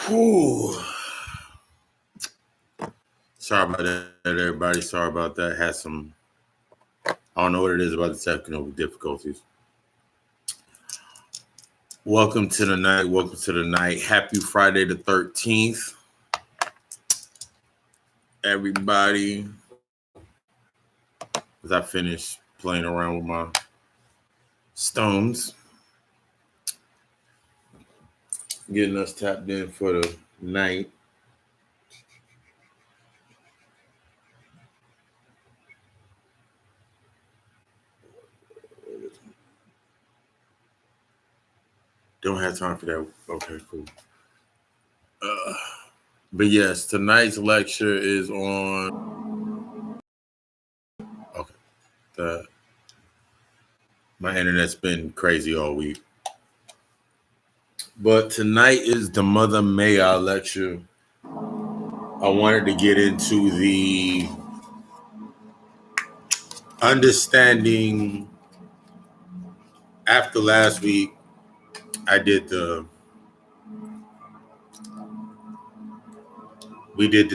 Whew. Sorry about that, everybody. Sorry about that. I don't know what it is about the technical difficulties. Welcome to the night. Welcome to the night. Happy Friday the 13th. Everybody. As I finish playing around with my stones. Getting us tapped in for the night. Don't have time for that. Okay, cool. But yes, tonight's lecture is on. Okay. My internet's been crazy all week. But tonight is the MotherMayEye lecture. I wanted to get into the understanding. After last week, we did the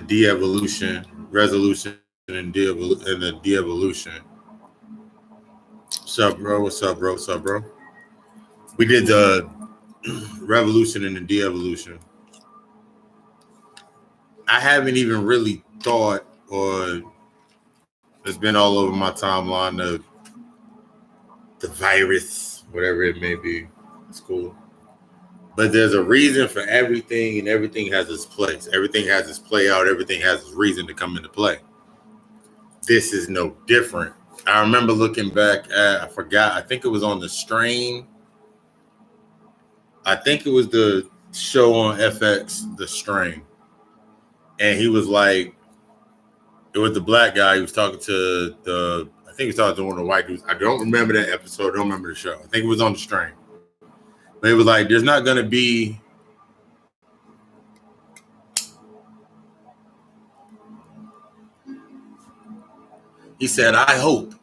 de-evolution, resolution, and the de-evolution. What's up, bro? What's up, bro? What's up, bro? We did the revolution and the de-evolution. I haven't even really thought, or it's been all over my timeline of the virus, whatever it may be. It's cool. But there's a reason for everything, and everything has its place. Everything has its play out. Everything has its reason to come into play. This is no different. I remember looking back at, I forgot, I think it was on The Strain. I think it was the show on FX, The Strain. And he was like, it was the black guy. He was talking to I think he was talking to one of the white dudes. I don't remember that episode. I don't remember the show. I think it was on The Strain. But it was like, there's not going to be he said, I hope.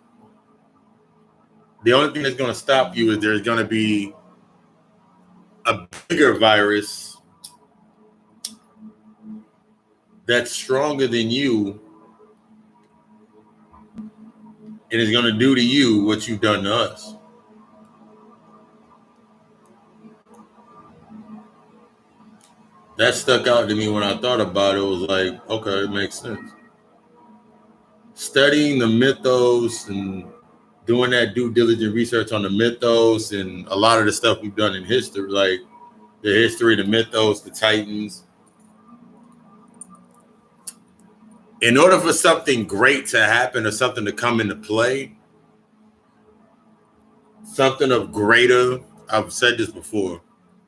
The only thing that's going to stop you is there's going to be a bigger virus that's stronger than you and is going to do to you what you've done to us. That stuck out to me when I thought about it. It was like, okay, it makes sense. Studying the mythos and doing that due diligent research on the mythos and a lot of the stuff we've done in history, like the history, the mythos, the Titans. In order for something great to happen or something to come into play, something of greater, I've said this before,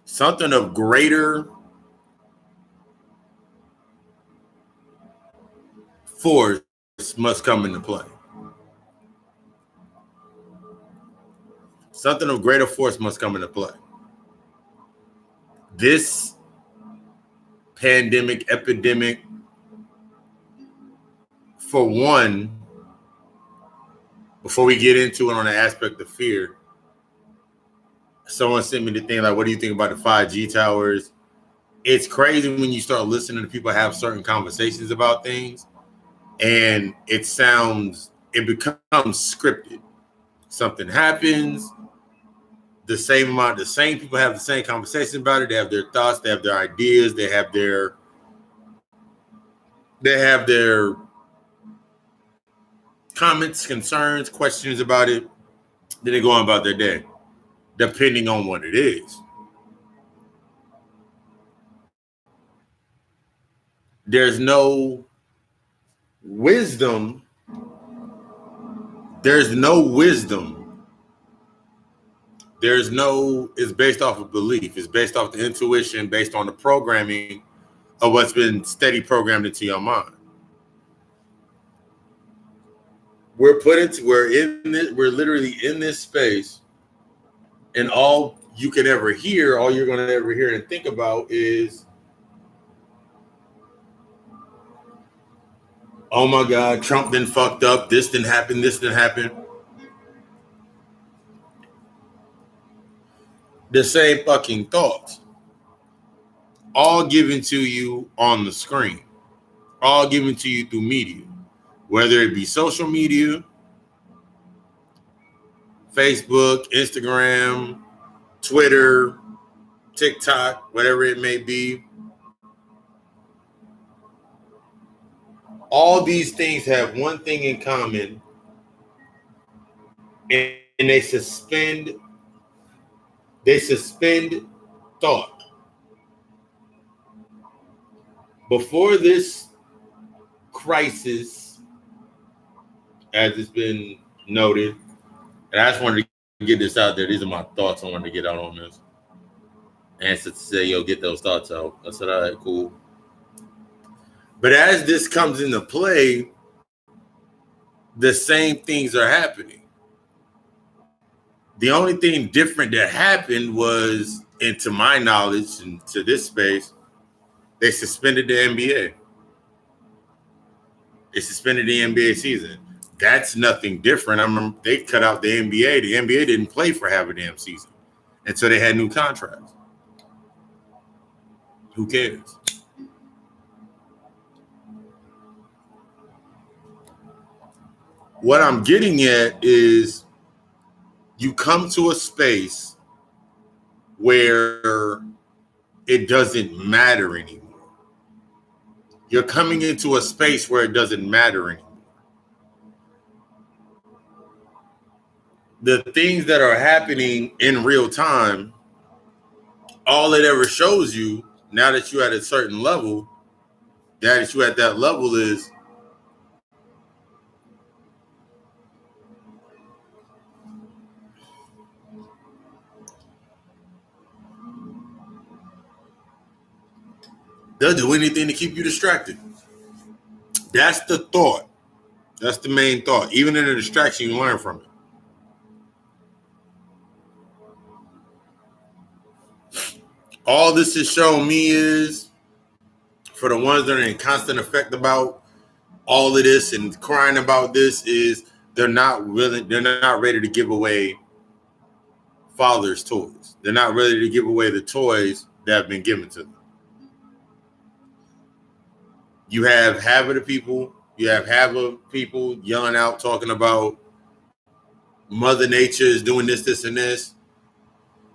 something of greater force must come into play. Something of greater force must come into play. This pandemic, epidemic, for one, before we get into it on the aspect of fear, someone sent me the thing like, what do you think about the 5G towers? It's crazy when you start listening to people have certain conversations about things and it becomes scripted. Something happens, the same people have the same conversation about it. They have their thoughts, they have their ideas, they have their comments, concerns, questions about it. Then they go on about their day, depending on what it is. There's no wisdom. It's based off of belief. It's based off the intuition, based on the programming of what's been steady programmed into your mind. We're literally in this space, and all you're going to ever hear and think about is, oh my God, Trump done fucked up, this didn't happen. The same fucking thoughts. all given to you on the screen, all given to you through media, whether it be social media, Facebook, Instagram, Twitter, TikTok, whatever it may be. All these things have one thing in common, and they suspend thought. Before this crisis, as it's been noted, and I just wanted to get this out there. These are my thoughts I wanted to get out on this. And to say, yo, get those thoughts out. I said, all right, cool. But as this comes into play, the same things are happening. The only thing different that happened was, and to my knowledge and to this space, they suspended the NBA. They suspended the NBA season. That's nothing different. I remember they cut out the NBA. The NBA didn't play for half a damn season until they had new contracts. Who cares? What I'm getting at is you come to a space where it doesn't matter anymore. You're coming into a space where it doesn't matter anymore. The things that are happening in real time, all it ever shows you, now that you're at a certain level, that you're at that level is they'll do anything to keep you distracted. That's the thought. That's the main thought. Even in a distraction, you learn from it. All this has shown me is, for the ones that are in constant effect about all of this and crying about this, is they're not ready to give away father's toys. They're not ready to give away the toys that have been given to them. You have half of people yelling out, talking about Mother Nature is doing this, this, and this.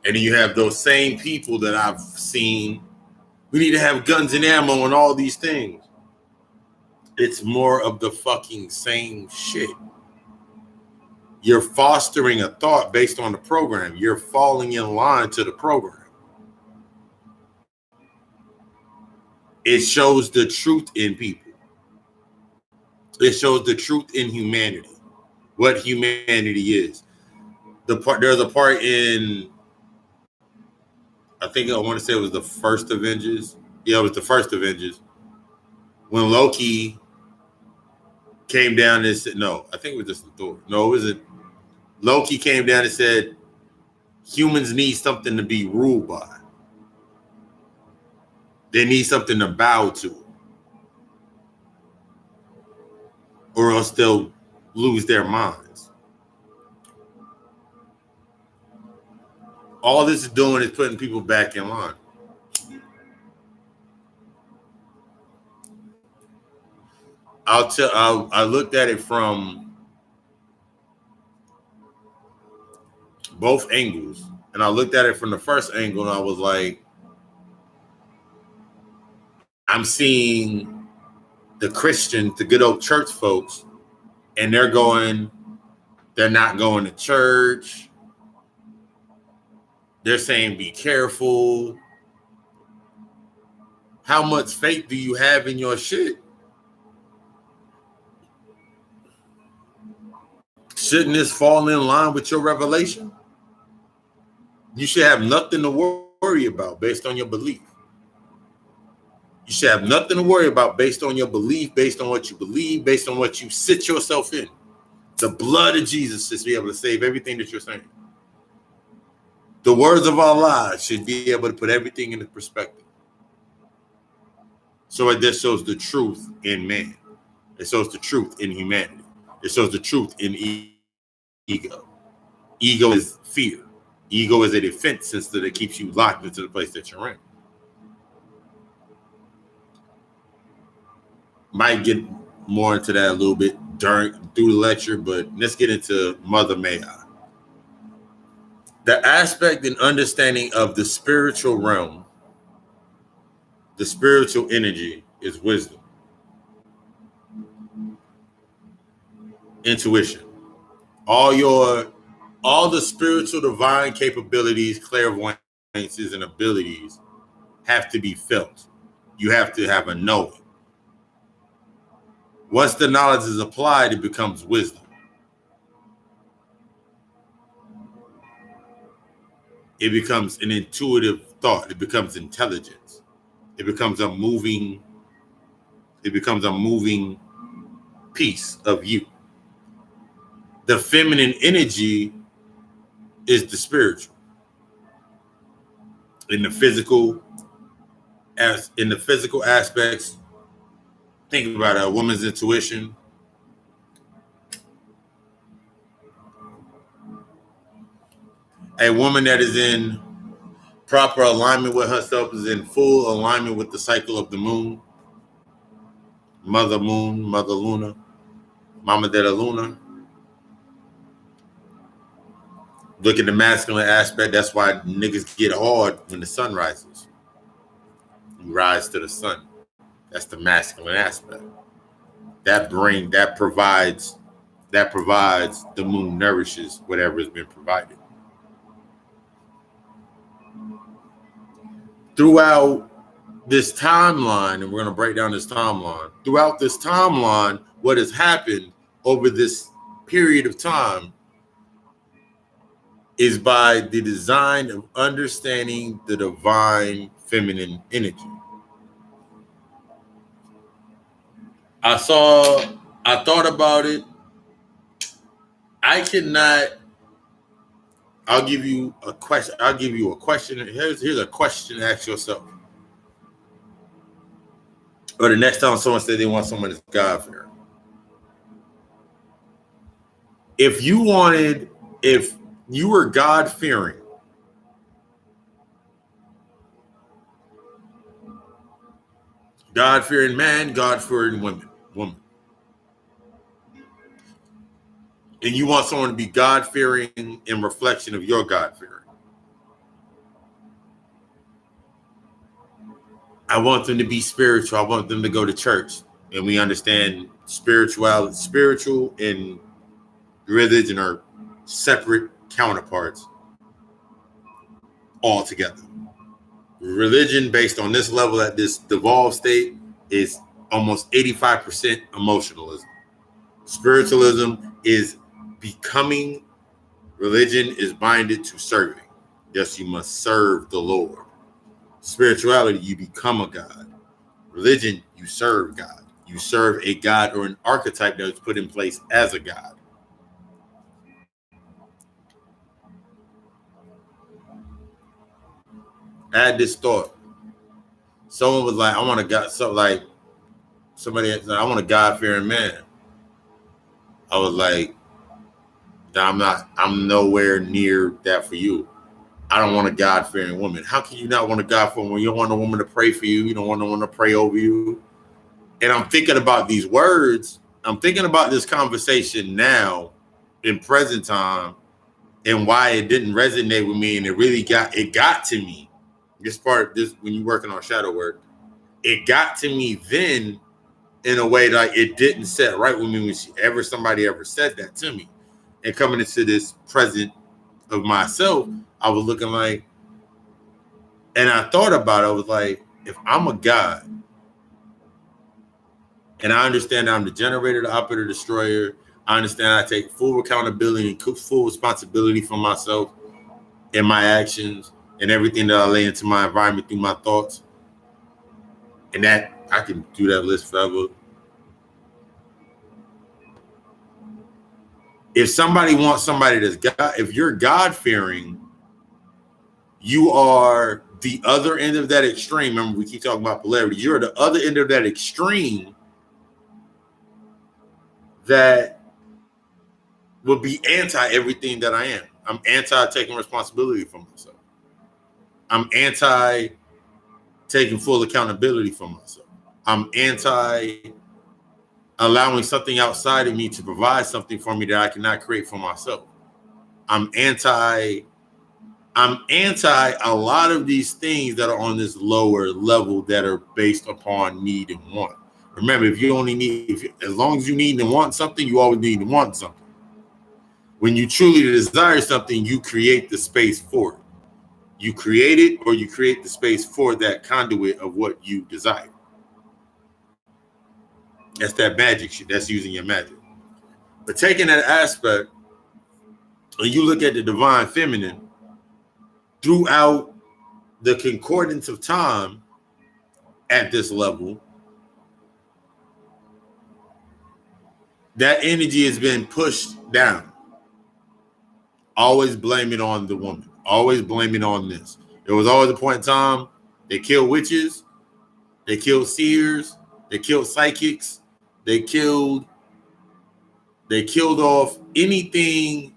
And then you have those same people that I've seen, we need to have guns and ammo and all these things. It's more of the fucking same shit. You're fostering a thought based on the program. You're falling in line to the program. It shows the truth in people. It shows the truth in humanity, what humanity is. There's a part in, I think I want to say it was the first Avengers. Yeah, it was the first Avengers. When Loki came down and said, no, I think it was just the Thor. No, it wasn't. Loki came down and said, humans need something to be ruled by. They need something to bow to. Or else they'll lose their minds. All this is doing is putting people back in line. I looked at it from both angles. And I looked at it from the first angle and I was like, I'm seeing the Christians, the good old church folks, and they're not going to church. They're saying, be careful. How much faith do you have in your shit? Shouldn't this fall in line with your revelation? You should have nothing to worry about based on your belief. You should have nothing to worry about based on your belief, based on what you believe, based on what you sit yourself in. The blood of Jesus should be able to save everything that you're saying. The words of Allah should be able to put everything into perspective. So it just shows the truth in man. It shows the truth in humanity. It shows the truth in ego. Ego is fear. Ego is a defense system that keeps you locked into the place that you're in. Might get more into that a little bit through the lecture, but let's get into MotherMayEye. The aspect and understanding of the spiritual realm, the spiritual energy, is wisdom, intuition. All the spiritual divine capabilities, clairvoyances, and abilities have to be felt. You have to have a knowing. Once the knowledge is applied, it becomes wisdom. It becomes an intuitive thought. It becomes intelligence. It becomes a moving piece of you. The feminine energy is the spiritual. In the physical aspects, think about a woman's intuition. A woman that is in proper alignment with herself is in full alignment with the cycle of the moon, Mother Moon, Mother Luna, Mama de la Luna. Look at the masculine aspect. That's why niggas get hard when the sun rises. You rise to the sun. That's the masculine aspect. That provides the moon nourishes whatever has been provided. Throughout this timeline, and we're going to break down this timeline. Throughout this timeline, what has happened over this period of time is by the design of understanding the divine feminine energy. I thought about it. I'll give you a question. Here's a question to ask yourself. Or the next time someone said they want someone that's God-fearing. If you were God-fearing, God-fearing man, God-fearing woman, and you want someone to be God-fearing in reflection of your God-fearing, I want them to be spiritual. I want them to go to church, and we understand spiritual and religion are separate counterparts altogether. Religion, based on this level at this devolved state, is almost 85% emotionalism. Spiritualism is becoming. Religion is binded to serving. Yes, you must serve the Lord. Spirituality, you become a God. Religion, you serve God. You serve a God or an archetype that was put in place as a God. I had this thought. Someone was like, I want a God, I want a God-fearing man. I was like, I'm nowhere near that for you. I don't want a God-fearing woman. How can you not want a God-fearing woman? You don't want a woman to pray for you. You don't want a woman to pray over you. And I'm thinking about these words. I'm thinking about this conversation now in present time and why it didn't resonate with me. And it got to me. When you're working on shadow work, it got to me then in a way like it didn't set right with me when somebody ever said that to me. And coming into this present of myself, I was looking like, and I thought about it, I was like, if I'm a God, and I understand I'm the generator, the operator, destroyer, I understand I take full accountability and full responsibility for myself and my actions and everything that I lay into my environment through my thoughts. And that I can do that list forever. If somebody wants somebody that's God, if you're God-fearing, you are the other end of that extreme. Remember, we keep talking about polarity. You're the other end of that extreme that will be anti everything that I am. I'm anti taking responsibility for myself. I'm anti taking full accountability for myself. I'm anti allowing something outside of me to provide something for me that I cannot create for myself. I'm anti a lot of these things that are on this lower level that are based upon need and want. Remember, if you only need, as long as you need and want something, you always need and want something. When you truly desire something, you create the space for it. You create it, or you create the space for that conduit of what you desire. That's that magic shit. That's using your magic. But taking that aspect, and you look at the divine feminine throughout the concordance of time at this level, that energy has been pushed down. Always blame it on the woman. Always blame it on this. There was always a point in time they killed witches, they killed seers, they killed psychics, they killed off anything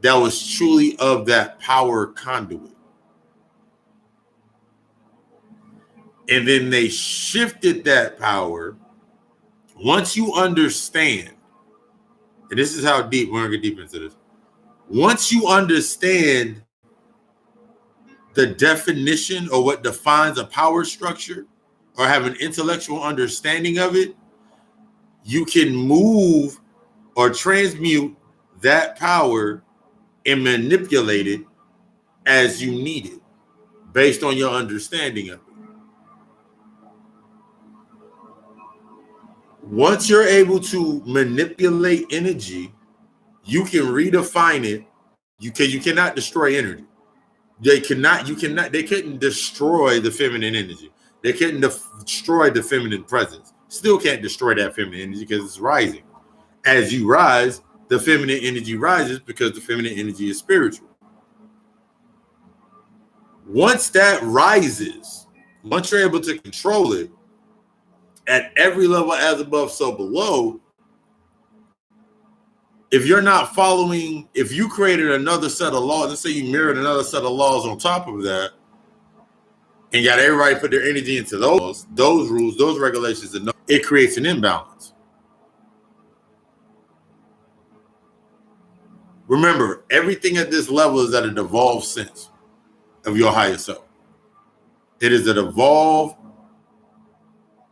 that was truly of that power conduit. And then they shifted that power. Once you understand, and this is how deep, we're going to get deep into this. Once you understand the definition or what defines a power structure, or have an intellectual understanding of it, you can move or transmute that power and manipulate it as you need it based on your understanding of it. Once you're able to manipulate energy, you can redefine it. You cannot destroy energy. They couldn't destroy the feminine energy. They couldn't destroy the feminine presence. Still can't destroy that feminine energy because it's rising. As you rise, the feminine energy rises because the feminine energy is spiritual. Once that rises, once you're able to control it at every level, as above, so below, if you're not following, if you created another set of laws, let's say you mirrored another set of laws on top of that, and got everybody put their energy into those rules, those regulations, and it creates an imbalance. Remember, everything at this level is at a devolved sense of your higher self. It is an evolved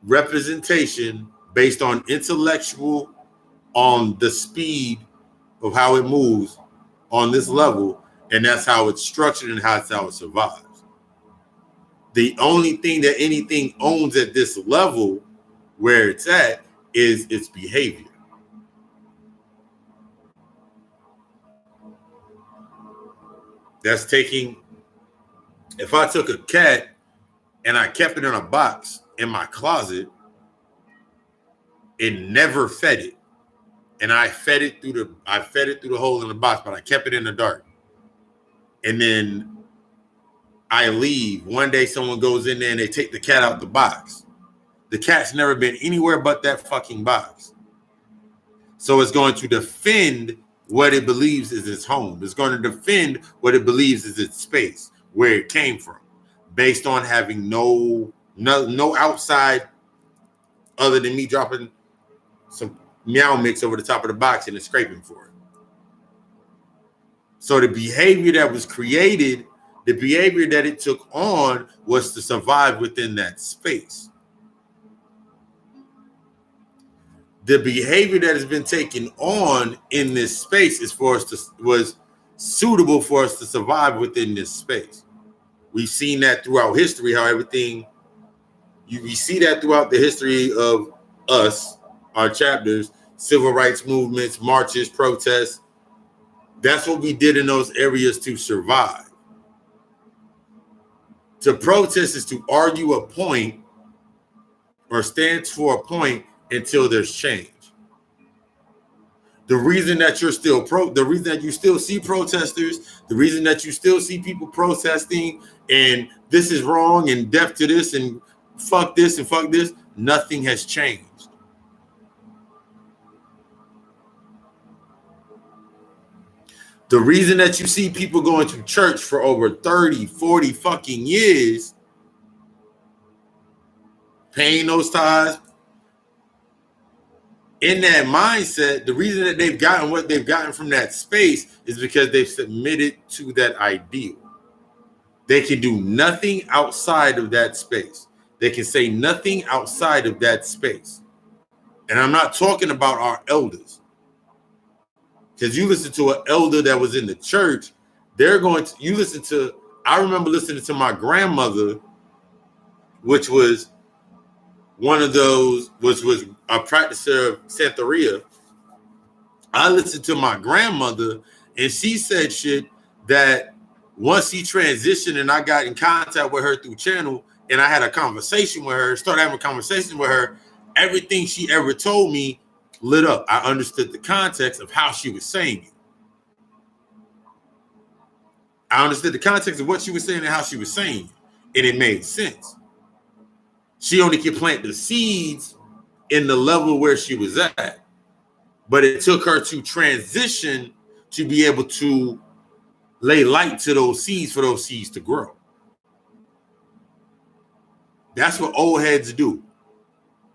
representation based on intellectual, on the speed of how it moves on this level, and that's how it's structured and that's how it survives. The only thing that anything owns at this level where it's at is its behavior. That's taking, if I took a cat and I kept it in a box in my closet and never fed it, and I fed it through the hole in the box, but I kept it in the dark, and then I leave. One day someone goes in there and they take the cat out the box. The cat's never been anywhere but that fucking box. So it's going to defend what it believes is its home. It's going to defend what it believes is its space, where it came from, based on having no outside other than me dropping some meow mix over the top of the box and it's scraping for it. So the behavior that was created, the behavior that it took on, was to survive within that space. The behavior that has been taken on in this space was suitable for us to survive within this space. We've seen that throughout history, how everything, we see that throughout the history of us, our chapters, civil rights movements, marches, protests. That's what we did in those areas to survive. To protest is to argue a point or stand for a point until there's change. The reason that you're still the reason that you still see protesters, the reason that you still see people protesting and this is wrong and deaf to this and fuck this and fuck this, nothing has changed. The reason that you see people going to church for over 30, 40 fucking years, paying those tithes, in that mindset, the reason that they've gotten what they've gotten from that space is because they've submitted to that ideal. They can do nothing outside of that space. They can say nothing outside of that space. And I'm not talking about our elders. Because you listen to an elder that was in the church, I remember listening to my grandmother, which was one of those, which was a practicer of Santeria. I listened to my grandmother, and she said shit that once she transitioned and I got in contact with her through channel, and I had a conversation with her, started having a conversation with her, everything she ever told me lit up. I understood the context of how she was saying it. I understood the context of what she was saying and how she was saying it, and it made sense. She only could plant the seeds in the level where she was at, but it took her to transition to be able to lay light to those seeds for those seeds to grow. That's what old heads do.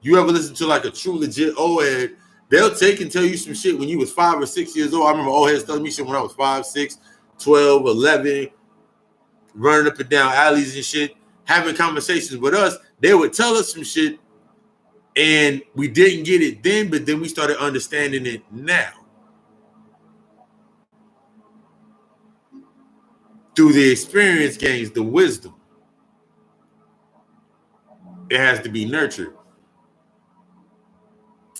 You ever listen to like a true legit old head, they'll take and tell you some shit when you was 5 or 6 years old. I remember old heads telling me shit when I was 5, 6, 12, 11, running up and down alleys and shit, having conversations with us. They would tell us some shit and we didn't get it then, but then we started understanding it now. Through the experience gains the wisdom. It has to be nurtured.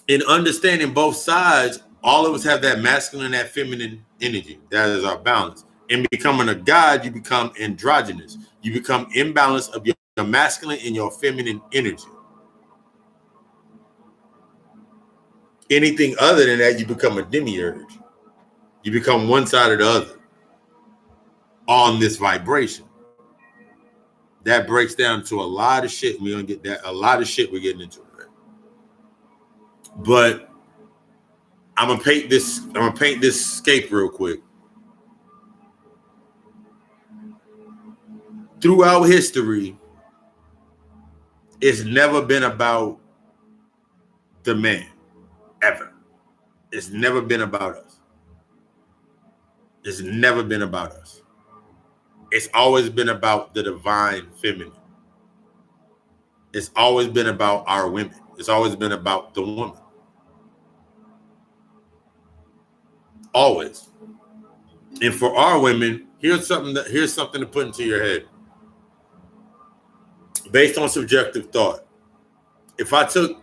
In understanding both sides, all of us have that masculine and that feminine energy. That is our balance. In becoming a god, you become androgynous. You become imbalance of your masculine and your feminine energy. Anything other than that, you become a demiurge. You become one side or the other on this vibration. That breaks down to a lot of shit. We're gonna get that. A lot of shit we're getting into today. But I'm gonna paint this scape real quick. Throughout history, it's never been about the man, ever. It's never been about us. It's never been about us. It's always been about the divine feminine. It's always been about our women. It's always been about the woman. Always. And for our women, here's something to put into your head. Based on subjective thought. If I took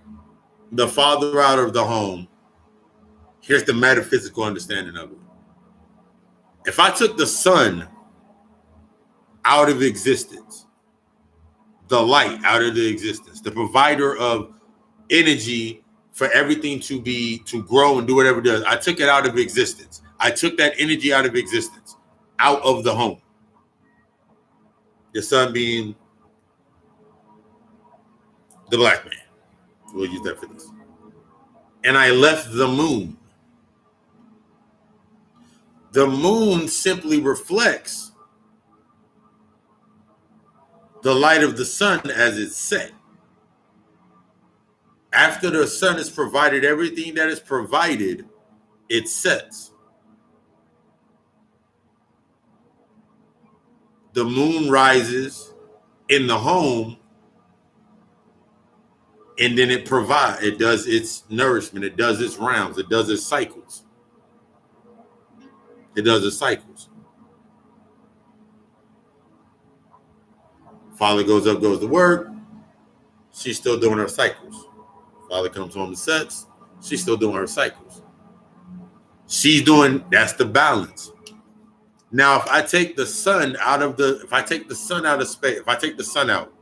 the father out of the home, here's the metaphysical understanding of it. If I took the sun out of existence, the light out of the existence, the provider of energy for everything to grow and do whatever it does, I took it out of existence. I took that energy out of existence, out of the home. The sun being the black man. We'll use that for this. And I left the moon. The moon simply reflects the light of the sun as it's set. After the sun has provided everything that is provided, it sets. The moon rises in the home, and then it does its nourishment, it does its rounds, it does its cycles. It does its cycles. Father goes up, goes to work. She's still doing her cycles. Father comes home and sets. She's still doing her cycles. That's the balance. Now, if I take the sun out of space, if I take the sun out,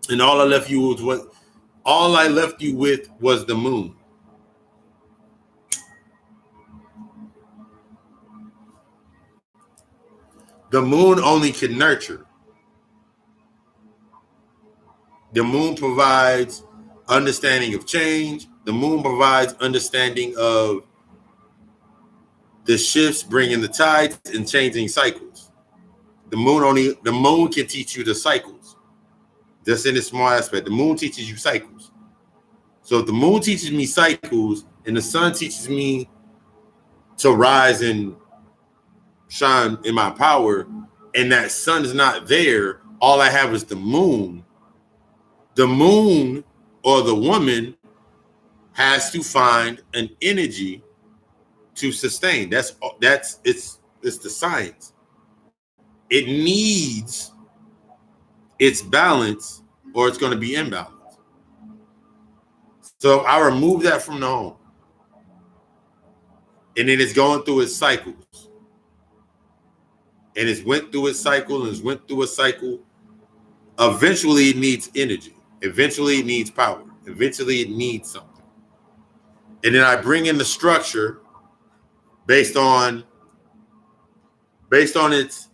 and all I left you with was the moon. The moon only can nurture. The moon provides understanding of change. The moon provides understanding of the shifts bringing the tides and changing cycles. The moon can teach you the cycles. Just in a small aspect. The moon teaches you cycles. So if the moon teaches me cycles and the sun teaches me to rise and shine in my power, and that sun is not there, all I have is the moon. The moon or the woman has to find an energy to sustain. That's it's the science. It needs its balance or it's going to be imbalanced. So I remove that from the home. And then it's going through its cycles. And it's went through its cycle and it's went through a cycle. Eventually it needs energy. Eventually it needs power. Eventually it needs something. And then I bring in the structure based on its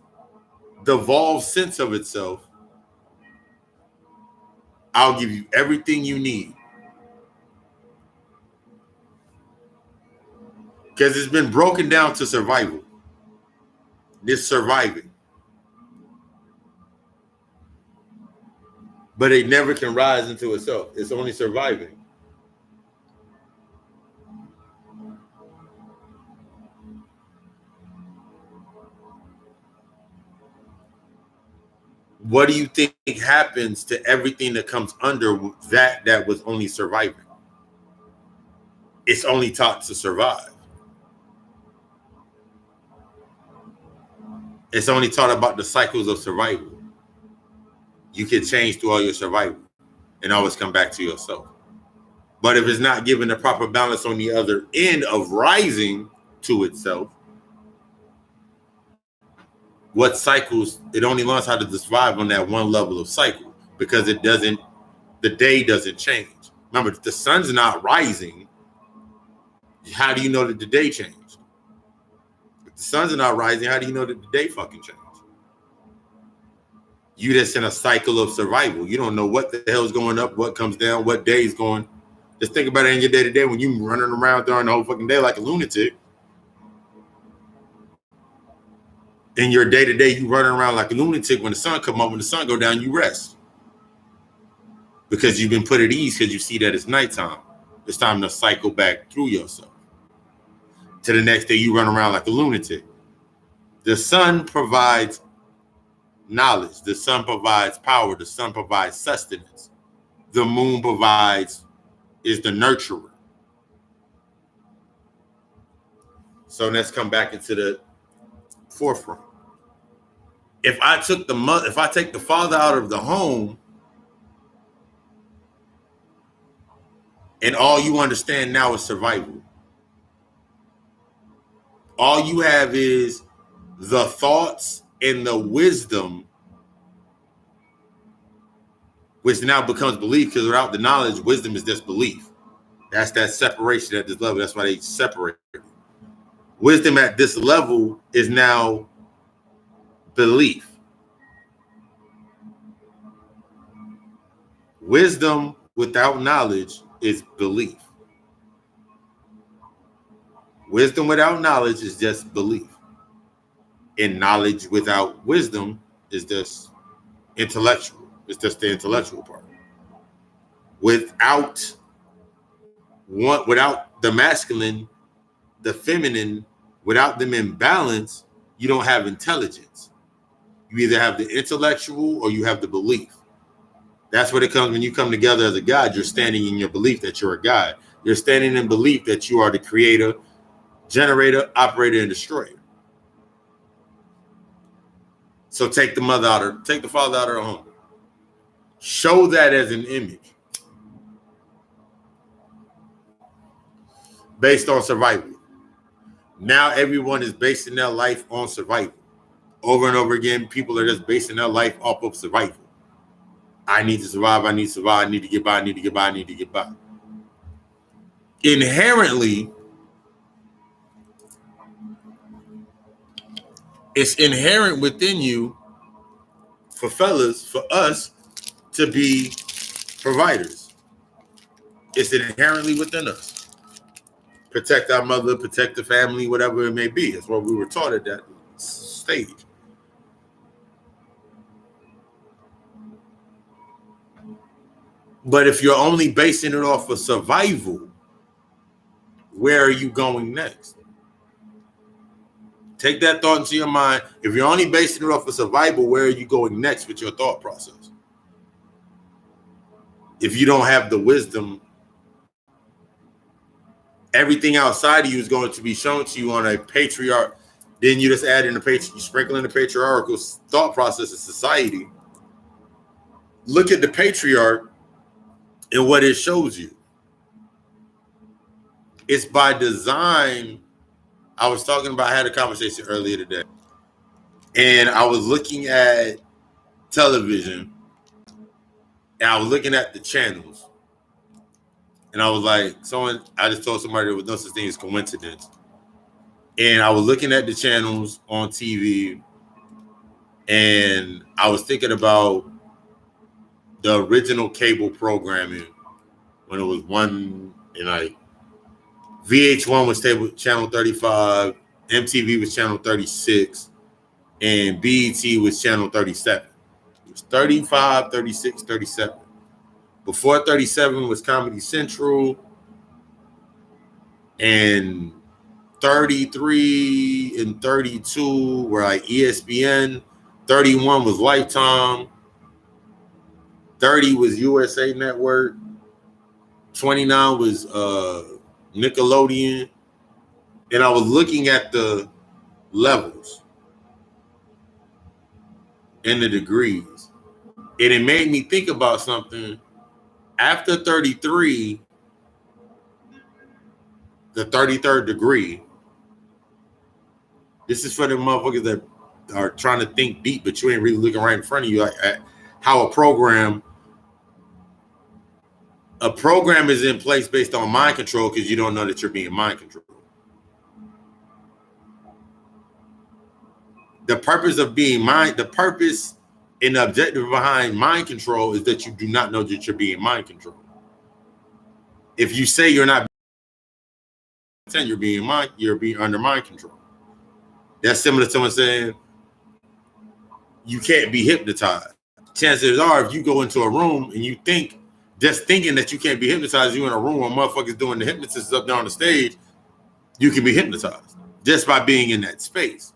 devolved sense of itself. I'll give you everything you need. Because it's been broken down to survival. This surviving. But it never can rise into itself. It's only surviving. What do you think happens to everything that comes under that was only surviving? It's only taught to survive. It's only taught about the cycles of survival. You can change through all your survival and always come back to yourself. But if it's not given the proper balance on the other end of rising to itself, what cycles, it only learns how to survive on that one level of cycle because the day doesn't change. Remember, if the sun's not rising, how do you know that the day changed? If the sun's not rising, how do you know that the day fucking changed? You just in a cycle of survival. You don't know what the hell's going up, what comes down, what day's going. Just think about it in your day-to-day when you running around during the whole fucking day like a lunatic. In your day-to-day, you running around like a lunatic. When the sun come up, when the sun go down, you rest. Because you've been put at ease because you see that it's nighttime. It's time to cycle back through yourself. To the next day, you run around like a lunatic. The sun provides knowledge. The sun provides power. The sun provides sustenance. The moon is the nurturer. So let's come back into the forefront. If I take the father out of the home, and all you understand now is survival. All you have is the thoughts and the wisdom, which now becomes belief, because without the knowledge, wisdom is just belief. That's that separation at this level. That's why they separate. Wisdom at this level is now belief. Wisdom without knowledge is belief. Wisdom without knowledge is just belief. And knowledge without wisdom is just intellectual. It's just the intellectual part. Without the masculine, the feminine, without them in balance, you don't have intelligence. You either have the intellectual or you have the belief. That's what it comes when you come together as a God. You're standing in your belief that you're a God. You're standing in belief that you are the creator, generator, operator, and destroyer. So take the father out of the home. Show that as an image based on survival. Now everyone is basing their life on survival. Over and over again, people are just basing their life off of survival. I need to survive. I need to survive. I need to get by. I need to get by. I need to get by. Inherently, it's inherent within you for fellas, for us, to be providers. It's inherently within us. Protect our mother, protect the family, whatever it may be. It's what we were taught at that stage. But if you're only basing it off of survival, where are you going next? Take that thought into your mind. If you're only basing it off of survival, where are you going next with your thought process? If you don't have the wisdom, everything outside of you is going to be shown to you on a patriarch. Then you just add in you sprinkle in the patriarchal thought process of society. Look at the patriarch and what it shows you. It's by design. I was talking about, I had a conversation earlier today, and I was looking at television, and I was looking at the channels, and I was like, I just told somebody there was no such thing as coincidence. And I was looking at the channels on TV, and I was thinking about the original cable programming when it was VH1 was channel 35, MTV was channel 36, and BET was channel 37. It was 35, 36, 37. Before 37 was Comedy Central, and 33 and 32 were like ESPN. 31 was Lifetime. 30 was USA Network. 29 was Nickelodeon. And I was looking at the levels and the degrees. And it made me think about something. After 33, the 33rd degree, this is for the motherfuckers that are trying to think deep, but you ain't really looking right in front of you. Like how a program is in place based on mind control because you don't know that you're being mind controlled. The purpose and the objective behind mind control is that you do not know that you're being mind controlled. If you say you're not, you're being under mind control. That's similar to someone saying you can't be hypnotized. Chances are, if you go into a room and you think, just thinking that you can't be hypnotized, you're in a room where motherfuckers doing the hypnosis up there on the stage, you can be hypnotized just by being in that space.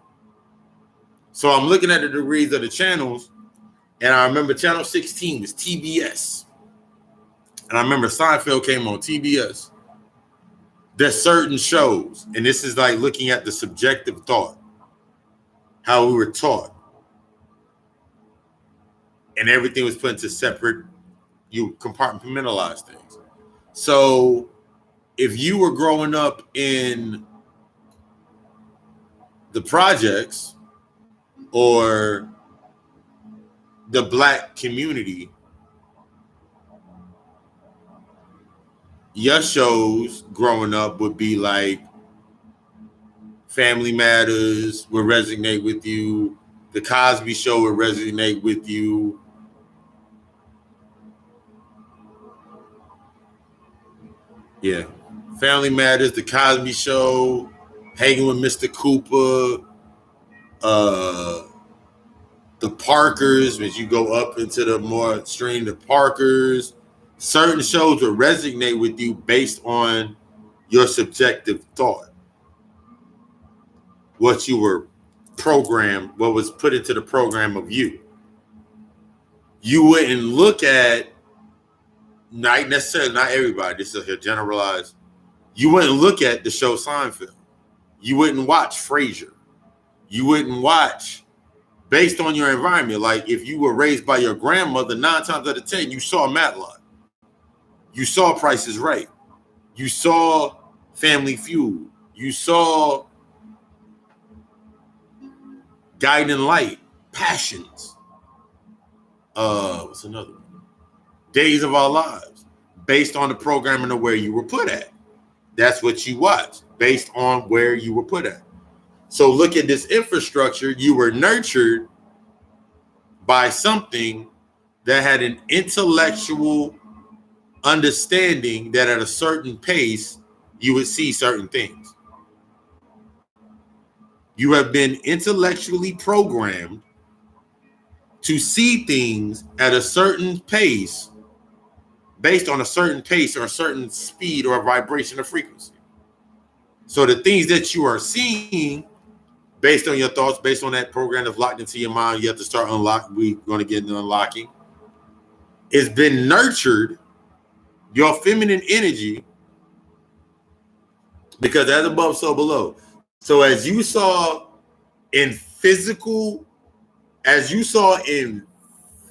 So I'm looking at the degrees of the channels, and I remember channel 16 was TBS. And I remember Seinfeld came on TBS. There's certain shows, and this is like looking at the subjective thought, how we were taught. And everything was put into separate, you compartmentalize things. So if you were growing up in the projects or the Black community, your shows growing up would be like Family Matters would resonate with you. The Cosby Show would resonate with you. Yeah. Family Matters, The Cosby Show, Hanging with Mr. Cooper, The Parkers, as you go up into the more extreme, The Parkers. Certain shows will resonate with you based on your subjective thought. What you were programmed, what was put into the program of you. You wouldn't look at, not necessarily, not everybody, this is a generalized. You wouldn't look at the show Seinfeld. You wouldn't watch Frasier. You wouldn't watch based on your environment. Like if you were raised by your grandmother, 9 times out of 10, you saw Matlock. You saw Price is Right. You saw Family Feud. You saw Guiding Light, Passions. What's another one? Days of Our Lives. Based on the programming of where you were put at. That's what you watched, based on where you were put at. So look at this infrastructure. You were nurtured by something that had an intellectual understanding that at a certain pace, you would see certain things. You have been intellectually programmed to see things at a certain pace based on a certain pace or a certain speed or a vibration or frequency. So the things that you are seeing based on your thoughts, based on that program that's locked into your mind, you have to start unlocking. We're going to get into unlocking. It's been nurtured, your feminine energy, because as above, so below. So as you saw in physical, as you saw in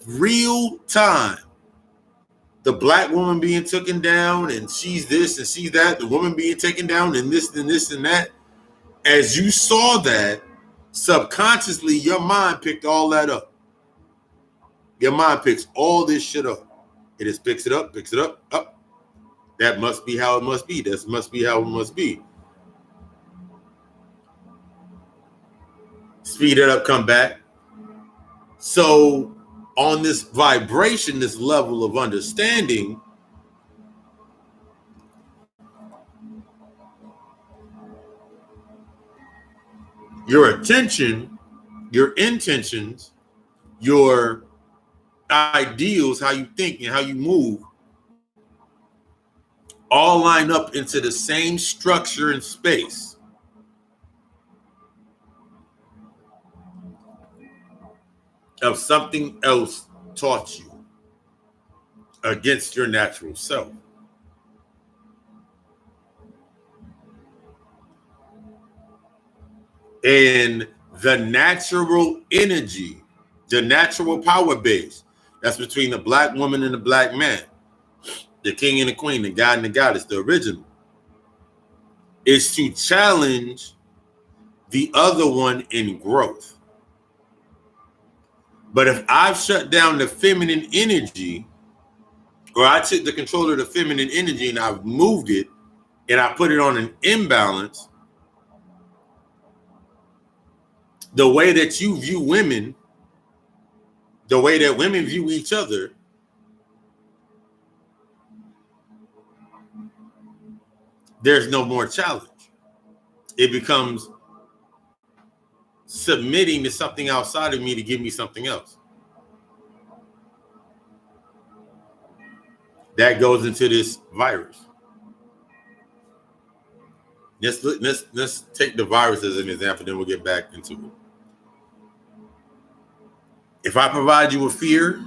real time, the black woman being taken down and she's this and she's that, the woman being taken down and this and this and that. As you saw that, subconsciously, your mind picked all that up. Your mind picks all this shit up. It just picks it up, up. That must be how it must be. That must be how it must be. Speed it up, come back. So on this vibration, this level of understanding, your attention, your intentions, your ideals, how you think and how you move, all line up into the same structure and space. Of something else taught you against your natural self. And the natural energy, the natural power base that's between the black woman and the black man, the king and the queen, the god and the goddess, the original, is to challenge the other one in growth. But if I've shut down the feminine energy, or I took the control of the feminine energy and I've moved it and I put it on an imbalance, the way that you view women, the way that women view each other, there's no more challenge. It becomes submitting to something outside of me to give me something else. That goes into this virus. Let's take the virus as an example, then we'll get back into it. If I provide you with fear,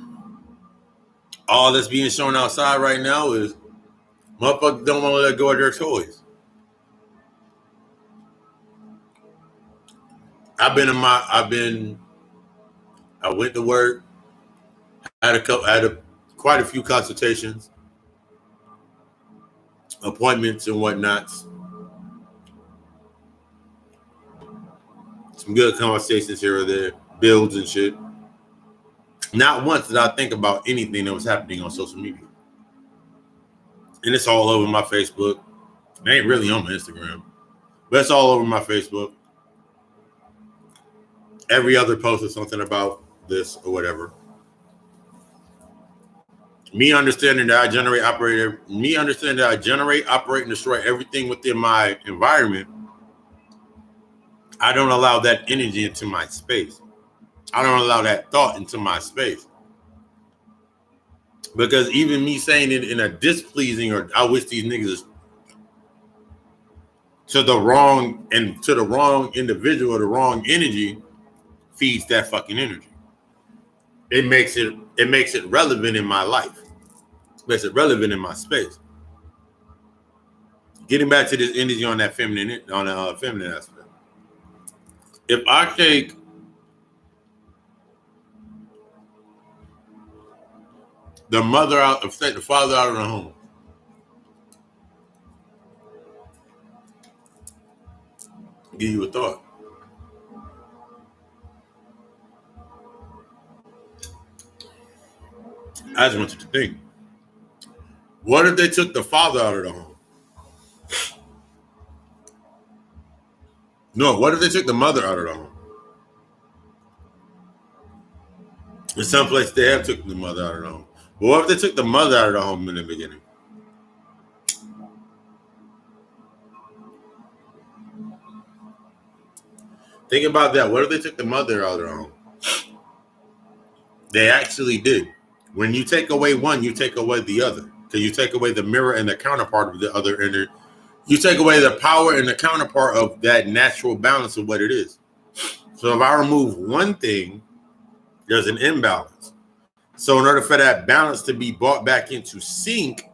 all that's being shown outside right now is motherfuckers don't want to let go of their toys. I went to work, had quite a few consultations, appointments and whatnots. Some good conversations here or there, builds and shit. Not once did I think about anything that was happening on social media. And it's all over my Facebook. It ain't really on my Instagram, but it's all over my Facebook. Every other post is something about this or whatever. Me understanding that I generate, operate, and destroy everything within my environment. I don't allow that energy into my space. I don't allow that thought into my space. Because even me saying it in a displeasing or I wish these niggas to the wrong individual or the wrong energy feeds that fucking energy. It makes it relevant in my life. It makes it relevant in my space. Getting back to this energy on that feminine aspect. If I take the father out of the home, give you a thought. I just want you to think. What if they took the father out of the home? No, what if they took the mother out of the home? In some place they have took the mother out of the home. But what if they took the mother out of the home in the beginning? Think about that. What if they took the mother out of the home? They actually did. When you take away one, you take away the other. because you take away the mirror and the counterpart of the other energy. You take away the power and the counterpart of that natural balance of what it is. So if I remove one thing, there's an imbalance. So in order for that balance to be brought back into sync,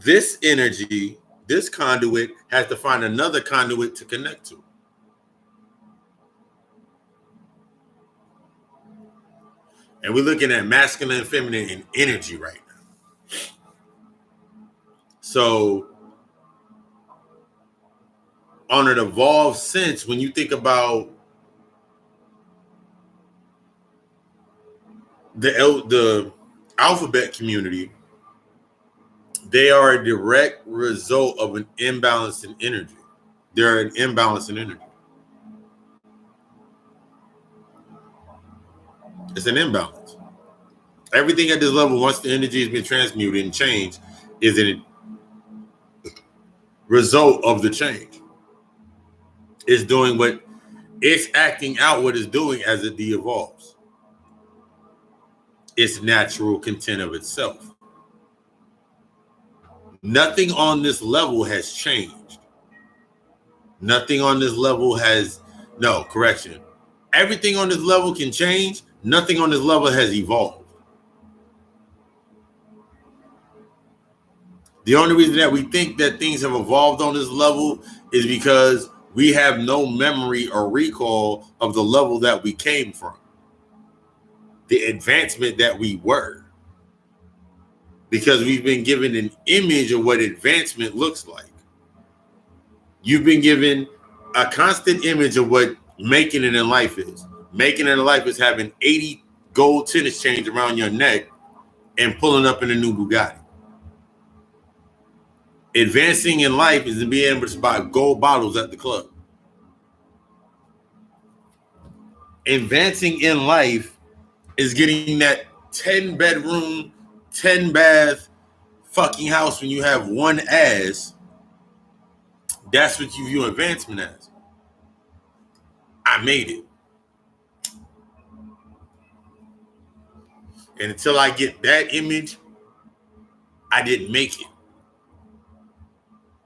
this energy, this conduit, has to find another conduit to connect to. And we're looking at masculine and feminine in energy right now. So on an evolved sense, when you think about the alphabet community, they are a direct result of an imbalance in energy. They're an imbalance in energy. It's an imbalance. Everything at this level, once the energy has been transmuted and changed, is a result of the change. It's doing what it's acting out what it's doing as it de-evolves. Its natural content of itself. Nothing on this level has changed. Nothing on this level has, no, correction. Everything on this level can change. Nothing on this level has evolved. The only reason that we think that things have evolved on this level is because we have no memory or recall of the level that we came from. The advancement that we were. Because we've been given an image of what advancement looks like. You've been given a constant image of what making it in life is. Making it in life is having 80 gold tennis chains around your neck and pulling up in a new Bugatti. Advancing in life is being able to buy gold bottles at the club. Advancing in life is getting that 10 bedroom, 10 bath fucking house when you have one ass. That's what you view advancement as. I made it. And until I get that image, I didn't make it.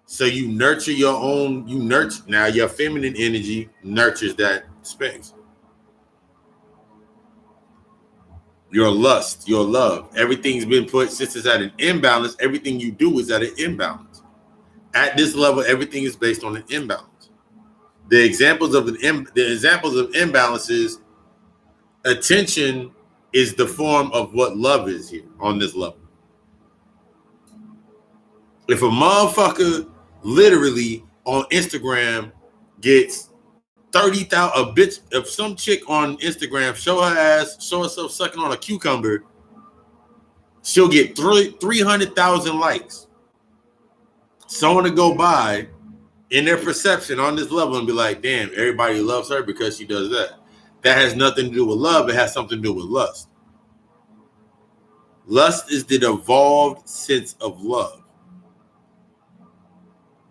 So you nurture your own, now your feminine energy nurtures that space. Your lust, your love, everything's been put, since it's at an imbalance, everything you do is at an imbalance. At this level, everything is based on an imbalance. The examples of imbalances, attention is the form of what love is here on this level. If a motherfucker literally on Instagram gets 30,000, a bitch, if some chick on Instagram show her ass, show herself sucking on a cucumber, she'll get 300,000 likes. Someone to go by in their perception on this level and be like, damn, everybody loves her because she does that. That has nothing to do with love. It has something to do with lust. Lust is the evolved sense of love.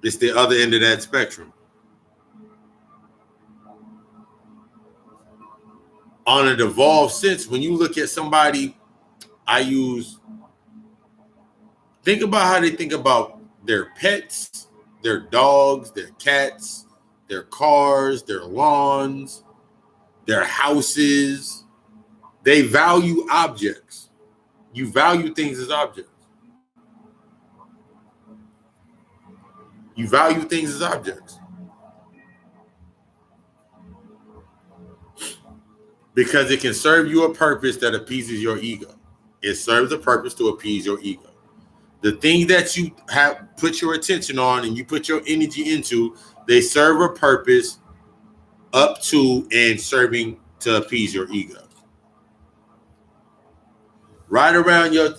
It's the other end of that spectrum. On an evolved sense, when you look at somebody, think about how they think about their pets, their dogs, their cats, their cars, their lawns, their houses. They value objects. You value things as objects. You value things as objects. Because it can serve you a purpose that appeases your ego. It serves a purpose to appease your ego. The things that you have put your attention on and you put your energy into, they serve a purpose up to and serving to appease your ego. Ride around your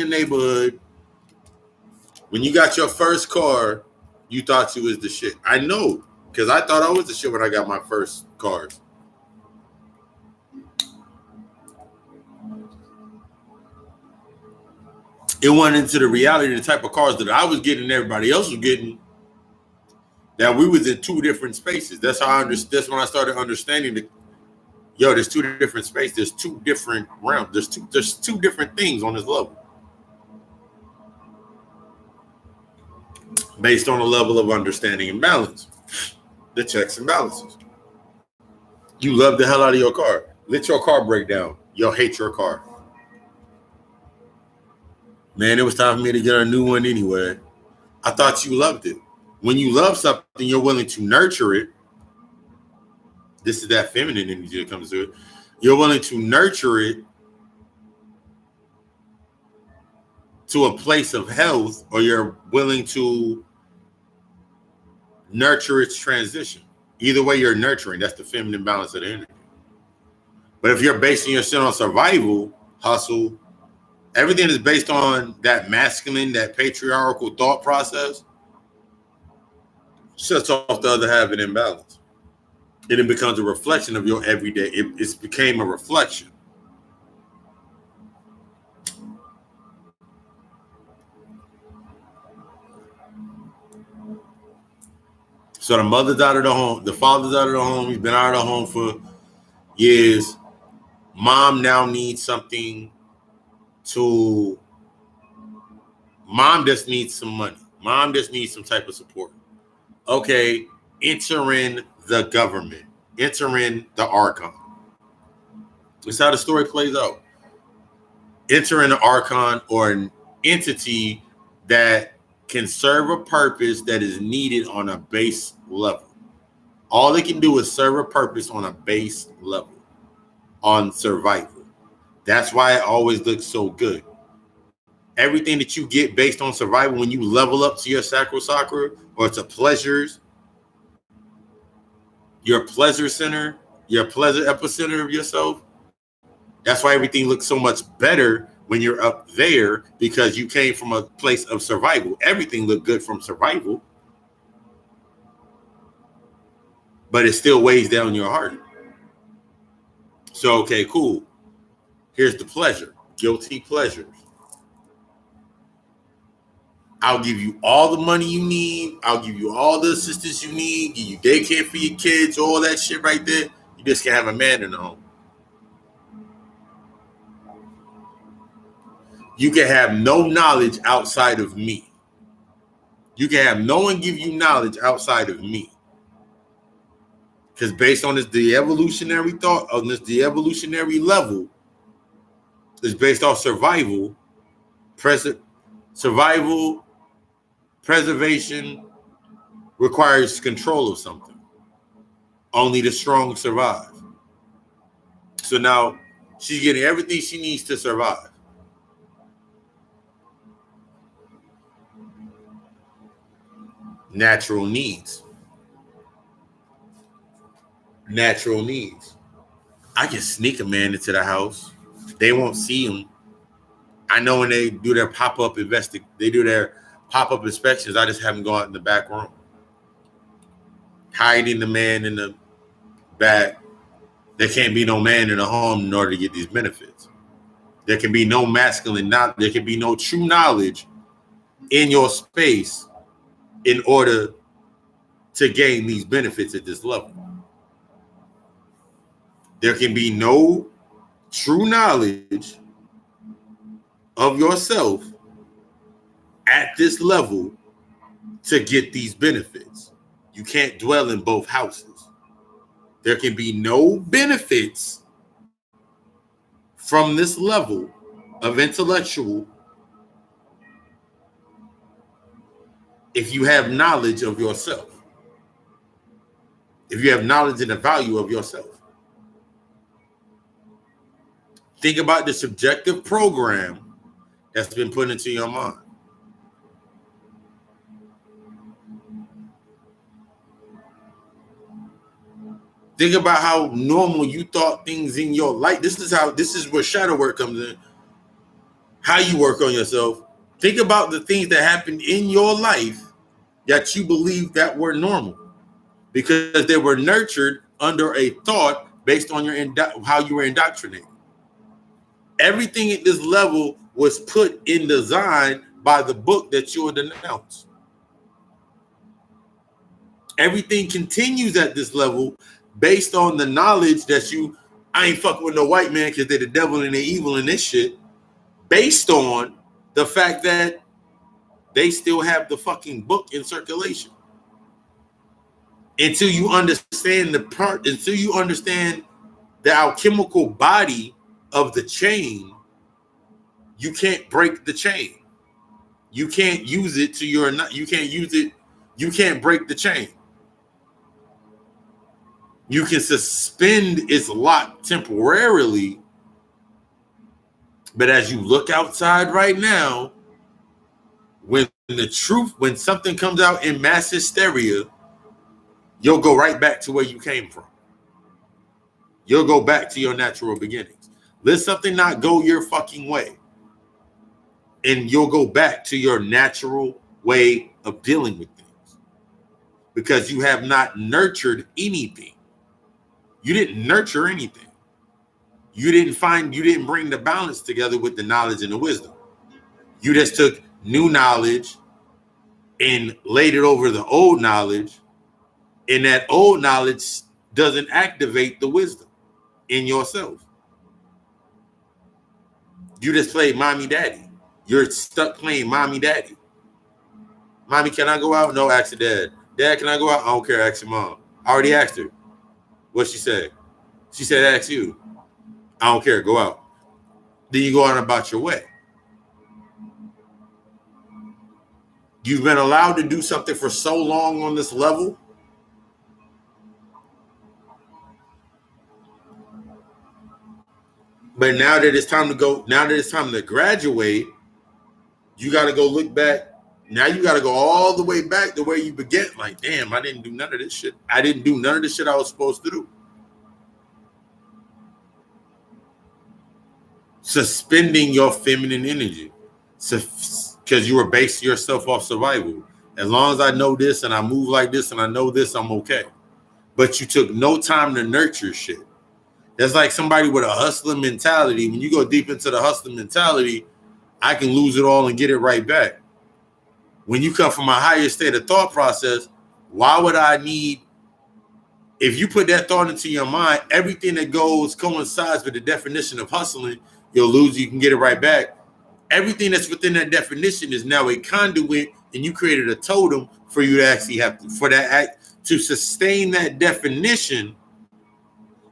neighborhood. When you got your first car, you thought you was the shit. I know, because I thought I was the shit when I got my first cars. It went into the reality of the type of cars that I was getting and everybody else was getting, that we was in two different spaces. That's how I understood. That's when I started understanding yo, there's two different spaces. There's two different realms. There's two different things on this level. Based on a level of understanding and balance. The checks and balances. You love the hell out of your car. Let your car break down. You'll hate your car. Man, it was time for me to get a new one anyway. I thought you loved it. When you love something, you're willing to nurture it. This is that feminine energy that comes through it. You're willing to nurture it to a place of health, or you're willing to nurture its transition. Either way, you're nurturing. That's the feminine balance of the energy. But if you're basing your shit on survival, hustle, everything is based on that masculine, that patriarchal thought process, shuts off the other half of an imbalance. And it becomes a reflection of your everyday. It's became a reflection. So the mother's out of the home, the father's out of the home, he's been out of the home for years. Mom now needs something to, mom just needs some money. Mom just needs some type of support. Okay, enter in the government, enter in the archon. That's how the story plays out. Enter in the archon, or an entity that can serve a purpose that is needed on a base level. All it can do is serve a purpose on a base level, on survival. That's why it always looks so good. Everything that you get based on survival, when you level up to your sacro or to pleasures, your pleasure center, your pleasure epicenter of yourself, that's why everything looks so much better when you're up there, because you came from a place of survival. Everything looked good from survival, but it still weighs down your heart. So, okay, cool. Here's the pleasure, guilty pleasures. I'll give you all the money you need. I'll give you all the assistance you need. Give you daycare for your kids, all that shit right there. You just can't have a man in the home. You can have no knowledge outside of me. You can have no one give you knowledge outside of me. Because based on this de-evolutionary thought, on this de-evolutionary level, is based off survival, preservation requires control of something. Only the strong survive. So now she's getting everything she needs to survive. Natural needs. Natural needs. I can sneak a man into the house. They won't see him. I know when they do their pop-up inspections, I just have them go out in the back room. Hiding the man in the back. There can't be no man in the home in order to get these benefits. There can be no masculine, there can be no true knowledge in your space in order to gain these benefits at this level. There can be no true knowledge of yourself at this level to get these benefits. You can't dwell in both houses. There can be no benefits from this level of intellectual if you have knowledge of yourself. If you have knowledge and the value of yourself. Think about the subjective program that's been put into your mind. Think about how normal you thought things in your life. This is where shadow work comes in. How you work on yourself. Think about the things that happened in your life that you believe that were normal, because they were nurtured under a thought based on how you were indoctrinated. Everything at this level was put in design by the book that you would denounce. Everything continues at this level based on the knowledge that you I ain't fucking with no white man because they're the devil and they're evil and this shit, based on the fact that they still have the fucking book in circulation. Until you understand until you understand the alchemical body of the chain, you can't break the chain. You can't use it to your, you can't use it, you can't break the chain. You can suspend its lock temporarily, but as you look outside right now, when something comes out in mass hysteria, you'll go right back to where you came from. You'll go back to your natural beginnings. Let something not go your fucking way, and you'll go back to your natural way of dealing with things, because you have not nurtured anything. You didn't nurture anything. You didn't bring the balance together with the knowledge and the wisdom. You just took new knowledge and laid it over the old knowledge, and that old knowledge doesn't activate the wisdom in yourself. You just played mommy daddy. You're stuck playing mommy daddy. Mommy, can I go out? No, ask your dad. Dad, can I go out? I don't care, ask your mom. I already asked her. What'd she say? She said, ask you. I don't care, go out. Then you go on about your way. You've been allowed to do something for so long on this level. But now that it's time to go, now that it's time to graduate, you got to go look back. Now you got to go all the way back to where you began. Like, damn, I didn't do none of this shit. I didn't do none of the shit I was supposed to do. Suspending your feminine energy, because you were basing yourself off survival. As long as I know this and I move like this and I know this, I'm okay. But you took no time to nurture shit. That's like somebody with a hustler mentality. When you go deep into the hustler mentality, I can lose it all and get it right back. When you come from a higher state of thought process, why would I need, if you put that thought into your mind, everything that coincides with the definition of hustling, you'll lose, you can get it right back. Everything that's within that definition is now a conduit, and you created a totem for you to actually have to, for that act to sustain that definition.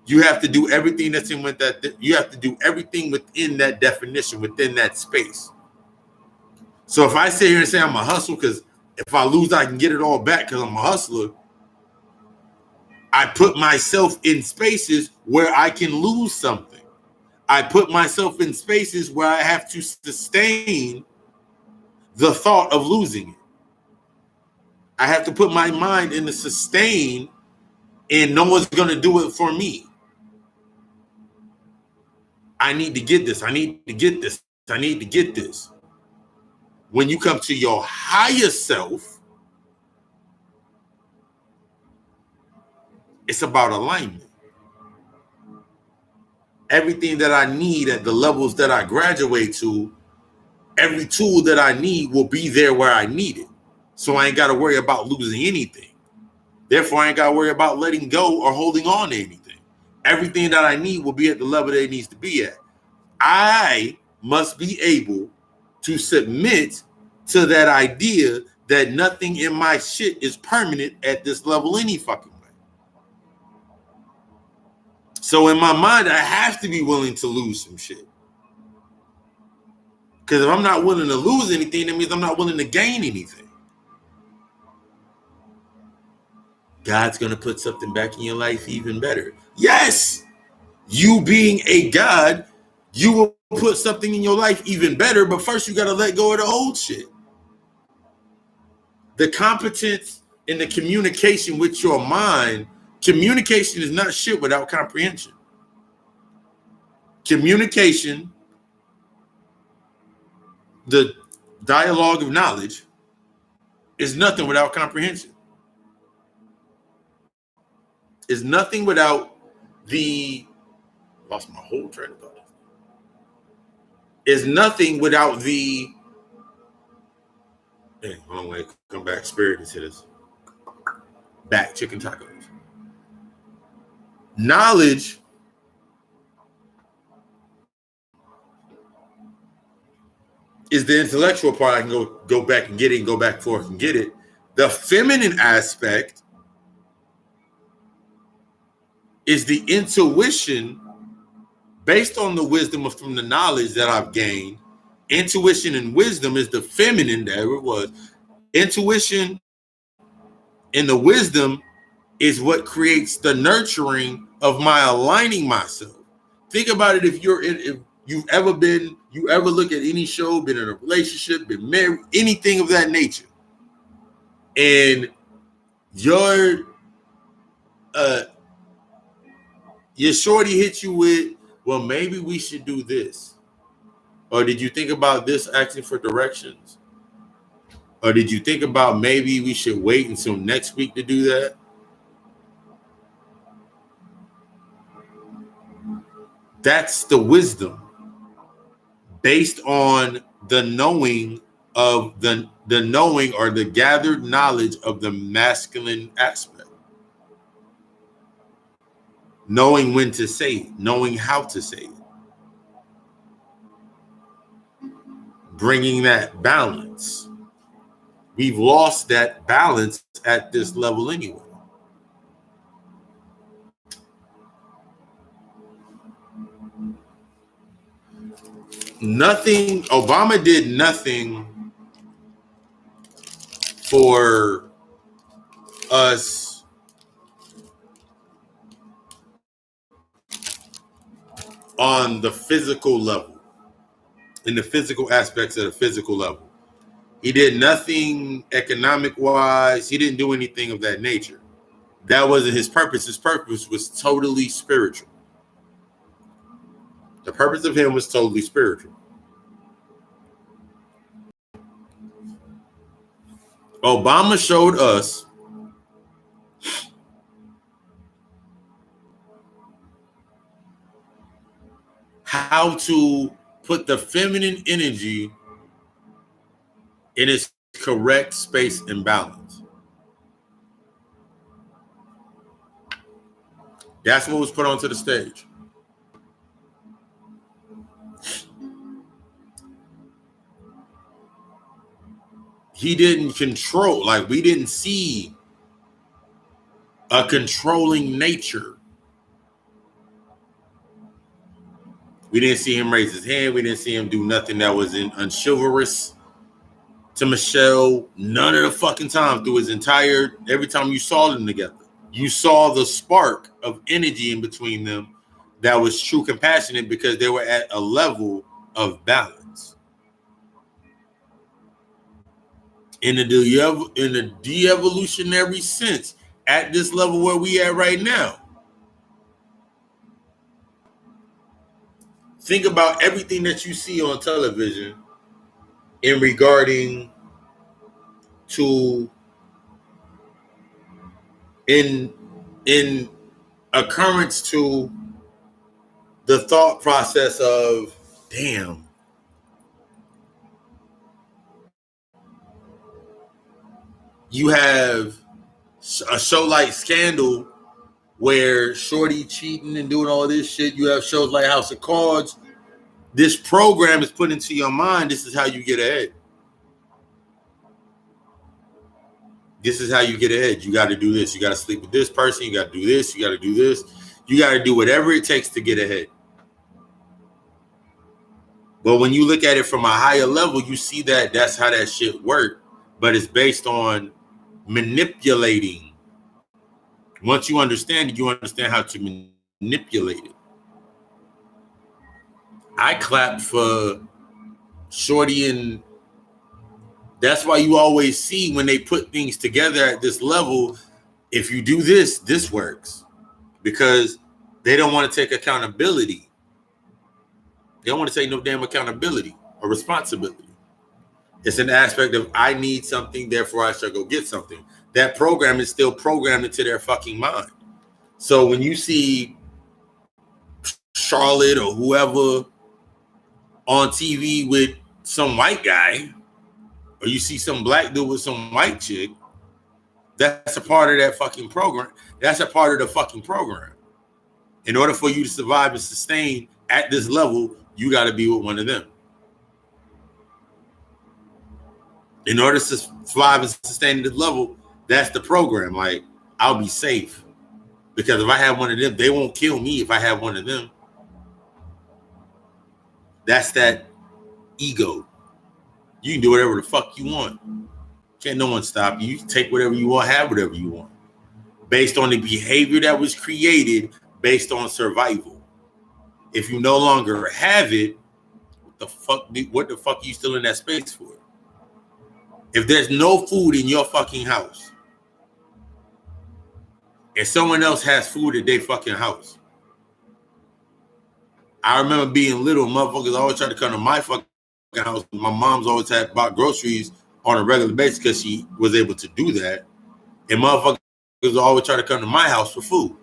You have to do everything that's in with that. You have to do everything within that definition, within that space. So if I sit here and say I'm a hustler because if I lose, I can get it all back because I'm a hustler, I put myself in spaces where I can lose something. I put myself in spaces where I have to sustain the thought of losing it. I have to put my mind in the sustain, and no one's going to do it for me. I need to get this. I need to get this. I need to get this. When you come to your higher self, it's about alignment. Everything that I need at the levels that I graduate to, every tool that I need will be there where I need it. So I ain't got to worry about losing anything. Therefore, I ain't got to worry about letting go or holding on to anything. Everything that I need will be at the level that it needs to be at. I must be able to submit to that idea that nothing in my shit is permanent at this level any fucking way. So in my mind, I have to be willing to lose some shit. Because if I'm not willing to lose anything, that means I'm not willing to gain anything. God's going to put something back in your life even better. Yes, you being a God, you will put something in your life even better, but first you got to let go of the old shit. The competence in the communication with your mind, communication is not shit without comprehension. Communication, the dialogue of knowledge, is nothing without comprehension. Is nothing without lost my whole train of thought. Is nothing without the, dang, long way, come back, spirit into this. Back chicken tacos. Knowledge is the intellectual part. I can go back and get it and go back and forth and get it. The feminine aspect is the intuition based on the wisdom from the knowledge that I've gained. Intuition and wisdom is the feminine, there it was. Intuition and the wisdom is what creates the nurturing of my aligning myself. Think about it. If you ever look at any show, been in a relationship, been married, anything of that nature, and your shorty hit you with, well, maybe we should do this. Or did you think about this, asking for directions? Or did you think about maybe we should wait until next week to do that? That's the wisdom based on the knowing of the knowing or the gathered knowledge of the masculine aspect. Knowing when to say it, knowing how to say it. Bringing that balance. We've lost that balance at this level anyway. Obama did nothing for us on the physical level, in the physical aspects of the physical level. He did nothing economic-wise. He didn't do anything of that nature. That wasn't his purpose. His purpose was totally spiritual. The purpose of him was totally spiritual. Obama showed us how to put the feminine energy in its correct space and balance. That's what was put onto the stage. He didn't control, like we didn't see a controlling nature. We didn't see him raise his hand. We didn't see him do nothing that was unchivalrous to Michelle. None of the fucking time through his entire, every time you saw them together, you saw the spark of energy in between them that was true compassionate because they were at a level of balance. In the de-evolutionary sense, at this level where we at right now, think about everything that you see on television in regarding to in occurrence to the thought process of, damn, you have a show like Scandal where Shorty cheating and doing all this shit. You have shows like House of Cards. This program is put into your mind. This is how you get ahead. This is how you get ahead. You got to do this. You got to sleep with this person. You got to do this. You got to do this. You got to do whatever it takes to get ahead. But when you look at it from a higher level, you see that that's how that shit works. But it's based on manipulating. Once you understand it, you understand how to manipulate it. I clap for Shorty, and that's why you always see when they put things together at this level, if you do this, this works. Because they don't want to take accountability. They don't want to take no damn accountability or responsibility. It's an aspect of I need something, therefore I shall go get something. That program is still programmed into their fucking mind. So when you see Charlotte or whoever on TV with some white guy, or you see some black dude with some white chick, that's a part of that fucking program. That's a part of the fucking program. In order for you to survive and sustain at this level, you got to be with one of them. In order to thrive and sustain this level, that's the program. Like, I'll be safe. Because if I have one of them, they won't kill me if I have one of them. That's that ego. You can do whatever the fuck you want. Can't no one stop you. You can take whatever you want, have whatever you want. Based on the behavior that was created based on survival. If you no longer have it, what the fuck are you still in that space for? If there's no food in your fucking house, and someone else has food at their fucking house. I remember being little, motherfuckers always tried to come to my fucking house. My mom's always had bought groceries on a regular basis because she was able to do that. And motherfuckers always try to come to my house for food.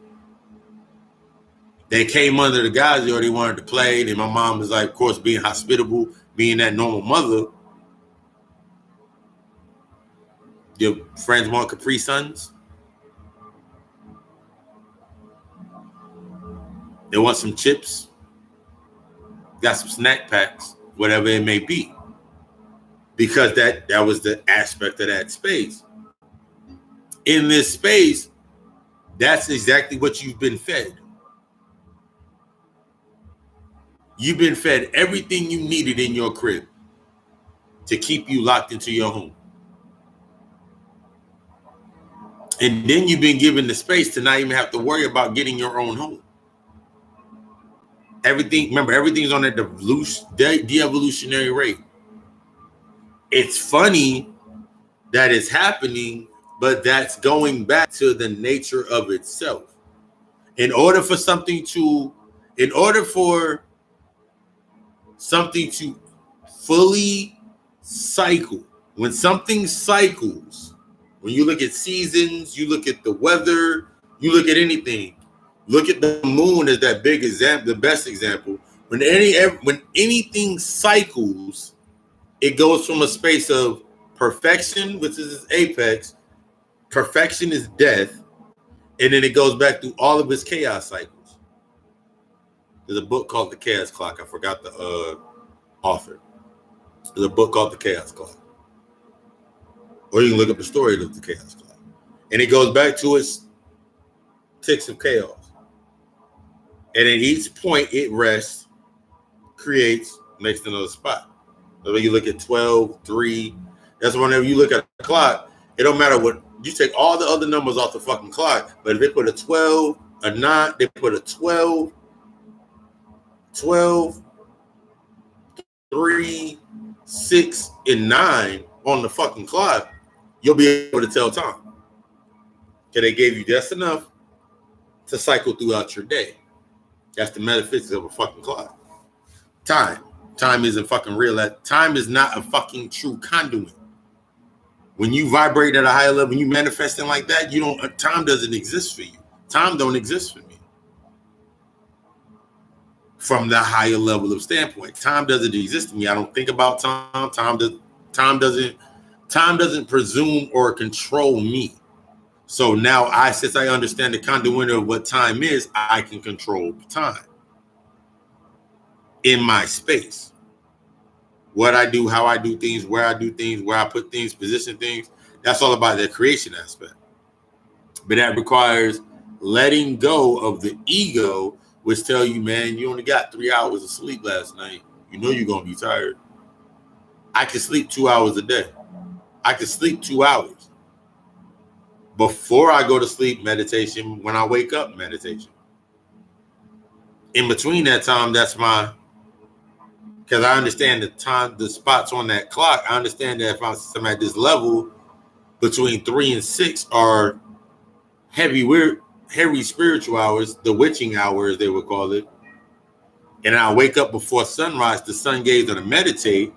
They came under the guise or they wanted to play. And my mom was like, of course, being hospitable, being that normal mother. Your friends want Capri Suns? They want some chips? Got some snack packs, whatever it may be. Because that was the aspect of that space. In this space, that's exactly what you've been fed. You've been fed everything you needed in your crib to keep you locked into your home. And then you've been given the space to not even have to worry about getting your own home. Everything's on that de-evolutionary rate. It's funny that it's happening, but that's going back to the nature of itself. In order for something to fully cycle, when something cycles, when you look at seasons, you look at the weather, you look at anything, look at the moon as that big example, the best example. When anything cycles, it goes from a space of perfection, which is its apex. Perfection is death. And then it goes back through all of its chaos cycles. There's a book called The Chaos Clock. I forgot the author. There's a book called The Chaos Clock. Or you can look up the story of The Chaos Clock. And it goes back to its ticks of chaos. And at each point it rests, creates, makes another spot. So when you look at 12, 3, that's whenever you look at the clock, it don't matter what, you take all the other numbers off the fucking clock, but if they put a 12, a 9, they put a 12, 3, 6, and 9 on the fucking clock, you'll be able to tell time. Okay, they gave you just enough to cycle throughout your day. That's the metaphysics of a fucking clock. Time isn't fucking real. Time is not a fucking true conduit. When you vibrate at a higher level, when you manifesting like that, time doesn't exist for you. Time don't exist for me. From the higher level of standpoint, time doesn't exist to me. I don't think about time. Time doesn't presume or control me. So now since I understand the conduit of what time is, I can control time in my space. What I do, how I do things, where I do things, where I put things, position things. That's all about the creation aspect. But that requires letting go of the ego, which tell you, man, you only got 3 hours of sleep last night. You know you're going to be tired. I can sleep 2 hours a day. I can sleep 2 hours. Before I go to sleep, meditation. When I wake up, meditation. In between that time, that's because I understand the time, the spots on that clock. I understand that if I'm at this level, between 3 and 6 are heavy spiritual hours, the witching hours, they would call it. And I wake up before sunrise, the sun gaze, or to meditate.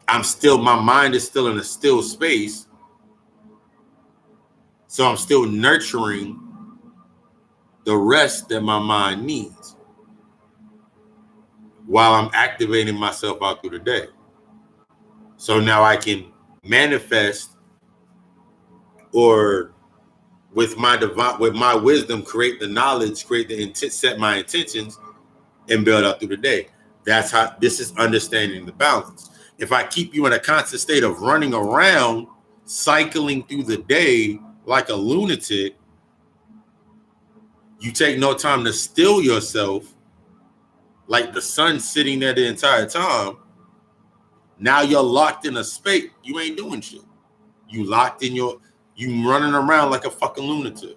My mind is still in a still space. So I'm still nurturing the rest that my mind needs while I'm activating myself out through the day. So now I can manifest, or with my wisdom, create the knowledge, create the intent, set my intentions, and build out through the day. That's how this is understanding the balance. If I keep you in a constant state of running around, cycling through the day like a lunatic, you take no time to still yourself, like the sun sitting there the entire time. Now you're locked in a space. You ain't doing shit. You locked in you running around like a fucking lunatic.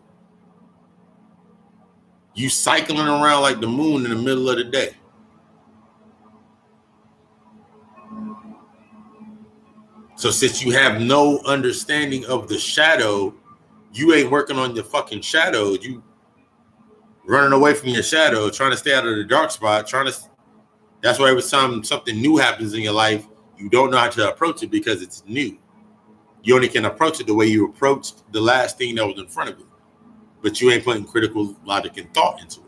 You cycling around like the moon in the middle of the day. So since you have no understanding of the shadow, you ain't working on your fucking shadow. You running away from your shadow, trying to stay out of the dark spot, that's why every time something new happens in your life, you don't know how to approach it because it's new. You only can approach it the way you approached the last thing that was in front of you. But you ain't putting critical logic and thought into it.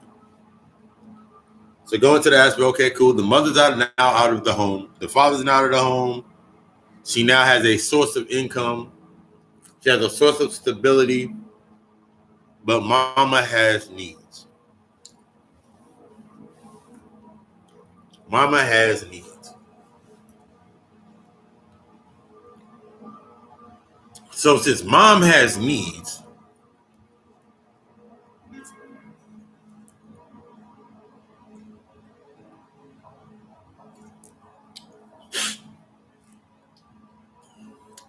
So go into the aspect, okay, cool. The mother's now out of the home. The father's now out of the home. She now has a source of income. She has a source of stability. But mama has needs. Mama has needs. So since mom has needs,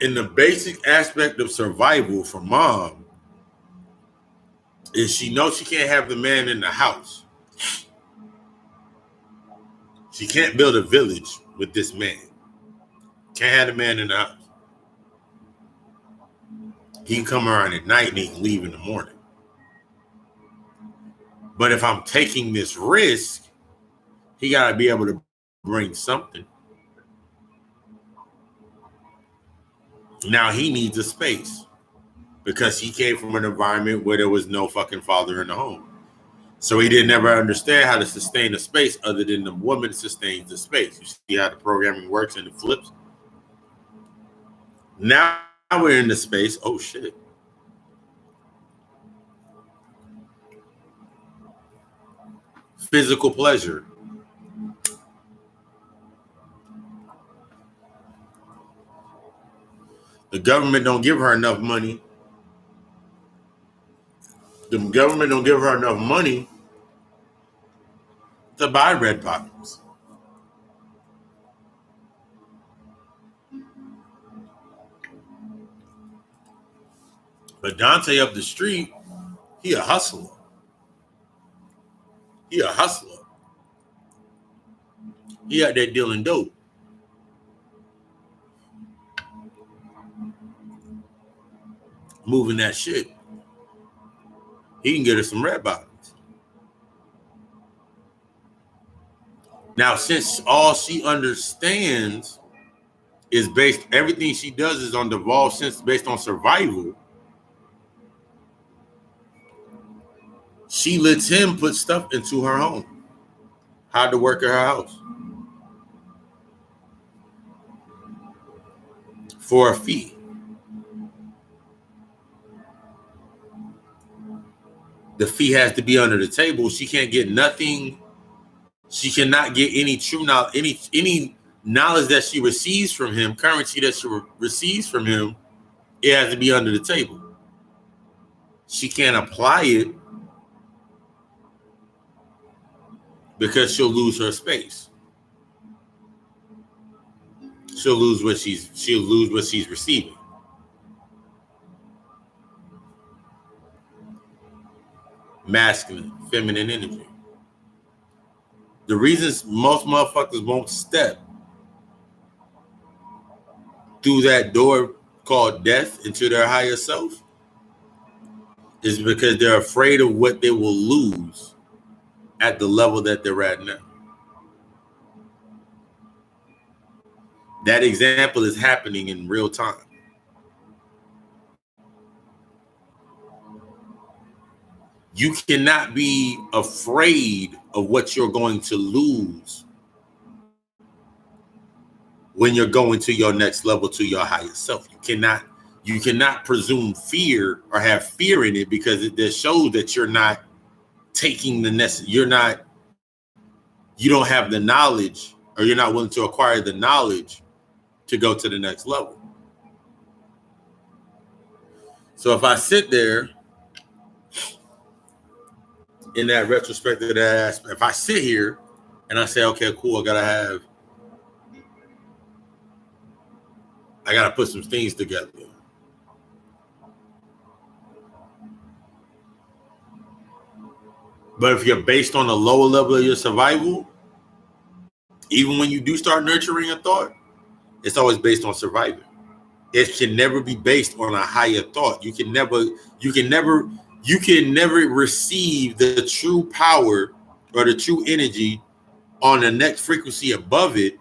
in the basic aspect of survival for mom is she knows she can't have the man in the house. She can't build a village with this man. Can't have the man in the house. He can come around at night and he can leave in the morning. But if I'm taking this risk, he got to be able to bring something. Now he needs a space because he came from an environment where there was no fucking father in the home. So he didn't ever understand how to sustain a space other than the woman sustains the space. You see how the programming works and it flips? Now we're in the space. Oh, shit. Physical pleasure. The government don't give her enough money. The government don't give her enough money to buy red bottoms. But Dante up the street, he a hustler. He a hustler. He out there dealing dope. Moving that shit. He can get her some red bottoms. Now, since all she understands is everything she does is on devolved sense based on survival, she lets him put stuff into her home. How to work at her house. For a fee. The fee has to be under the table. She can't get nothing. She cannot get any true knowledge, any knowledge that she receives from him, currency that she receives from him. It has to be under the table. She can't apply it because she'll lose her space. She'll lose what she's receiving. Masculine, feminine energy. The reasons most motherfuckers won't step through that door called death into their higher self is because they're afraid of what they will lose at the level that they're at now. That example is happening in real time. You cannot be afraid of what you're going to lose when you're going to your next level, to your higher self. You cannot presume fear or have fear in it because it shows that you're not taking the necessary. You don't have the knowledge, or you're not willing to acquire the knowledge to go to the next level. So if I sit there in that retrospective aspect, if I sit here and I say, okay, cool, I gotta put some things together. But if you're based on the lower level of your survival, even when you do start nurturing a thought, it's always based on surviving. It can never be based on a higher thought. You can never receive the true power or the true energy on the next frequency above it,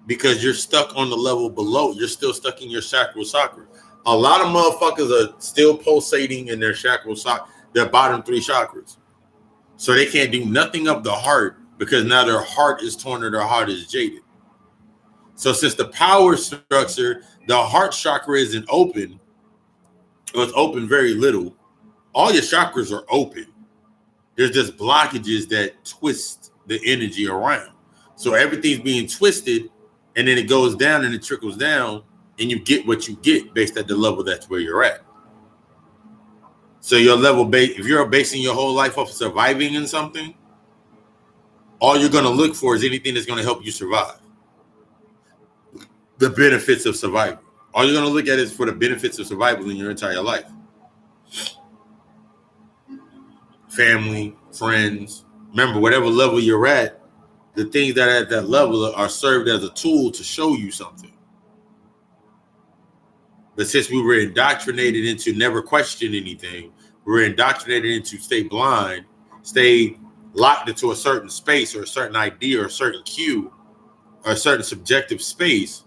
because you're stuck on the level below. You're still stuck in your sacral chakra. A lot of motherfuckers are still pulsating in their sacral chakra, their bottom 3 chakras. So they can't do nothing of the heart, because now their heart is torn or their heart is jaded. So since the power structure, the heart chakra isn't open, or it's open very little, all your chakras are open. There's just blockages that twist the energy around. So everything's being twisted, and then it goes down and it trickles down, and you get what you get based at the level that's where you're at. So your level if you're basing your whole life off of surviving in something, all you're going to look for is anything that's going to help you survive. The benefits of survival. All you're going to look at is for the benefits of survival in your entire life. Family, friends. Remember, whatever level you're at, the things that are at that level are served as a tool to show you something. But since we were indoctrinated into never question anything, we're indoctrinated into stay blind, stay locked into a certain space or a certain idea or a certain cue or a certain subjective space,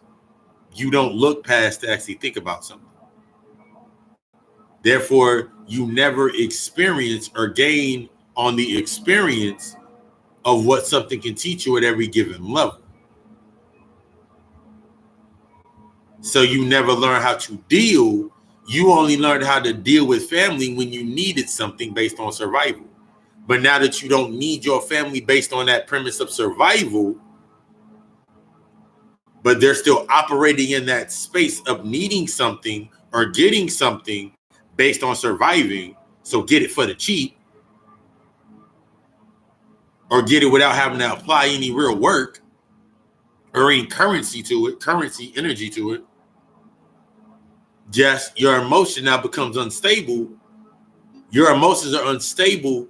you don't look past to actually think about something. Therefore, you never experience or gain on the experience of what something can teach you at every given level. So you never learn how to deal. You only learned how to deal with family when you needed something based on survival. But now that you don't need your family based on that premise of survival, but they're still operating in that space of needing something or getting something based on surviving, so get it for the cheap, or get it without having to apply any real work or any currency energy to it. Just your emotion now becomes unstable. Your emotions are unstable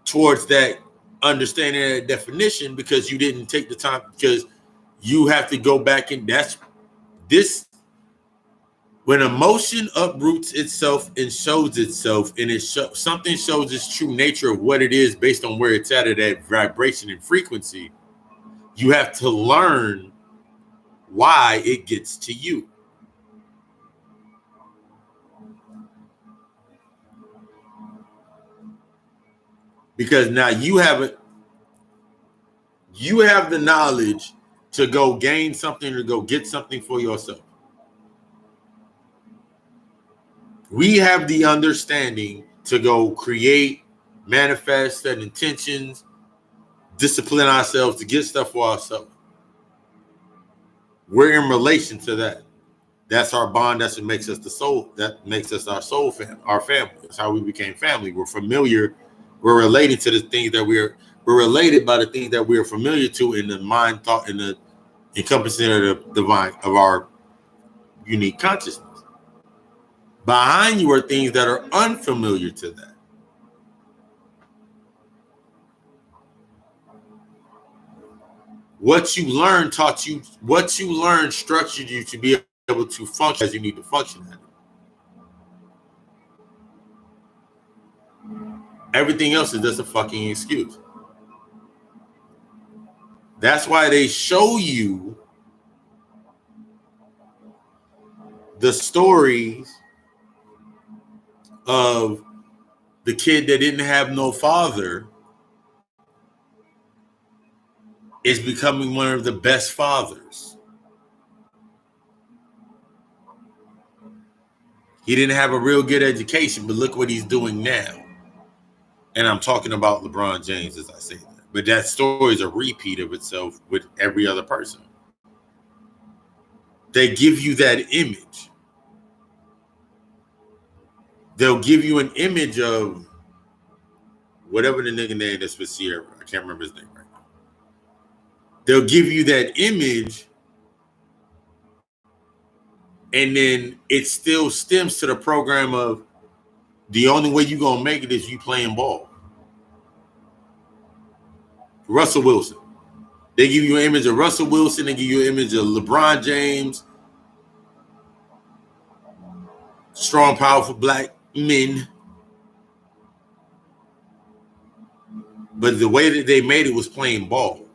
towards that understanding and definition because you didn't take the time, because you have to go back, and that's this. When emotion uproots itself and shows itself, and something shows its true nature of what it is based on where it's at that vibration and frequency, you have to learn why it gets to you. Because now you have the knowledge to go gain something or go get something for yourself. We have the understanding to go create, manifest, set intentions, discipline ourselves to get stuff for ourselves. We're in relation to that. That's our bond. That's what makes us the soul. That makes us our soul family, our family. That's how we became family. We're familiar. We're related to the things that we're related by the things that we're familiar to in the mind, thought, in the encompassing of the divine of our unique consciousness. Behind you are things that are unfamiliar to that. What you learned taught you, what you learned structured you to be able to function as you need to function at it. Everything else is just a fucking excuse. That's why they show you the stories of the kid that didn't have no father is becoming one of the best fathers. He didn't have a real good education, but look what he's doing now. And I'm talking about LeBron James as I say that. But that story is a repeat of itself with every other person. They give you that image. They'll give you an image of whatever the nigga name is for Sierra. I can't remember his name right now. They'll give you that image, and then it still stems to the program of the only way you're going to make it is you playing ball. Russell Wilson. They give you an image of Russell Wilson. They give you an image of LeBron James. Strong, powerful black men. But the way that they made it was playing ball.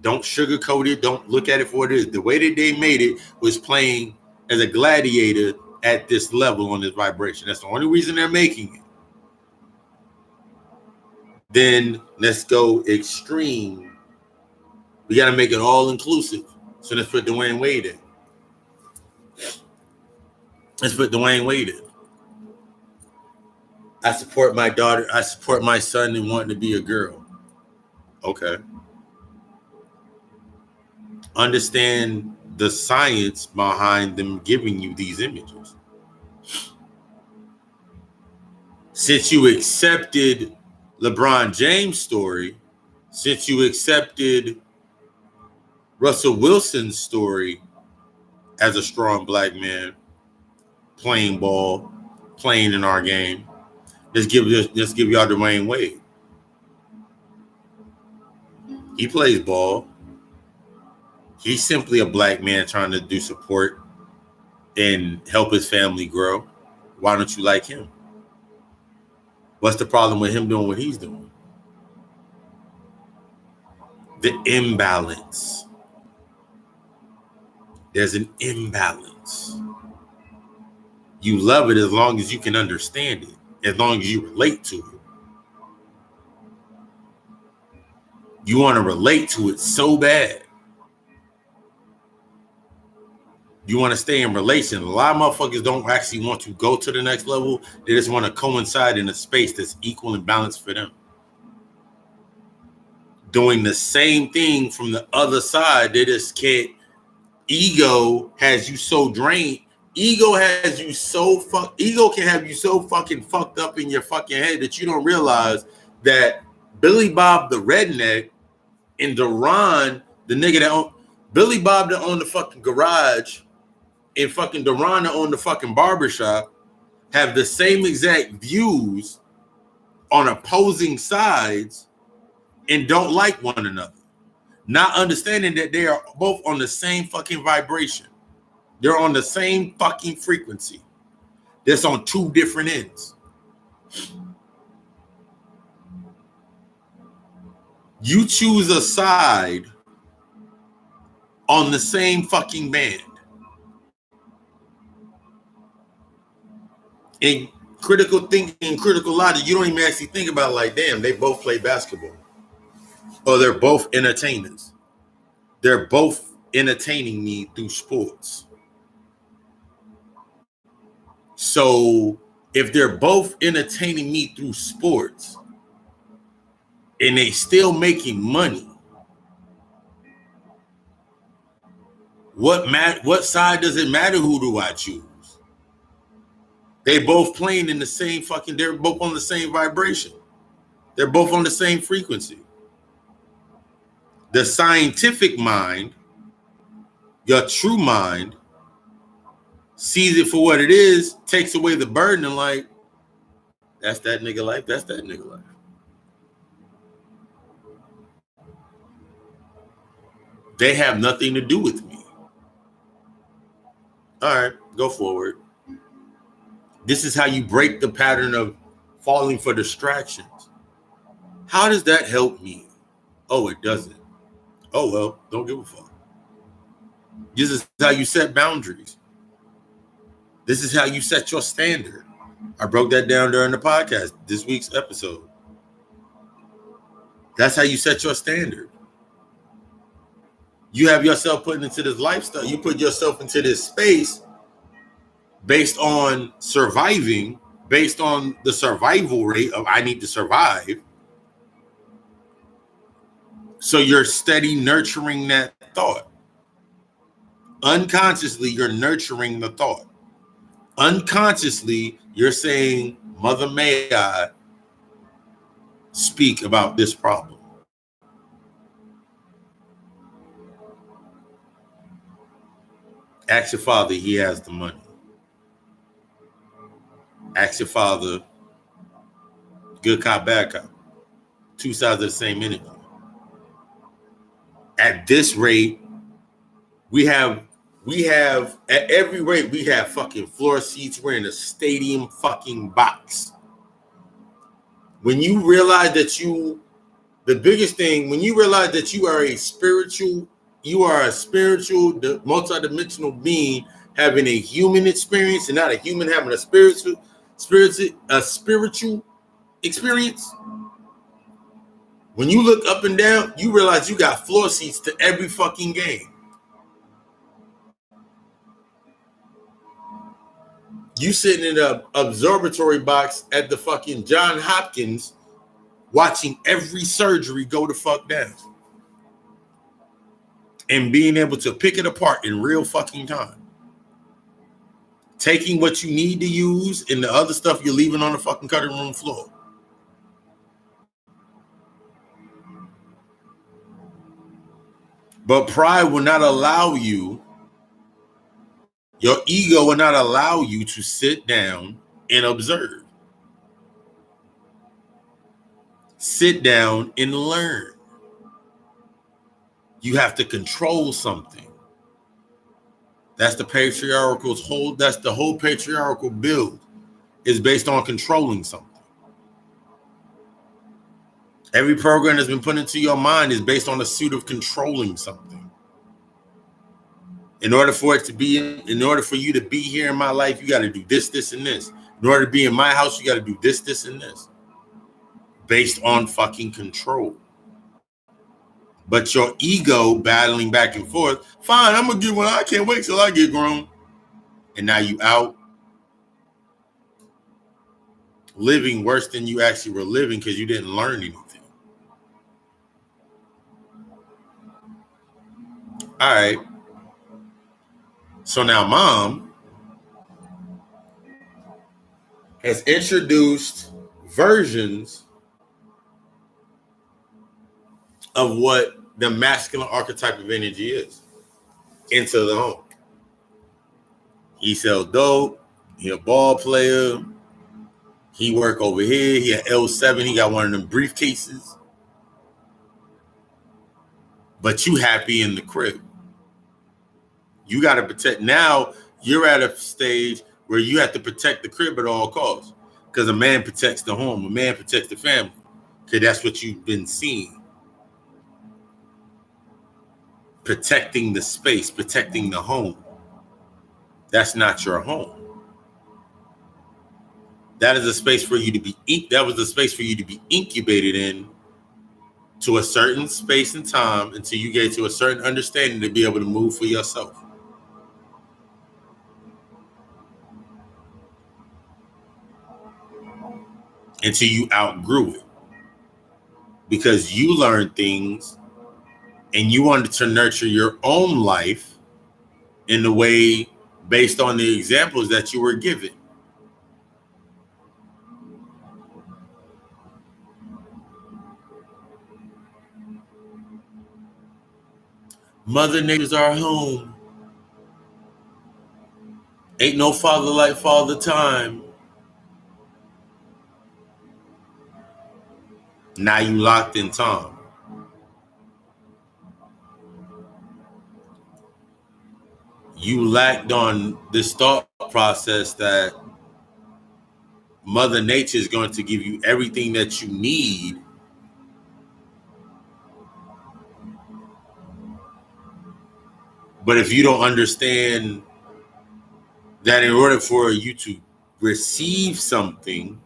Don't sugarcoat it. Don't look at it for what it is. The way that they made it was playing as a gladiator at this level on this vibration. That's the only reason they're making it. Then let's go extreme. We got to make it all inclusive. So let's put Dwayne Wade in. Let's put Dwayne Wade in. I support my daughter. I support my son in wanting to be a girl. Okay. Understand the science behind them giving you these images. Since you accepted LeBron James' story, since you accepted Russell Wilson's story as a strong black man, playing ball, playing in our game, let's give y'all Dwayne Wade. He plays ball. He's simply a black man trying to do support and help his family grow. Why don't you like him? What's the problem with him doing what he's doing? The imbalance. There's an imbalance. You love it as long as you can understand it, as long as you relate to it. You want to relate to it so bad. You want to stay in relation. A lot of motherfuckers don't actually want to go to the next level. They just want to coincide in a space that's equal and balanced for them. Doing the same thing from the other side, they just can't. Ego has you so drained. Ego can have you so fucking fucked up in your fucking head that you don't realize that Billy Bob the redneck and Deron, the nigga that owned Billy Bob that owned the fucking garage, and fucking Deron that owned the fucking barbershop, have the same exact views on opposing sides and don't like one another. Not understanding that they are both on the same fucking vibration. They're on the same fucking frequency. That's on two different ends. You choose a side on the same fucking band. In critical thinking, critical logic, you don't even actually think about it like, damn, they both play basketball. Or they're both entertainers. They're both entertaining me through sports. So if they're both entertaining me through sports and they still making money, what side does it matter? Who do I choose? They both playing in the same fucking, they're both on the same vibration. They're both on the same frequency. The scientific mind, your true mind, sees it for what it is, takes away the burden, and like, that's that nigga life, that's that nigga life. They have nothing to do with me. All right, go forward. This is how you break the pattern of falling for distractions. How does that help me? Oh, it doesn't. Oh, well, don't give a fuck. This is how you set boundaries. This is how you set your standard. I broke that down during the podcast, this week's episode. That's how you set your standard. You have yourself put into this lifestyle. You put yourself into this space based on surviving, based on the survival rate of I need to survive. So you're steady nurturing that thought. Unconsciously, you're nurturing the thought. Unconsciously, you're saying, Mother, may I speak about this problem? Ask your father, he has the money. Ask your father, good cop, bad cop. Two sides of the same energy. At this rate, we have at every rate, we have fucking floor seats. We're in a stadium fucking box. When you realize that the biggest thing, when you realize that you are a spiritual multidimensional being having a human experience and not a human having a spiritual experience. When you look up and down, you realize you got floor seats to every fucking game. You sitting in an observatory box at the fucking John Hopkins watching every surgery go to fuck down. And being able to pick it apart in real fucking time. Taking what you need to use and the other stuff you're leaving on the fucking cutting room floor. But pride will not allow you, your ego will not allow you to sit down and observe. Sit down and learn. You have to control something. That's the whole patriarchal build is based on controlling something. Every program that's been put into your mind is based on a suit of controlling something. In order for you to be here in my life, you got to do this, this, and this. In order to be in my house, you got to do this, this, and this. Based on fucking control. But your ego battling back and forth, fine, I'm going to get one. I can't wait till I get grown. And now you out living worse than you actually were living because you didn't learn anything. All right. So now mom has introduced versions of what the masculine archetype of energy is into the home. He sells dope. He a ball player. He work over here. He at L7. He got one of them briefcases. But you happy in the crib. You got to protect. Now you're at a stage where you have to protect the crib at all costs. Because a man protects the home. A man protects the family. Because that's what you've been seeing. Protecting the space. Protecting the home. That's not your home. That is a space for you to be. That was a space for you to be incubated in to a certain space and time until you get to a certain understanding to be able to move for yourself. Until you outgrew it. Because you learned things and you wanted to nurture your own life in the way based on the examples that you were given. Mother Nature's our home. Ain't no father like Father Time. Now you locked in time. You lacked on this thought process that Mother Nature is going to give you everything that you need but if you don't understand that in order for you to receive something,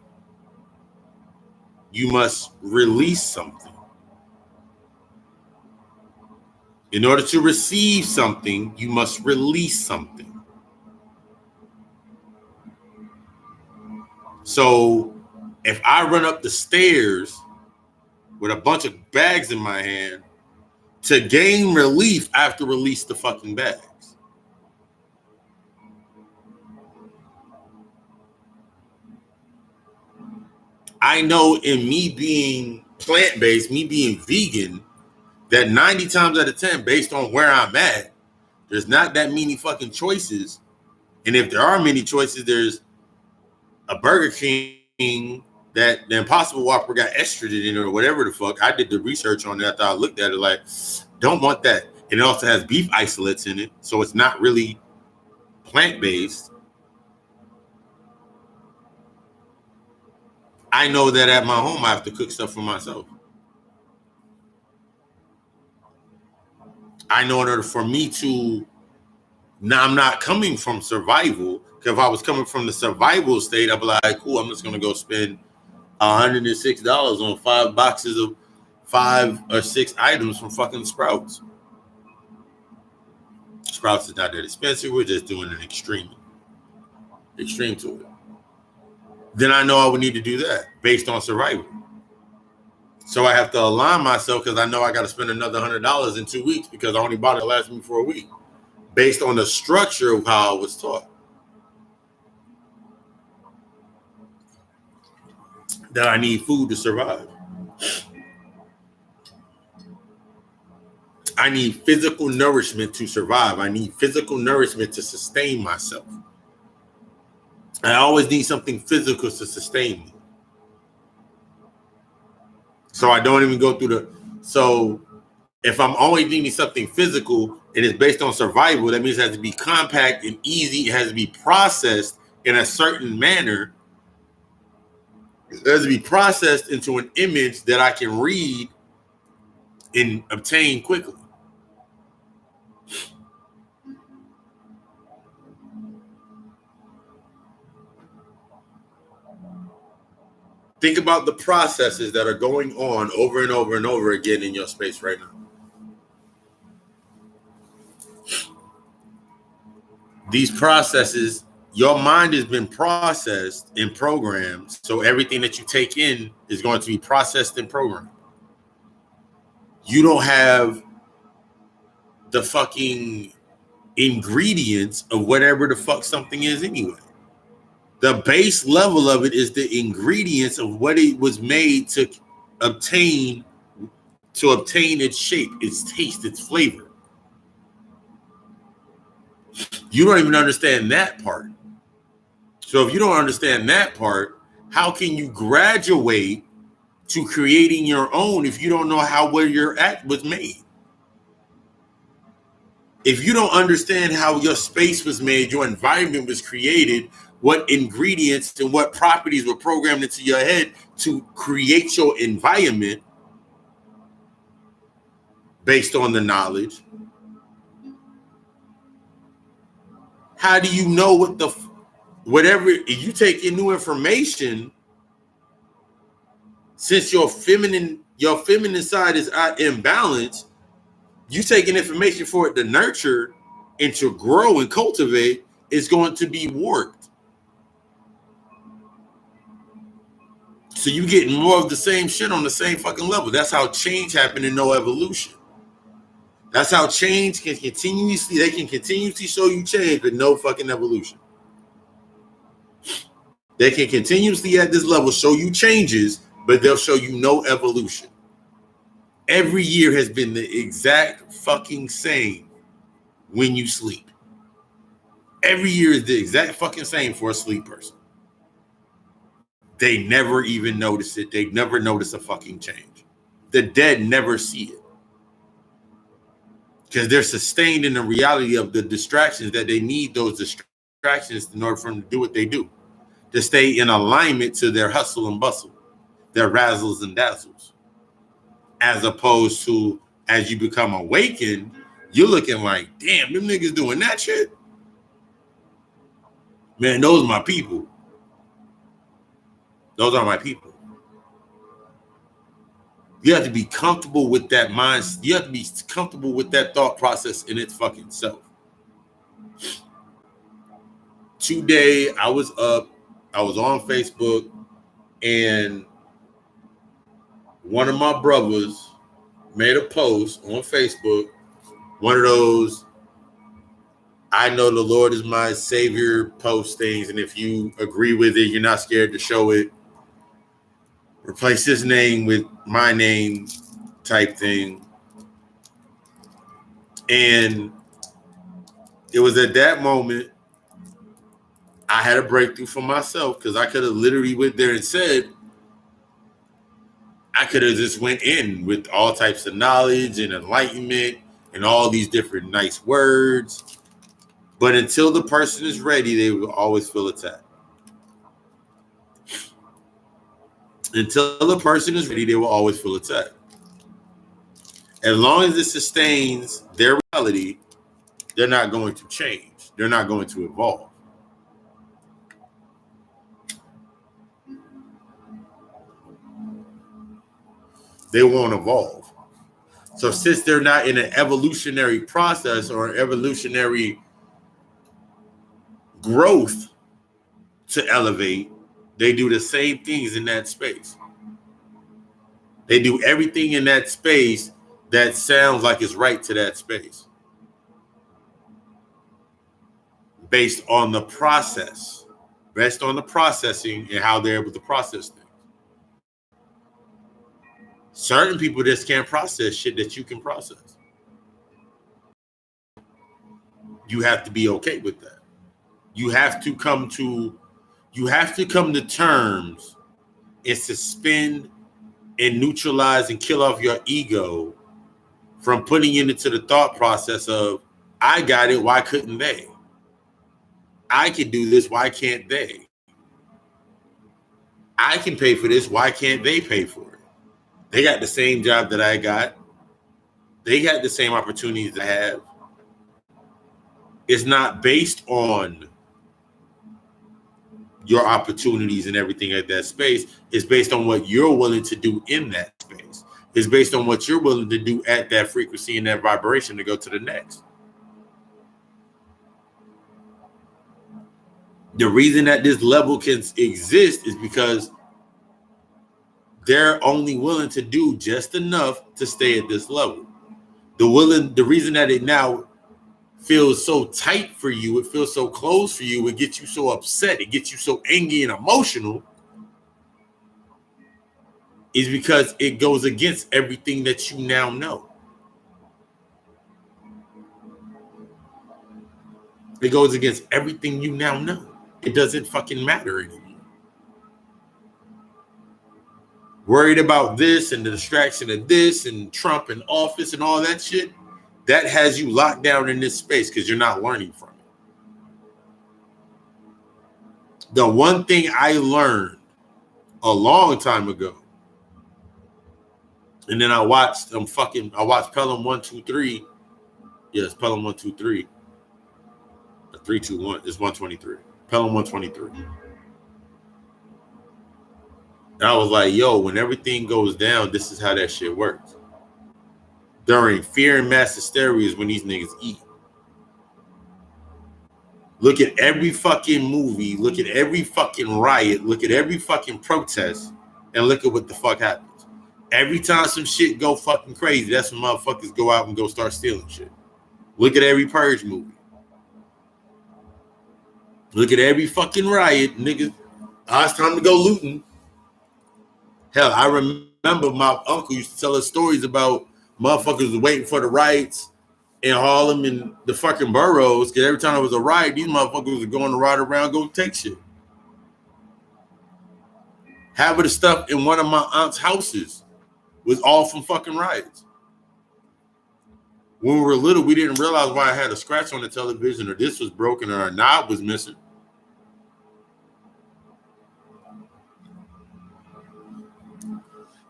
you must release something. In order to receive something, you must release something. So if I run up the stairs with a bunch of bags in my hand, to gain relief, I have to release the fucking bags. I know in me being plant-based, me being vegan, that 90 times out of 10, based on where I'm at, there's not that many fucking choices. And if there are many choices, there's a Burger King that the Impossible Whopper got estrogen in it or whatever the fuck. I did the research on that. I looked at it like, don't want that. And it also has beef isolates in it. So it's not really plant-based. I know that at my home, I have to cook stuff for myself. I know in order for me to, now I'm not coming from survival. Because if I was coming from the survival state, I'd be like, cool, I'm just going to go spend $106 on 5 boxes of 5 or 6 items from fucking Sprouts. Sprouts is not that expensive. We're just doing an extreme to it. Then I know I would need to do that based on survival. So I have to align myself because I know I got to spend another $100 in 2 weeks because I only bought it last me for a week based on the structure of how I was taught. That I need food to survive. I need physical nourishment to survive. I need physical nourishment to sustain myself. I always need something physical to sustain me. So I don't even go through so if I'm always needing something physical and it's based on survival, that means it has to be compact and easy. It has to be processed in a certain manner. It has to be processed into an image that I can read and obtain quickly. Think about the processes that are going on over and over and over again in your space right now. These processes, your mind has been processed and programmed, so everything that you take in is going to be processed and programmed. You don't have the fucking ingredients of whatever the fuck something is anyway. The base level of it is the ingredients of what it was made to obtain its shape, its taste, its flavor. You don't even understand that part. So if you don't understand that part, how can you graduate to creating your own if you don't know how where you're at was made? If you don't understand how your space was made, your environment was created, what ingredients and what properties were programmed into your head to create your environment based on the knowledge, how do you know what the whatever if you take in new information, since your feminine side is out in balance, you taking information for it to nurture and to grow and cultivate is going to be warped. So you getting more of the same shit on the same fucking level. That's how change happened and no evolution. That's how change can continuously show you change, but no fucking evolution. They can continuously at this level show you changes, but they'll show you no evolution. Every year has been the exact fucking same when you sleep. Every year is the exact fucking same for a sleep person. They never even notice it. They never notice a fucking change. The dead never see it. Because they're sustained in the reality of the distractions that they need those distractions in order for them to do what they do. To stay in alignment to their hustle and bustle, their razzles and dazzles. As opposed to, as you become awakened, you're looking like, damn, them niggas doing that shit. Man, those are my people. Those are my people. You have to be comfortable with that mind. You have to be comfortable with that thought process in its fucking self. Today, I was up. I was on Facebook, and one of my brothers made a post on Facebook. One of those, I know the Lord is my savior post things, and if you agree with it, you're not scared to show it. replace his name with my name type thing. And it was at that moment I had a breakthrough for myself, because I could have literally went there and said, I could have just went in with all types of knowledge and enlightenment and all these different nice words. But until the person is ready, they will always feel attacked. Until the person is ready, they will always feel attacked. As long as it sustains their reality, they're not going to change. They're not going to evolve. They won't evolve. So since they're not in an evolutionary process or evolutionary growth to elevate, they do the same things in that space. They do everything in that space that sounds like it's right to that space, based on the process, based on the processing and how they're able to process things. Certain people just can't process shit that you can process. You have to be okay with that. You have to come to terms and suspend and neutralize and kill off your ego from putting it into the thought process of, I got it, why couldn't they? I can do this, why can't they? I can pay for this, why can't they pay for it? They got the same job that I got. They got the same opportunities I have. It's not based on your opportunities and everything at that space. It's based on what you're willing to do in that space. It's based on what you're willing to do at that frequency and that vibration to go to the next. The reason that this level can exist is because they're only willing to do just enough to stay at this level. The reason that it now feels so tight for you, it feels so close for you, it gets you so upset, it gets you so angry and emotional, is because it goes against everything that you now know. It goes against everything you now know. It doesn't fucking matter anymore. Worried about this and the distraction of this and Trump in office and all that shit, that has you locked down in this space because you're not learning from it. The one thing I learned a long time ago, and then I watched Pelham 123. Yes, Pelham 123. 321. It's 123. Pelham 123. And I was like, yo, when everything goes down, this is how that shit works. During fear and mass hysteria is when these niggas eat. Look at every fucking movie, look at every fucking riot, look at every fucking protest, and look at what the fuck happens. Every time some shit go fucking crazy, that's when motherfuckers go out and go start stealing shit. Look at every purge movie. Look at every fucking riot, niggas. Oh, it's time to go looting. Hell, I remember my uncle used to tell us stories about motherfuckers waiting for the riots in Harlem and the fucking boroughs, because every time there was a riot, these motherfuckers were going to ride around, go take shit. Half of the stuff in one of my aunt's houses was all from fucking riots. When we were little, we didn't realize why I had a scratch on the television, or this was broken, or a knob was missing.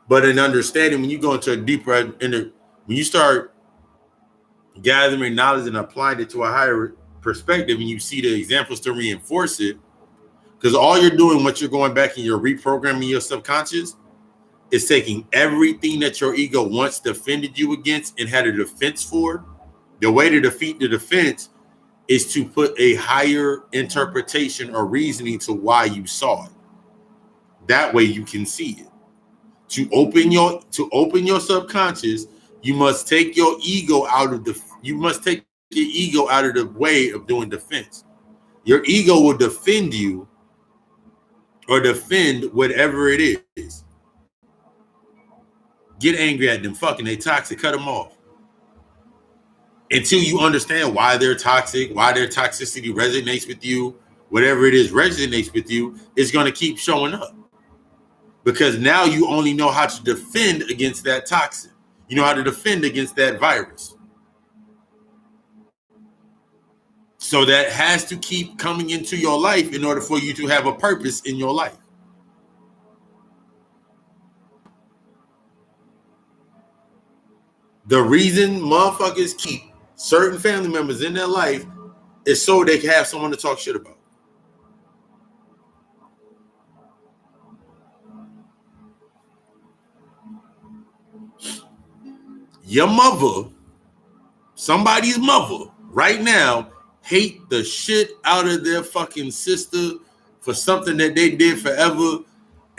But in understanding, when you go into a deeper, when you start gathering knowledge and applying it to a higher perspective, and you see the examples to reinforce it, because all you're doing, what you're going back and you're reprogramming your subconscious, is taking everything that your ego once defended you against and had a defense for. The way to defeat the defense is to put a higher interpretation or reasoning to why you saw it. That way you can see it. To open your subconscious, you must take your ego out of the way of doing defense. Your ego will defend you or defend whatever it is. get angry at them. Fucking they toxic. Cut them off. Until you understand why they're toxic, why their toxicity resonates with you, whatever it is resonates with you, it's going to keep showing up. Because now you only know how to defend against that toxin. You know how to defend against that virus. So that has to keep coming into your life in order for you to have a purpose in your life. The reason motherfuckers keep certain family members in their life is so they can have someone to talk shit about. Your mother, somebody's mother, right now, hate the shit out of their fucking sister for something that they did forever.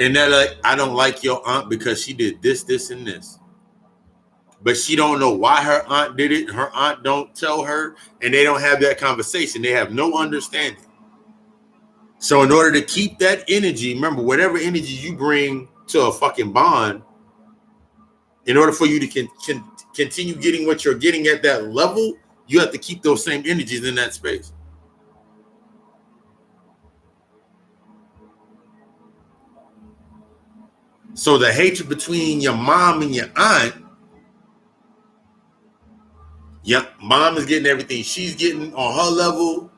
And they're like, I don't like your aunt because she did this, this, and this. But she don't know why her aunt did it. Her aunt don't tell her, and they don't have that conversation. They have no understanding. So in order to keep that energy, remember, whatever energy you bring to a fucking bond, in order for you to continue getting what you're getting at that level, you have to keep those same energies in that space. So the hatred between your mom and your aunt, your mom is getting everything she's getting on her level,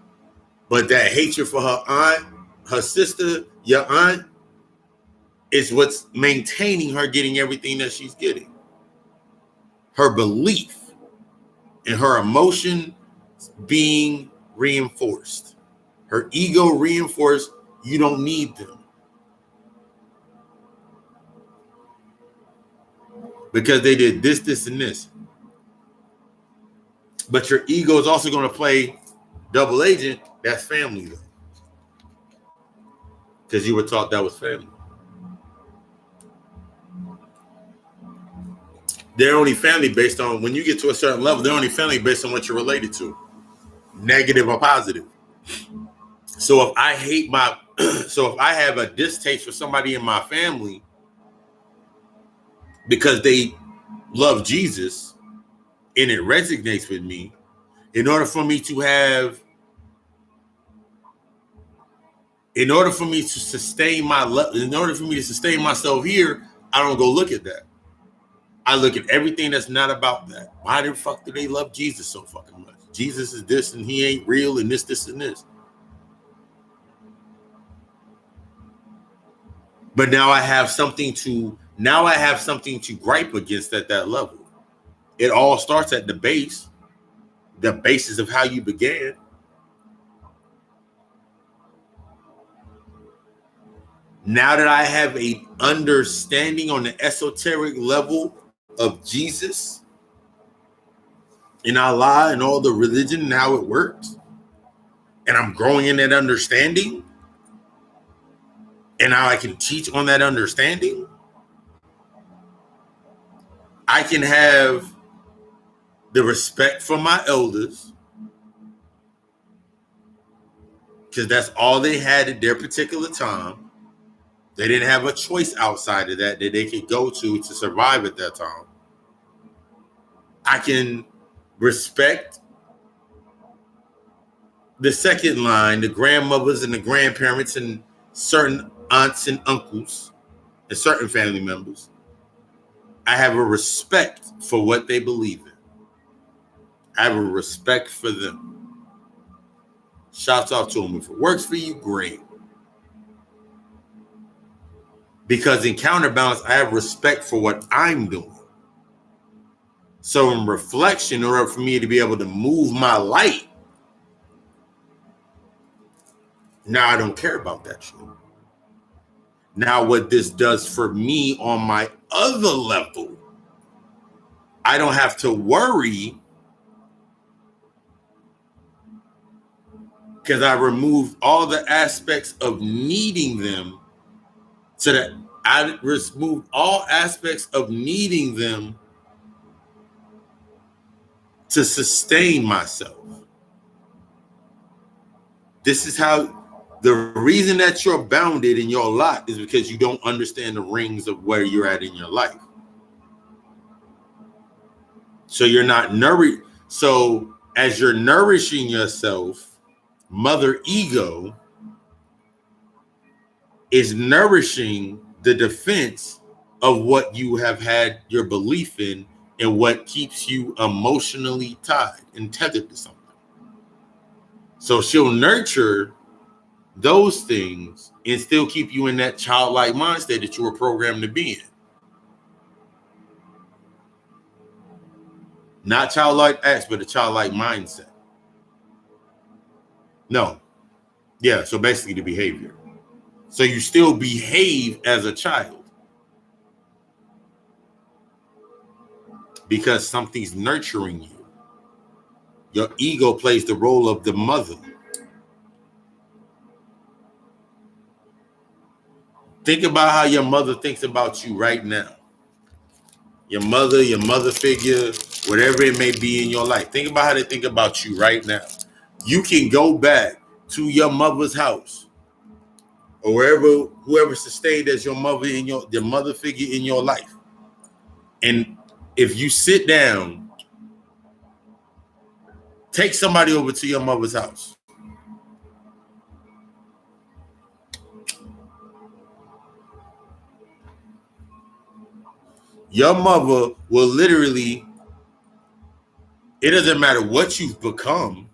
but that hatred for her aunt, her sister, your aunt, is what's maintaining her getting everything that she's getting. Her belief and her emotion being reinforced. Her ego reinforced, you don't need them. Because they did this, this, and this. But your ego is also going to play double agent. That's family, though. Because you were taught that was family. They're only family based on, when you get to a certain level, they're only family based on what you're related to, negative or positive. So if I hate so if I have a distaste for somebody in my family because they love Jesus and it resonates with me, in order for me to sustain myself here, I don't go look at that. I look at everything that's not about that. Why the fuck do they love Jesus so fucking much? Jesus is this and he ain't real and this, this, and this. But now I have something to gripe against at that level. It all starts at the base, the basis of how you began. Now that I have a understanding on the esoteric level of Jesus and Allah and all the religion and how it works, and I'm growing in that understanding, and now I can teach on that understanding, I can have the respect for my elders, because that's all they had at their particular time. They didn't have a choice outside of that they could go to survive at that time. I can respect the second line, the grandmothers and the grandparents and certain aunts and uncles and certain family members. I have a respect for what they believe in. I have a respect for them. Shouts out to them. If it works for you, great. Because in counterbalance, I have respect for what I'm doing. So in reflection, in order for me to be able to move my light, now I don't care about that shit. Now what this does for me on my other level, I don't have to worry because I removed all the aspects of needing them, so that I removed all aspects of needing them to sustain myself. This is how, the reason that you're bounded in your lot is because you don't understand the rings of where you're at in your life. So you're not nourished. So as you're nourishing yourself, mother ego is nourishing the defense of what you have had your belief in and what keeps you emotionally tied and tethered to something. So she'll nurture those things and still keep you in that childlike mindset that you were programmed to be in. Not childlike acts, but a childlike mindset. No. Yeah, so basically the behavior. So you still behave as a child because something's nurturing you. Your ego plays the role of the mother. Think about how your mother thinks about you right now. Your mother figure, whatever it may be in your life. Think about how they think about you right now. You can go back to your mother's house or wherever, whoever sustained as your mother in your mother figure in your life. And if you sit down, take somebody over to your mother's house. Your mother will literally, it doesn't matter what you've become.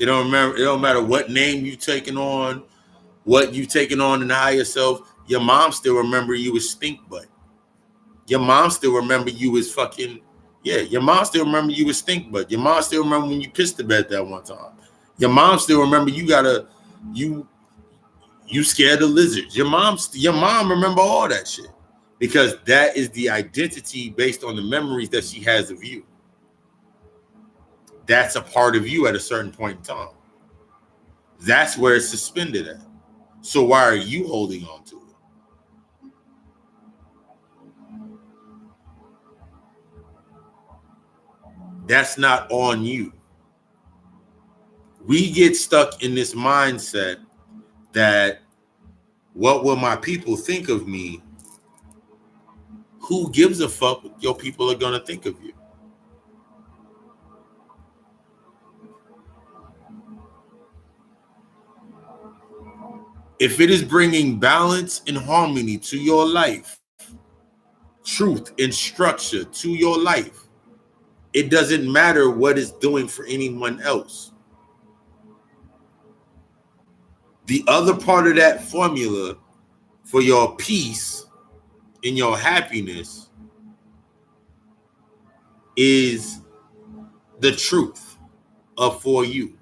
It don't matter what name you've taken on, what you've taken on in the higher self. Your mom still remember you as stink butt. Your mom still remember you as fucking, yeah, your mom still remember you as stink butt. Your mom still remember when you pissed the bed that one time. Your mom still remember you scared of lizards. Your mom remember all that shit. Because that is the identity based on the memories that she has of you. That's a part of you at a certain point in time. That's where it's suspended at. So why are you holding on to it? That's not on you. We get stuck in this mindset that what will my people think of me? Who gives a fuck what your people are going to think of you? If it is bringing balance and harmony to your life, truth and structure to your life, it doesn't matter what it's doing for anyone else. The other part of that formula for your peace and your happiness is the truth for you.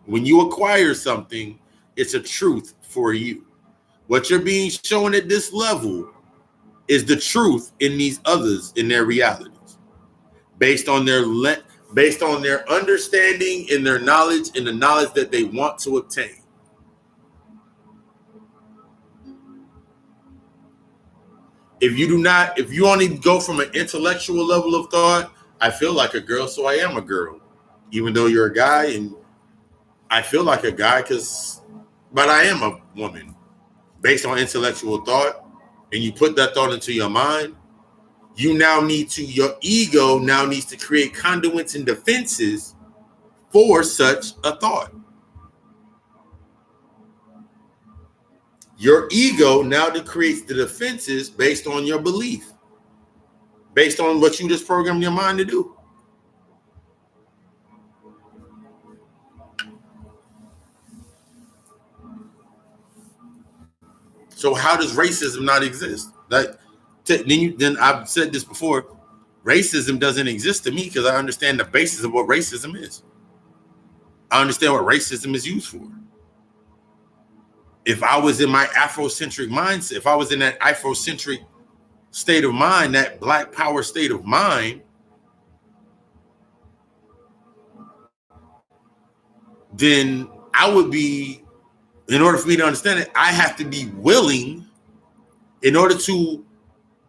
When you acquire something, it's a truth for you. What you're being shown at this level is the truth in these others, in their realities, based on their understanding and their knowledge and the knowledge that they want to obtain. If you only go from an intellectual level of thought, I feel like a girl, so I am a girl. Even though you're a guy and I feel like a guy but I am a woman. Based on intellectual thought, and you put that thought into your mind, your ego now needs to create conduits and defenses for such a thought. Your ego now creates the defenses based on your belief, based on what you just programmed your mind to do. So how does racism not exist? Then I've said this before. Racism doesn't exist to me because I understand the basis of what racism is. I understand what racism is used for. If I was in my Afrocentric mindset, if I was in that Afrocentric state of mind, that Black power state of mind, then I would be, in order for me to understand it, I have to be willing, in order to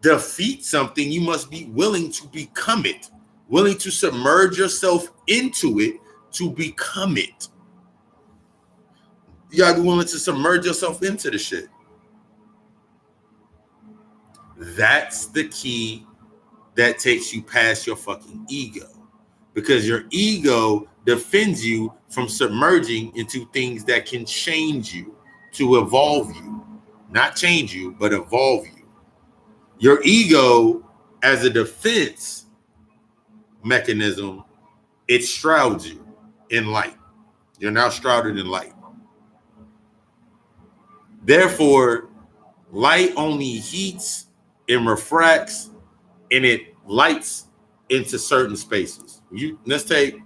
defeat something, you must be willing to become it, willing to submerge yourself into it to become it. You gotta be willing to submerge yourself into the shit. That's the key that takes you past your fucking ego. Because your ego defends you from submerging into things that can change you, to evolve you. Not change you, but evolve you. Your ego, as a defense mechanism, it shrouds you in light. You're now shrouded in light. Therefore, light only heats and refracts and it lights into certain spaces. Let's take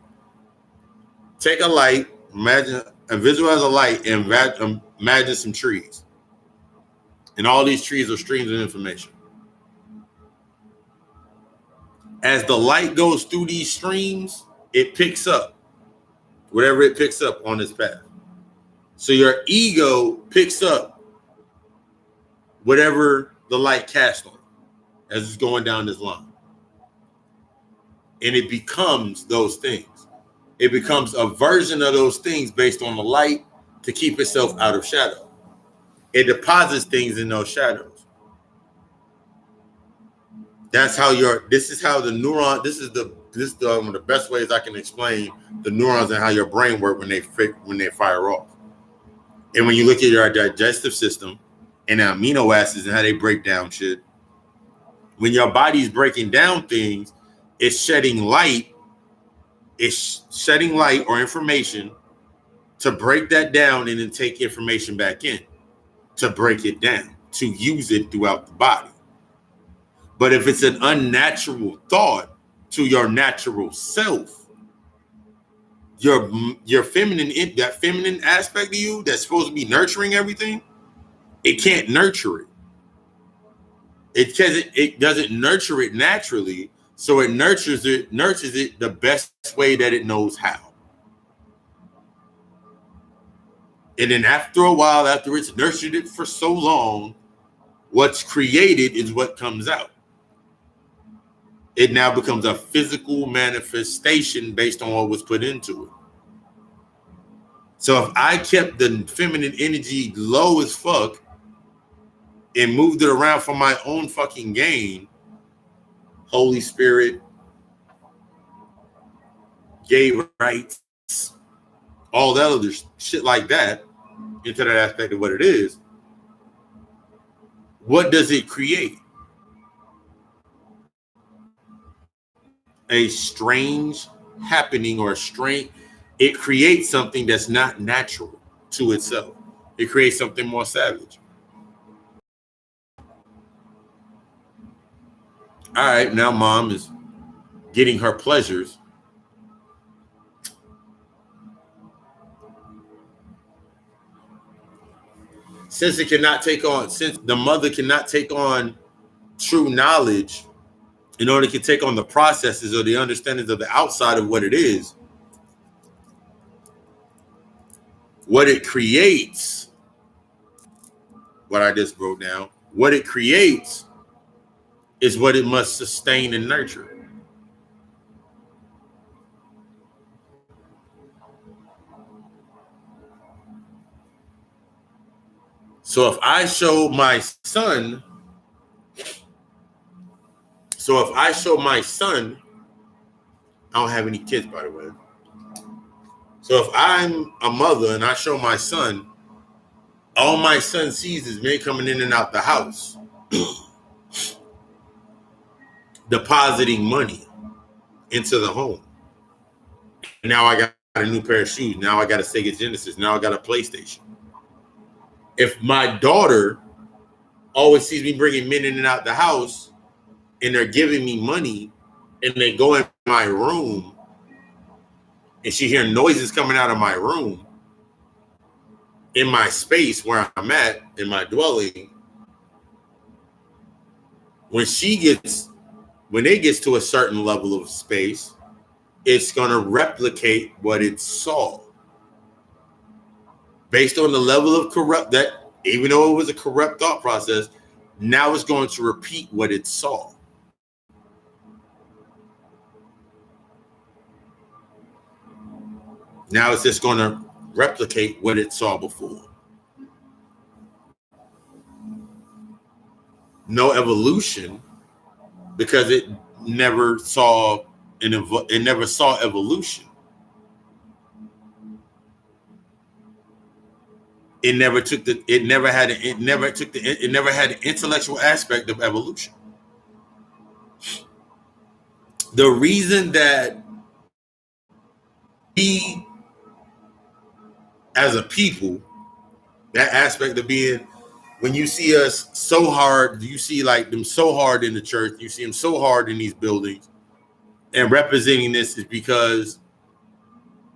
a light, imagine and visualize a light, and imagine some trees. And all these trees are streams of information. As the light goes through these streams, it picks up whatever it picks up on its path. So your ego picks up whatever the light casts on as it's going down this line. And it becomes those things. It becomes a version of those things based on the light to keep itself out of shadow. It deposits things in those shadows. That's how this is how the neuron, this is one of the best ways I can explain the neurons and how your brain work when they fire off. And when you look at your digestive system and the amino acids and how they break down shit, when your body's breaking down things, it's shedding light or information to break that down and then take information back in, to break it down, to use it throughout the body. But if it's an unnatural thought to your natural self, your feminine, that feminine aspect of you that's supposed to be nurturing everything, it can't nurture it. It doesn't nurture it naturally, so it nurtures it the best way that it knows how. And then after a while, after it's nurtured it for so long, what's created is what comes out. It now becomes a physical manifestation based on what was put into it. So if I kept the feminine energy low as fuck and moved it around for my own fucking gain, Holy Spirit, gay rights, all that other shit like that, into that aspect of what it is, what does it create? A strange happening or it creates something that's not natural to itself. It creates something more savage. All right, now mom is getting her pleasures. Since the mother cannot take on true knowledge in order to take on the processes or the understandings of the outside of what it is, what it creates, what I just wrote down, what it creates is what it must sustain and nurture. So if I show my son, I don't have any kids, by the way. So if I'm a mother and I show my son, all my son sees is me coming in and out the house, depositing money into the home. And now I got a new pair of shoes. Now I got a Sega Genesis. Now I got a PlayStation. If my daughter always sees me bringing men in and out the house and they're giving me money and they go in my room and she hears noises coming out of my room in my space where I'm at, in my dwelling, when it gets to a certain level of space, it's going to replicate what it saw. Based on the level of even though it was a corrupt thought process, now it's going to repeat what it saw. Now it's just going to replicate what it saw before. no evolution because it never saw it never saw evolution. It never took the it never had an intellectual aspect of evolution. The reason that we as a people, that aspect of being, when you see us so hard, you see like them so hard in the church, you see them so hard in these buildings and representing this, is because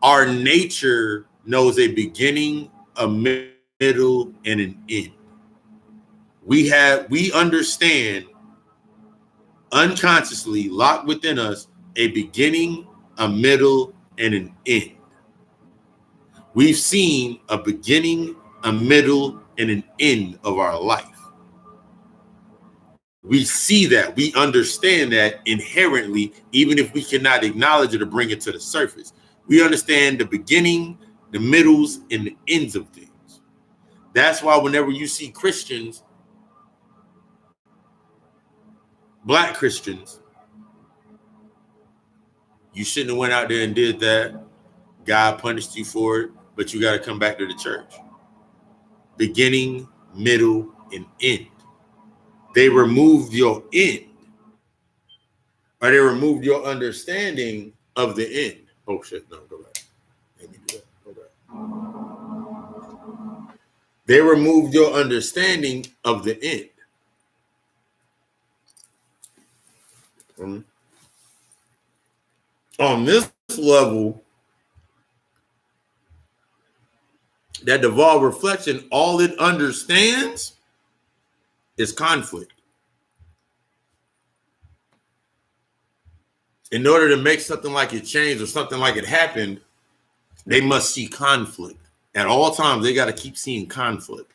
our nature knows a beginning, a middle, and an end. We understand unconsciously, locked within us, a beginning, a middle, and an end. We've seen a beginning, a middle, and an end of our life. We see that, we understand that inherently, even if we cannot acknowledge it or bring it to the surface. We understand the beginning, the middles, and the ends of things. That's why whenever you see Christians, Black Christians, you shouldn't have went out there and did that. God punished you for it, but you got to come back to the church. Beginning, middle, and end. They removed your end, or they removed your understanding of the end. Oh shit, no, go back. Let me do that. Go back. They removed your understanding of the end. On this level, that devolved reflection, all it understands is conflict. In order to make something like it change or something like it happened, they must see conflict. At all times, they got to keep seeing conflict.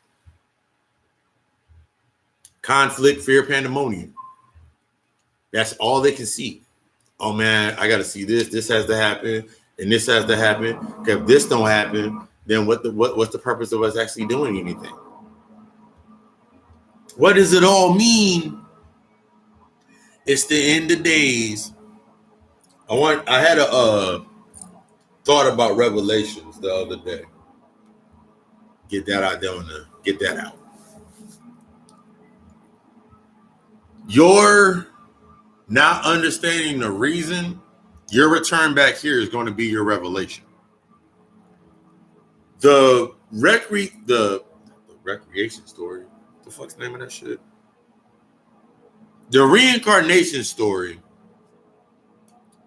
Conflict, fear, pandemonium. That's all they can see. Oh man, I got to see this. This has to happen, and this has to happen. Because if this don't happen, then what's the purpose of us actually doing anything? What does it all mean? It's the end of days. I had a thought about Revelations the other day. Get that out there. Get that out. You're not understanding the reason. Your return back here is going to be your revelation. The recreation story. What the fuck's the name of that shit? The reincarnation story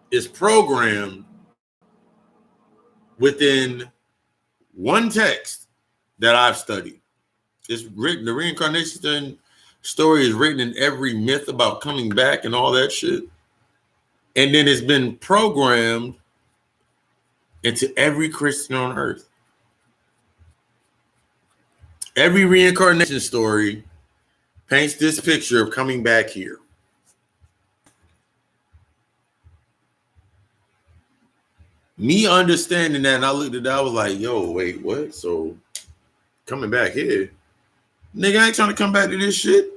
is programmed within one text that I've studied. It's written, the reincarnation story is written in every myth about coming back and all that shit. And then it's been programmed into every Christian on earth. Every reincarnation story paints this picture of coming back here. Me understanding that, and I looked at that, I was like, yo, wait, what? So coming back here? Nigga, I ain't trying to come back to this shit.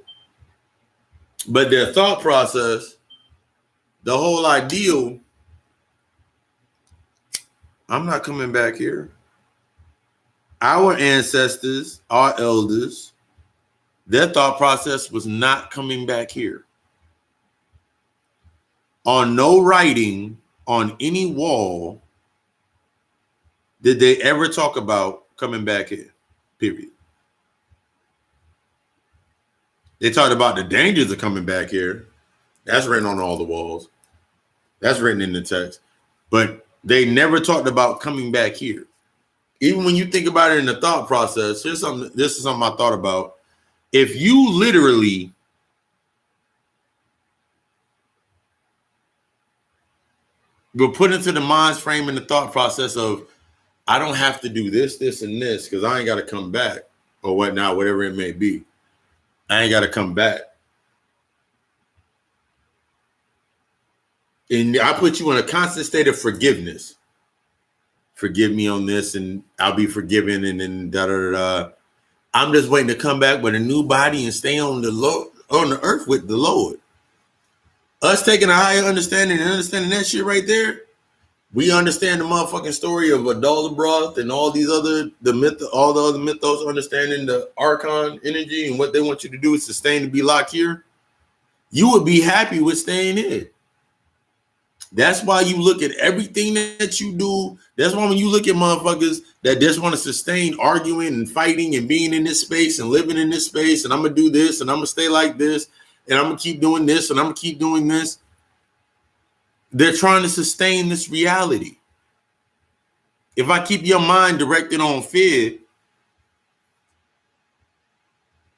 But their thought process, the whole ideal, I'm not coming back here. Our ancestors, our elders, their thought process was not coming back here. On no writing on any wall did they ever talk about coming back here, period. They talked about the dangers of coming back here. That's written on all the walls. That's written in the text. But they never talked about coming back here. Even when you think about it in the thought process, this is something I thought about. If you literally were put into the mind's frame and the thought process of, I don't have to do this, this, and this because I ain't got to come back or whatnot, whatever it may be. I ain't got to come back. And I put you in a constant state of forgiveness. Forgive me on this and I'll be forgiven, and then da da da. I'm just waiting to come back with a new body and stay on the on the earth with the Lord. Us taking a higher understanding and understanding that shit right there, we understand the motherfucking story of Adulabroth and all these other all the other mythos, understanding the archon energy and what they want you to do is sustain to be locked here. You would be happy with staying in. That's why you look at everything that you do. That's why when you look at motherfuckers that just want to sustain arguing and fighting and being in this space and living in this space, and I'm gonna do this and I'm gonna stay like this and I'm gonna keep doing this and I'm gonna keep doing this. They're trying to sustain this reality. If I keep your mind directed on fear,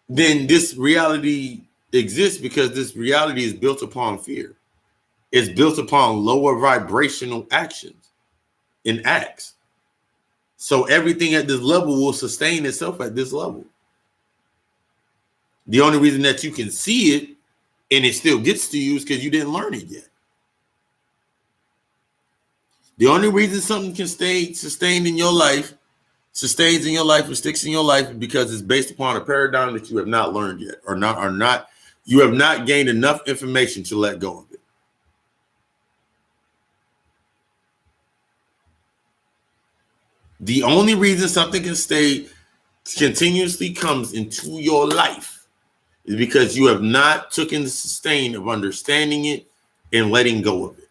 then this reality exists because this reality is built upon fear. It's built upon lower vibrational actions and acts. So everything at this level will sustain itself at this level. The only reason that you can see it and it still gets to you is because you didn't learn it yet. The only reason something can stay sustained in your life, sustains in your life, and sticks in your life is because it's based upon a paradigm that you have not learned yet, or not you have not gained enough information to let go of it. The only reason something can stay continuously comes into your life is because you have not taken the sustain of understanding it and letting go of it,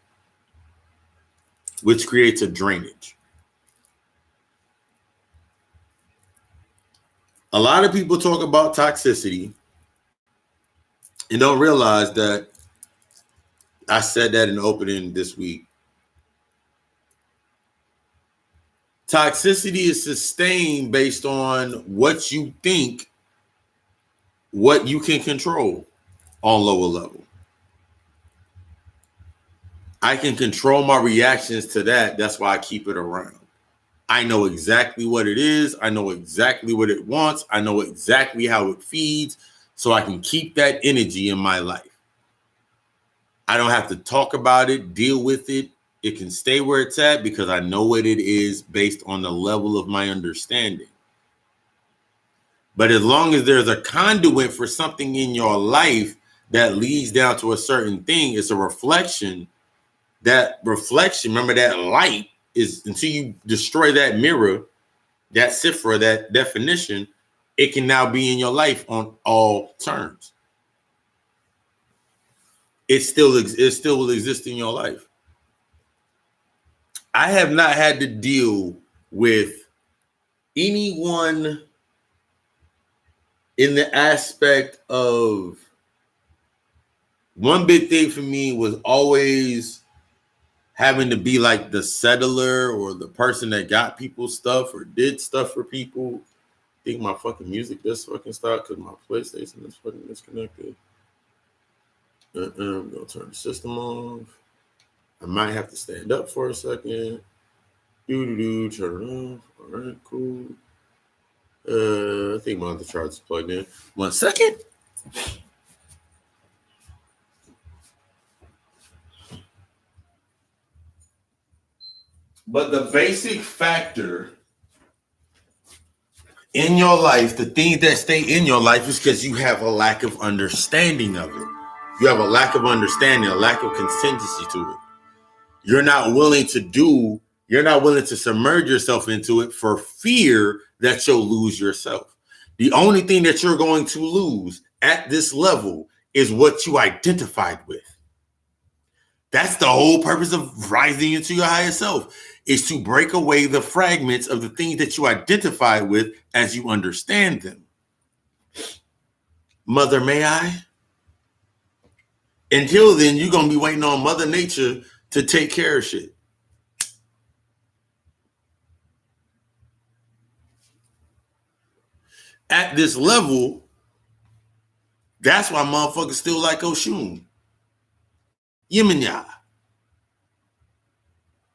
which creates a drainage. A lot of people talk about toxicity and don't realize that I said that in the opening this week. Toxicity is sustained based on what you think, what you can control on lower level. I can control my reactions to that. That's why I keep it around. I know exactly what it is. I know exactly what it wants. I know exactly how it feeds. So I can keep that energy in my life. I don't have to talk about it, deal with it. It can stay where it's at because I know what it is based on the level of my understanding. But as long as there's a conduit for something in your life that leads down to a certain thing, it's a reflection. That reflection, remember that light is until you destroy that mirror, that cipher, that definition, it can now be in your life on all terms. It still will exist in your life. I have not had to deal with anyone in the aspect of one big thing for me was always having to be like the settler or the person that got people's stuff or did stuff for people. I think my fucking music just fucking stopped because my PlayStation is fucking disconnected. I'm gonna turn the system off. I might have to stand up for a second. Turn it off. All right, cool. I think my other charge is plugged in. 1 second. But the basic factor in your life, the things that stay in your life is because you have a lack of understanding of it. You have a lack of understanding, a lack of contingency to it. You're not willing to submerge yourself into it for fear that you'll lose yourself. The only thing that you're going to lose at this level is what you identified with. That's the whole purpose of rising into your higher self, is to break away the fragments of the things that you identify with as you understand them. MotherMayEye. Until then, you're going to be waiting on Mother Nature to take care of shit. At this level, that's why motherfuckers still like Oshun. Yemenya.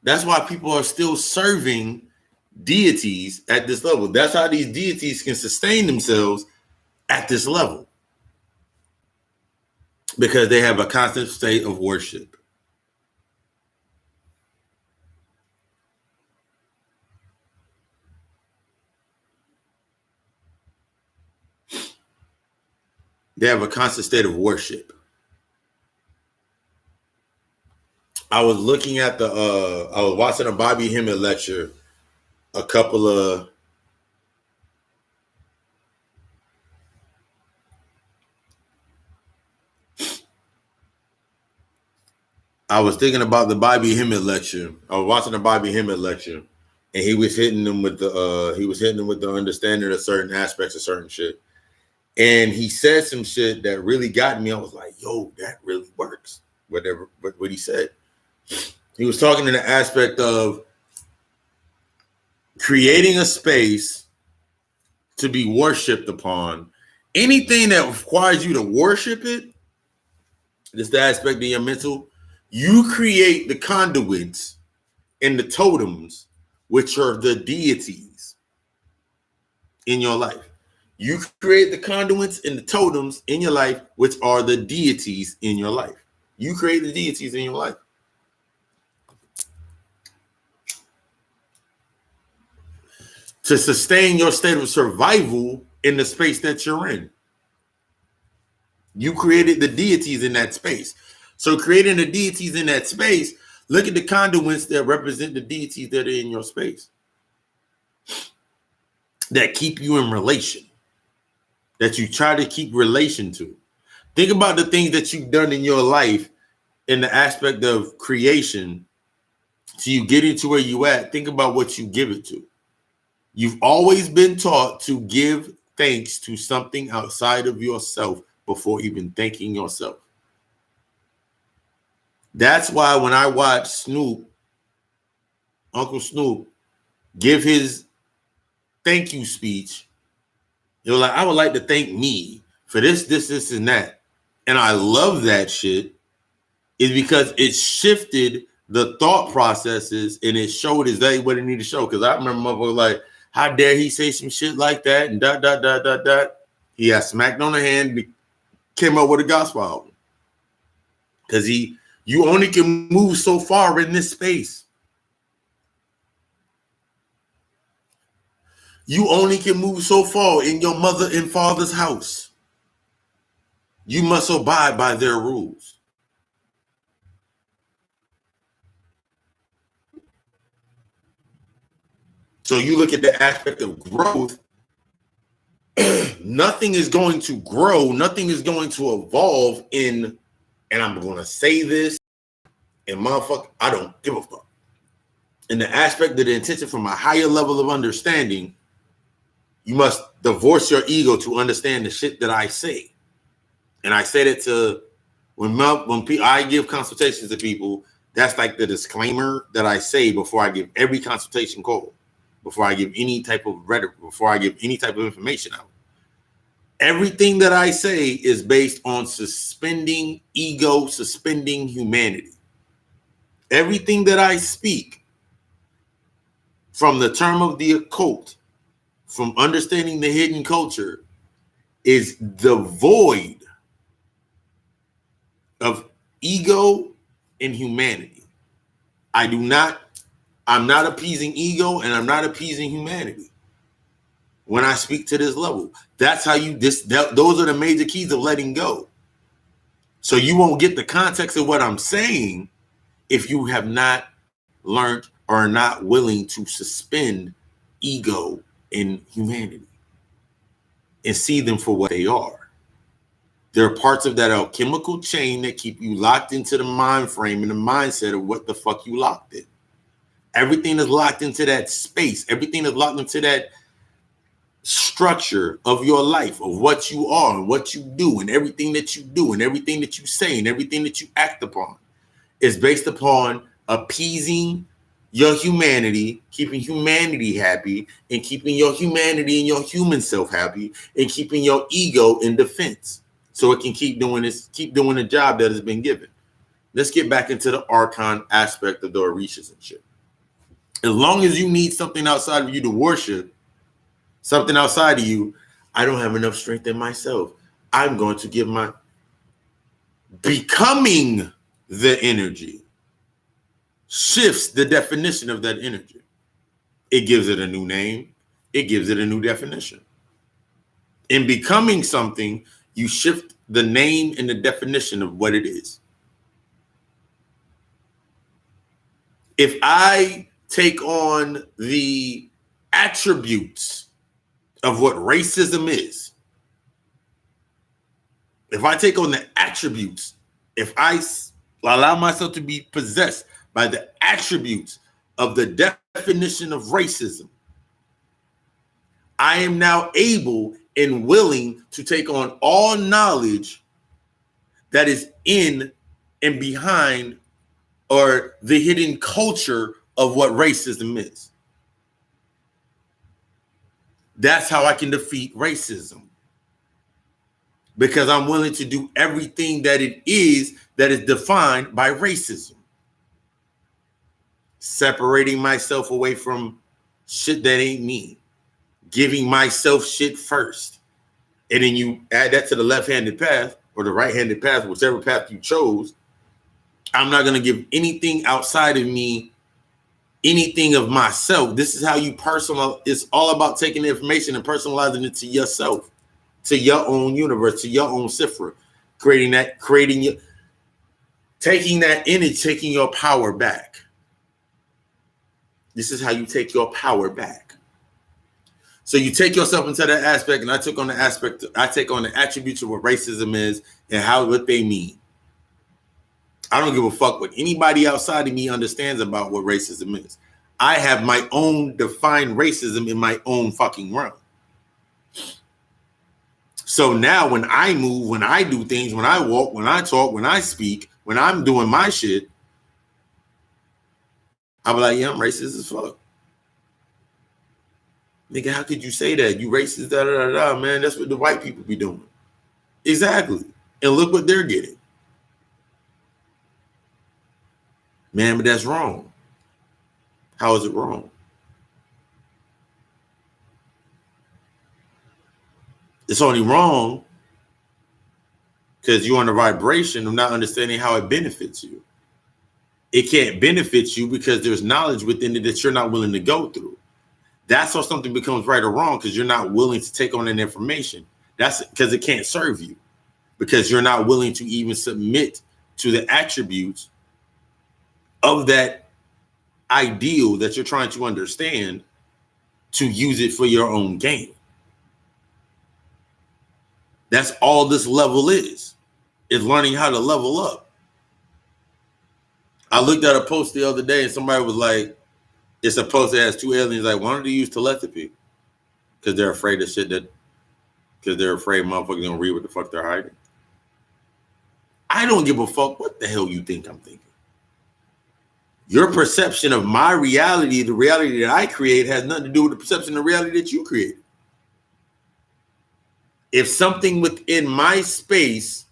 That's why people are still serving deities at this level. That's how these deities can sustain themselves at this level. Because they have a constant state of worship. They have a constant state of worship. I was looking at I was watching a Bobby Hemmett lecture a couple of I was thinking about the Bobby Hemmett lecture. I was watching the Bobby Hemmett lecture, and he was hitting them with the understanding of certain aspects of certain shit. And he said some shit that really got me. I was like, yo, that really works. Whatever what he said. He was talking in the aspect of creating a space to be worshipped upon. Anything that requires you to worship it, this the aspect of your mental, you create the conduits and the totems, which are the deities in your life. You create the conduits and the totems in your life, which are the deities in your life. You create the deities in your life. To sustain your state of survival in the space that you're in. You created the deities in that space. So creating the deities in that space, look at the conduits that represent the deities that are in your space. That keep you in relation. That you try to keep relation to. Think about the things that you've done in your life in the aspect of creation. So you get into where you at. Think about what you give it to. You've always been taught to give thanks to something outside of yourself before even thanking yourself. That's why when I watch Snoop, Uncle Snoop, give his thank you speech, you're like, I would like to thank me for this, and that. And I love that shit, is because it shifted the thought processes and it showed exactly what it needed to show. Because I remember motherfuckers like, how dare he say some shit like that and dot, dot, dot, dot, dot. He got smacked on the hand and came up with a gospel album. Because you only can move so far in this space. You only can move so far in your mother and father's house. You must abide by their rules. So you look at the aspect of growth, nothing is going to grow, nothing is going to evolve in, and I'm going to say this, and motherfucker, I don't give a fuck. In the aspect of the intention from a higher level of understanding, you must divorce your ego to understand the shit that I say. And I said it to, when I give consultations to people, that's like the disclaimer that I say before I give every consultation call, before I give any type of rhetoric, before I give any type of information out. Everything that I say is based on suspending ego, suspending humanity. Everything that I speak, from the term of the occult, from understanding the hidden culture, is devoid of ego and humanity. I'm not appeasing ego and I'm not appeasing humanity when I speak to this level. That's how those are the major keys of letting go. So you won't get the context of what I'm saying if you have not learned or are not willing to suspend ego and humanity and see them for what they are. There are parts of that alchemical chain that keep you locked into the mind frame and the mindset of what the fuck you locked in. Everything is locked into that space. Everything is locked into that structure of your life, of what you are and what you do and everything that you do and everything that you say and everything that you act upon is based upon appeasing your humanity, keeping humanity happy, and keeping your humanity and your human self happy, and keeping your ego in defense so it can keep doing the job that has been given. Let's get back into the archon aspect of the Orishas and shit. As long as you need something outside of you to worship, something outside of you, I don't have enough strength in myself. I'm going to give my becoming the energy shifts the definition of that energy. It gives it a new name. It gives it a new definition. In becoming something, You shift the name and the definition of what it is. If I take on the attributes of what racism is, if I take on the attributes, if I allow myself to be possessed by the attributes of the definition of racism, I am now able and willing to take on all knowledge that is in and behind or the hidden culture of what racism is. That's how I can defeat racism. Because I'm willing to do everything that it is that is defined by racism. Separating myself away from shit that ain't me. Giving myself shit first. And then you add that to the left-handed path or the right-handed path, whichever path you chose. I'm not going to give anything outside of me, anything of myself. This is how you personal. It's all about taking the information and personalizing it to yourself, to your own universe, to your own cipher, taking that image, taking your power back. This is how you take your power back. So you take yourself into that aspect, and I take on the attributes of what racism is and what they mean. I don't give a fuck what anybody outside of me understands about what racism is. I have my own defined racism in my own fucking realm. So now when I move, when I do things, when I walk, when I talk, when I speak, when I'm doing my shit, I'll be like, yeah, I'm racist as fuck. Nigga, how could you say that? You racist, da da da da, man. That's what the white people be doing. Exactly. And look what they're getting. Man, but that's wrong. How is it wrong? It's only wrong because you're on the vibration of not understanding how it benefits you. It can't benefit you because there's knowledge within it that you're not willing to go through. That's how something becomes right or wrong, because you're not willing to take on that information. That's because it can't serve you, because you're not willing to even submit to the attributes of that ideal that you're trying to understand to use it for your own gain. That's all this level is learning how to level up. I looked at a post the other day and somebody was like, it's a post that has two aliens, like, why don't they use telepathy? Because they're afraid of shit because they're afraid motherfuckers gonna read what the fuck they're hiding. I don't give a fuck what the hell you think I'm thinking. Your perception of my reality, the reality that I create, has nothing to do with the perception of the reality that you create. If something within my space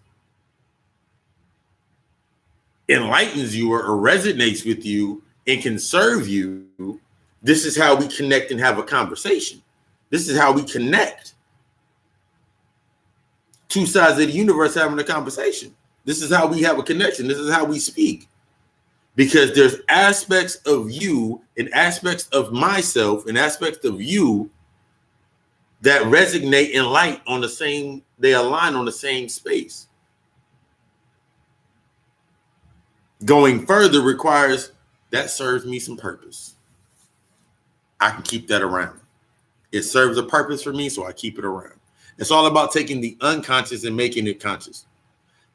enlightens you or resonates with you and can serve you, this is how we connect and have a conversation. This is how we connect. Two sides of the universe having a conversation. This is how we have a connection. This is how we speak. Because there's aspects of you and aspects of myself and aspects of you that resonate and light on the same, they align on the same space. Going further requires that serves me some purpose. I can keep that around. It serves a purpose for me, so I keep it around. It's all about taking the unconscious and making it conscious.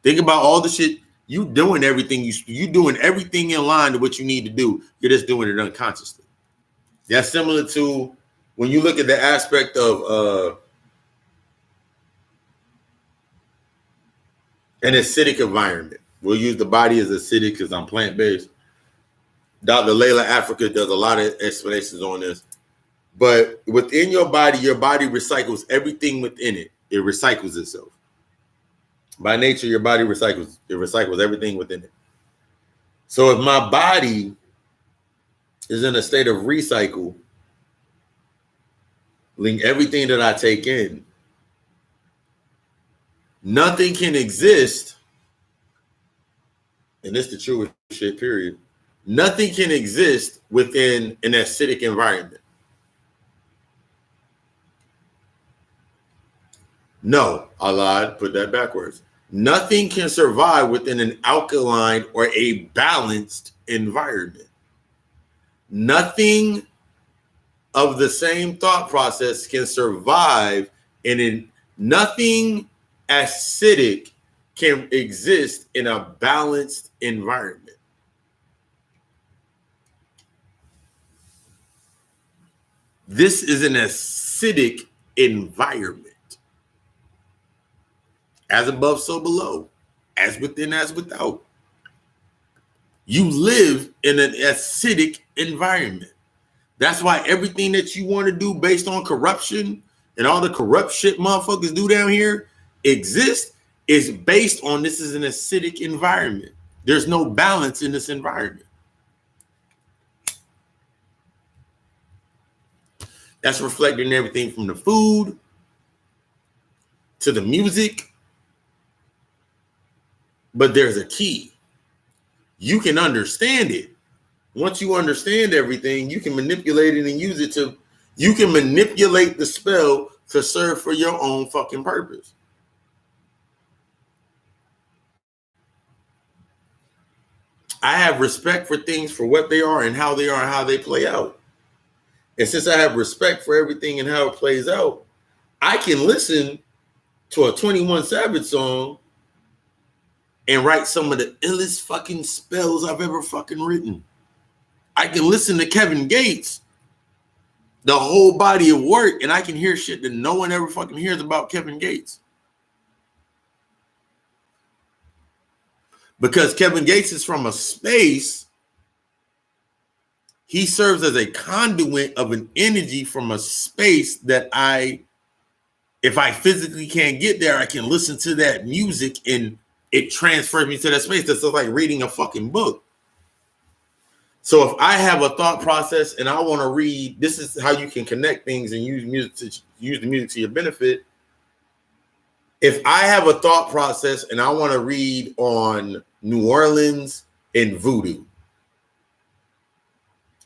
Think about all the shit you doing, everything you doing everything in line to what you need to do. You're just doing it unconsciously. That's similar to when you look at the aspect of an acidic environment. We'll use the body as acidic because I'm plant-based. Dr. Layla Africa does a lot of explanations on this. But within your body recycles everything within it. It recycles itself. By nature, your body recycles. It recycles everything within it. So if my body is in a state of recycle, everything that I take in, nothing can exist, and this is the truest shit, period. Nothing can exist within an acidic environment. No, I lied. Put that backwards. Nothing can survive within an alkaline or a balanced environment. Nothing of the same thought process can survive nothing acidic can exist in a balanced environment. This is an acidic environment. As above, so below. As within, as without. You live in an acidic environment. That's why everything that you want to do based on corruption and all the corrupt shit motherfuckers do down here exists is based on this is an acidic environment. There's no balance in this environment. That's reflected in everything from the food to the music. But there's a key. You can understand it. Once you understand everything, you can manipulate it and use it you can manipulate the spell to serve for your own fucking purpose. I have respect for things for what they are and how they play out. And since I have respect for everything and how it plays out, I can listen to a 21 Savage song and write some of the illest fucking spells I've ever fucking written. I can listen to Kevin Gates, the whole body of work, and I can hear shit that no one ever fucking hears about Kevin Gates. Because Kevin Gates is from a space, he serves as a conduit of an energy from a space that if I physically can't get there, I can listen to that music and it transfers me to that space. That's just like reading a fucking book. So if I have a thought process and I want to read, this is how you can connect things and use the music to your benefit. If I have a thought process and I want to read on New Orleans and voodoo,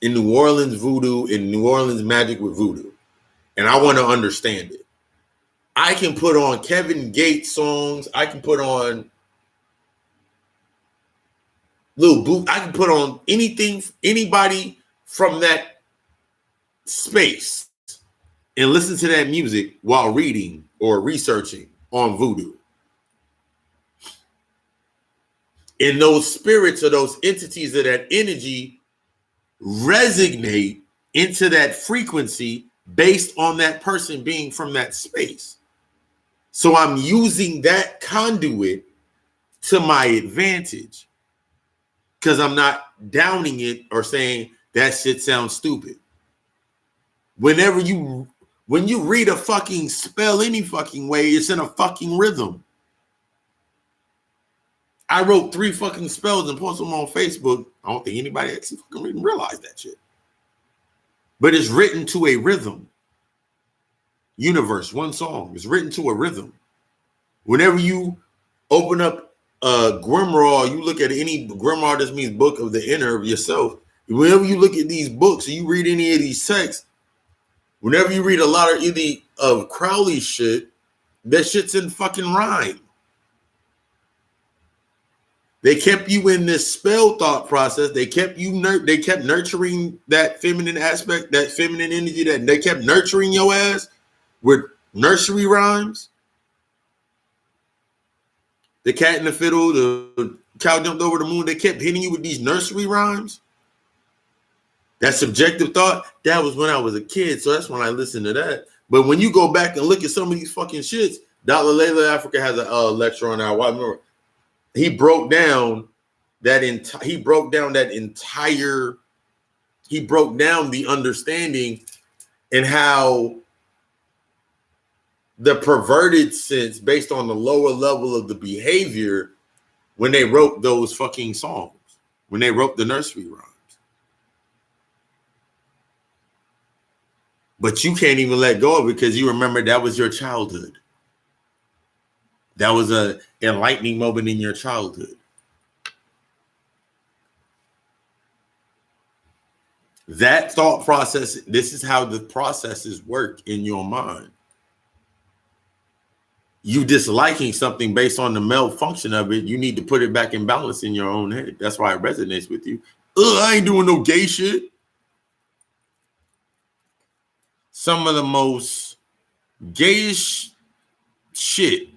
in New Orleans voodoo, in New Orleans magic with voodoo, and I want to understand it, I can put on Kevin Gates songs. I can put on Lil Boot. I can put on anybody from that space and listen to that music while reading or researching on voodoo. And those spirits or those entities of that energy resonate into that frequency based on that person being from that space. So I'm using that conduit to my advantage because I'm not downing it or saying that shit sounds stupid. When you read a fucking spell any fucking way, it's in a fucking rhythm. I wrote 3 fucking spells and posted them on Facebook. I don't think anybody actually fucking realized that shit. But it's written to a rhythm. Universe, one song is written to a rhythm. Whenever you open up a grimoire, you look at any grimoire, this means book of the inner of yourself. Whenever you look at these books, or you read any of these texts, whenever you read a lot of Crowley's shit, that shit's in fucking rhyme. They kept you in this spell thought process. They kept nurturing that feminine aspect, that feminine energy, that they kept nurturing your ass with nursery rhymes. The cat and the fiddle, the cow jumped over the moon. They kept hitting you with these nursery rhymes. That subjective thought, that was when I was a kid. So that's when I listened to that. But when you go back and look at some of these fucking shits, Dr. Layla Africa has a lecture on that. I remember he broke down the understanding and how the perverted sense based on the lower level of the behavior when they wrote those fucking songs, when they wrote the nursery rhymes. But you can't even let go of it because you remember that was your childhood. That was an enlightening moment in your childhood. That thought process, this is how the processes work in your mind. you disliking something based on the malfunction of it, you need to put it back in balance in your own head. That's why it resonates with you. I ain't doing no gay shit. Some of the most gayish shit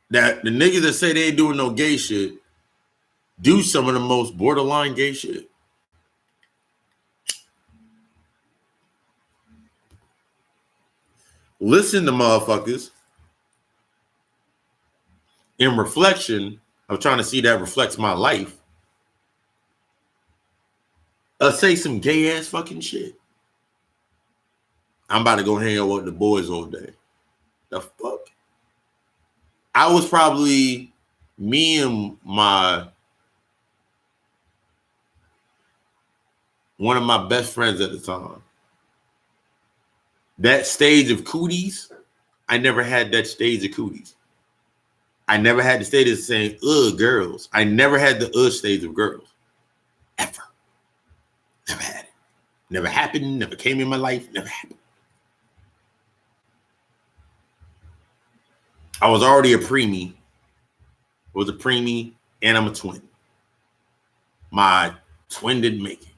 that the niggas that say they ain't doing no gay shit do some of the most borderline gay shit. Listen to motherfuckers in reflection of trying to see that reflects my life. Say some gay ass fucking shit. I'm about to go hang out with the boys all day. The fuck? I was probably me and one of my best friends at the time. That stage of cooties, I never had that stage of cooties. I never had the stage of saying, girls. I never had the stage of girls. Ever. Never had it. Never happened. Never came in my life. Never happened. I was already a preemie. I was a preemie, and I'm a twin. My twin didn't make it.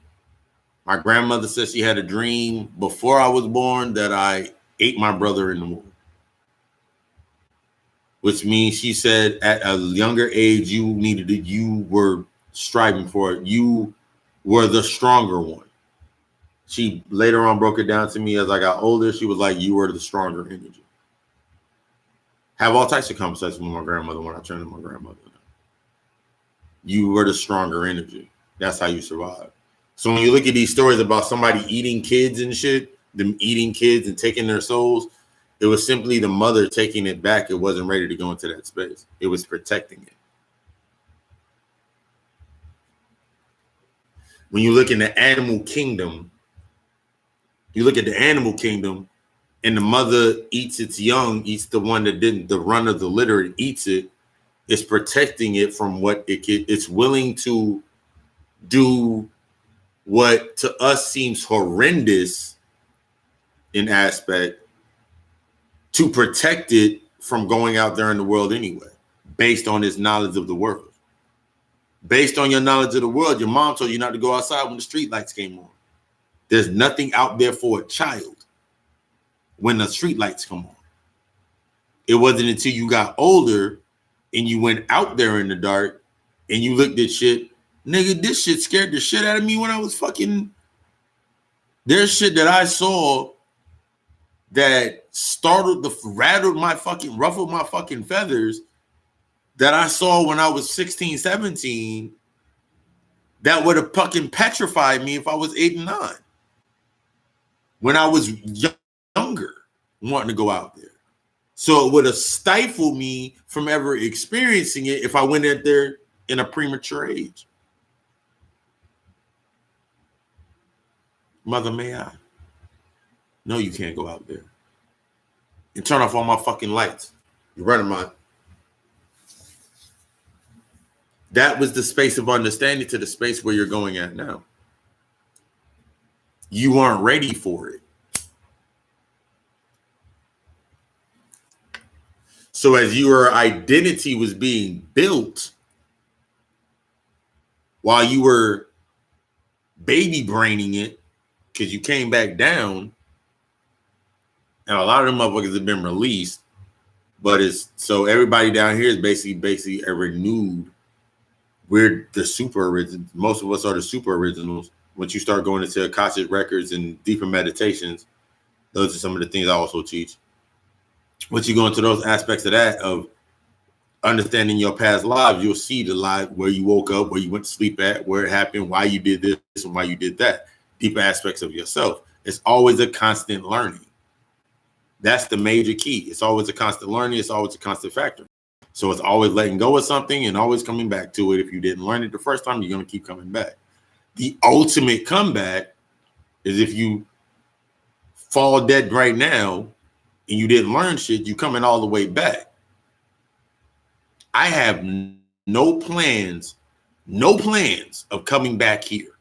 My grandmother said she had a dream before I was born that I ate my brother in the womb. Which means she said at a younger age, you were striving for it. You were the stronger one. She later on broke it down to me as I got older. She was like, you were the stronger energy. Have all types of conversations with my grandmother when I turned to my grandmother. You were the stronger energy. That's how you survive. So when you look at these stories about somebody eating kids and shit, them eating kids and taking their souls, it was simply the mother taking it back. It wasn't ready to go into that space. It was protecting it. When you look in the animal kingdom, and the mother eats its young, eats the one that didn't, the run of the litter, and eats it. It's protecting it from what it's willing to do what to us seems horrendous in aspect to protect it from going out there in the world anyway, based on its knowledge of the world. Based on your knowledge of the world, your mom told you not to go outside when the street lights came on. There's nothing out there for a child when the street lights come on. It wasn't until you got older and you went out there in the dark and you looked at shit. Nigga, this shit scared the shit out of me when I was fucking. There's shit that I saw that ruffled my fucking feathers that I saw when I was 16, 17 that would have fucking petrified me if I was 8 and 9. When I was younger, wanting to go out there. So it would have stifled me from ever experiencing it if I went out there in a premature age. MotherMayEye. No, you can't go out there. And turn off all my fucking lights. You're running mine. That was the space of understanding to the space where you're going at now. You aren't ready for it. So as your identity was being built while you were baby braining it, because you came back down, and a lot of them motherfuckers have been released, but it's so everybody down here is basically a renewed. We're the super originals. Most of us are the super originals. Once you start going into Akashic records and deeper meditations, those are some of the things I also teach. Once you go into those aspects of that, of understanding your past lives, you'll see the life where you woke up, where you went to sleep at, where it happened, why you did this and why you did that. Deeper aspects of yourself. It's always a constant learning. That's the major key. It's always a constant learning. It's always a constant factor. So it's always letting go of something and always coming back to it. If you didn't learn it the first time, you're going to keep coming back. The ultimate comeback is if you fall dead right now and you didn't learn shit, you coming all the way back. I have no plans of coming back here.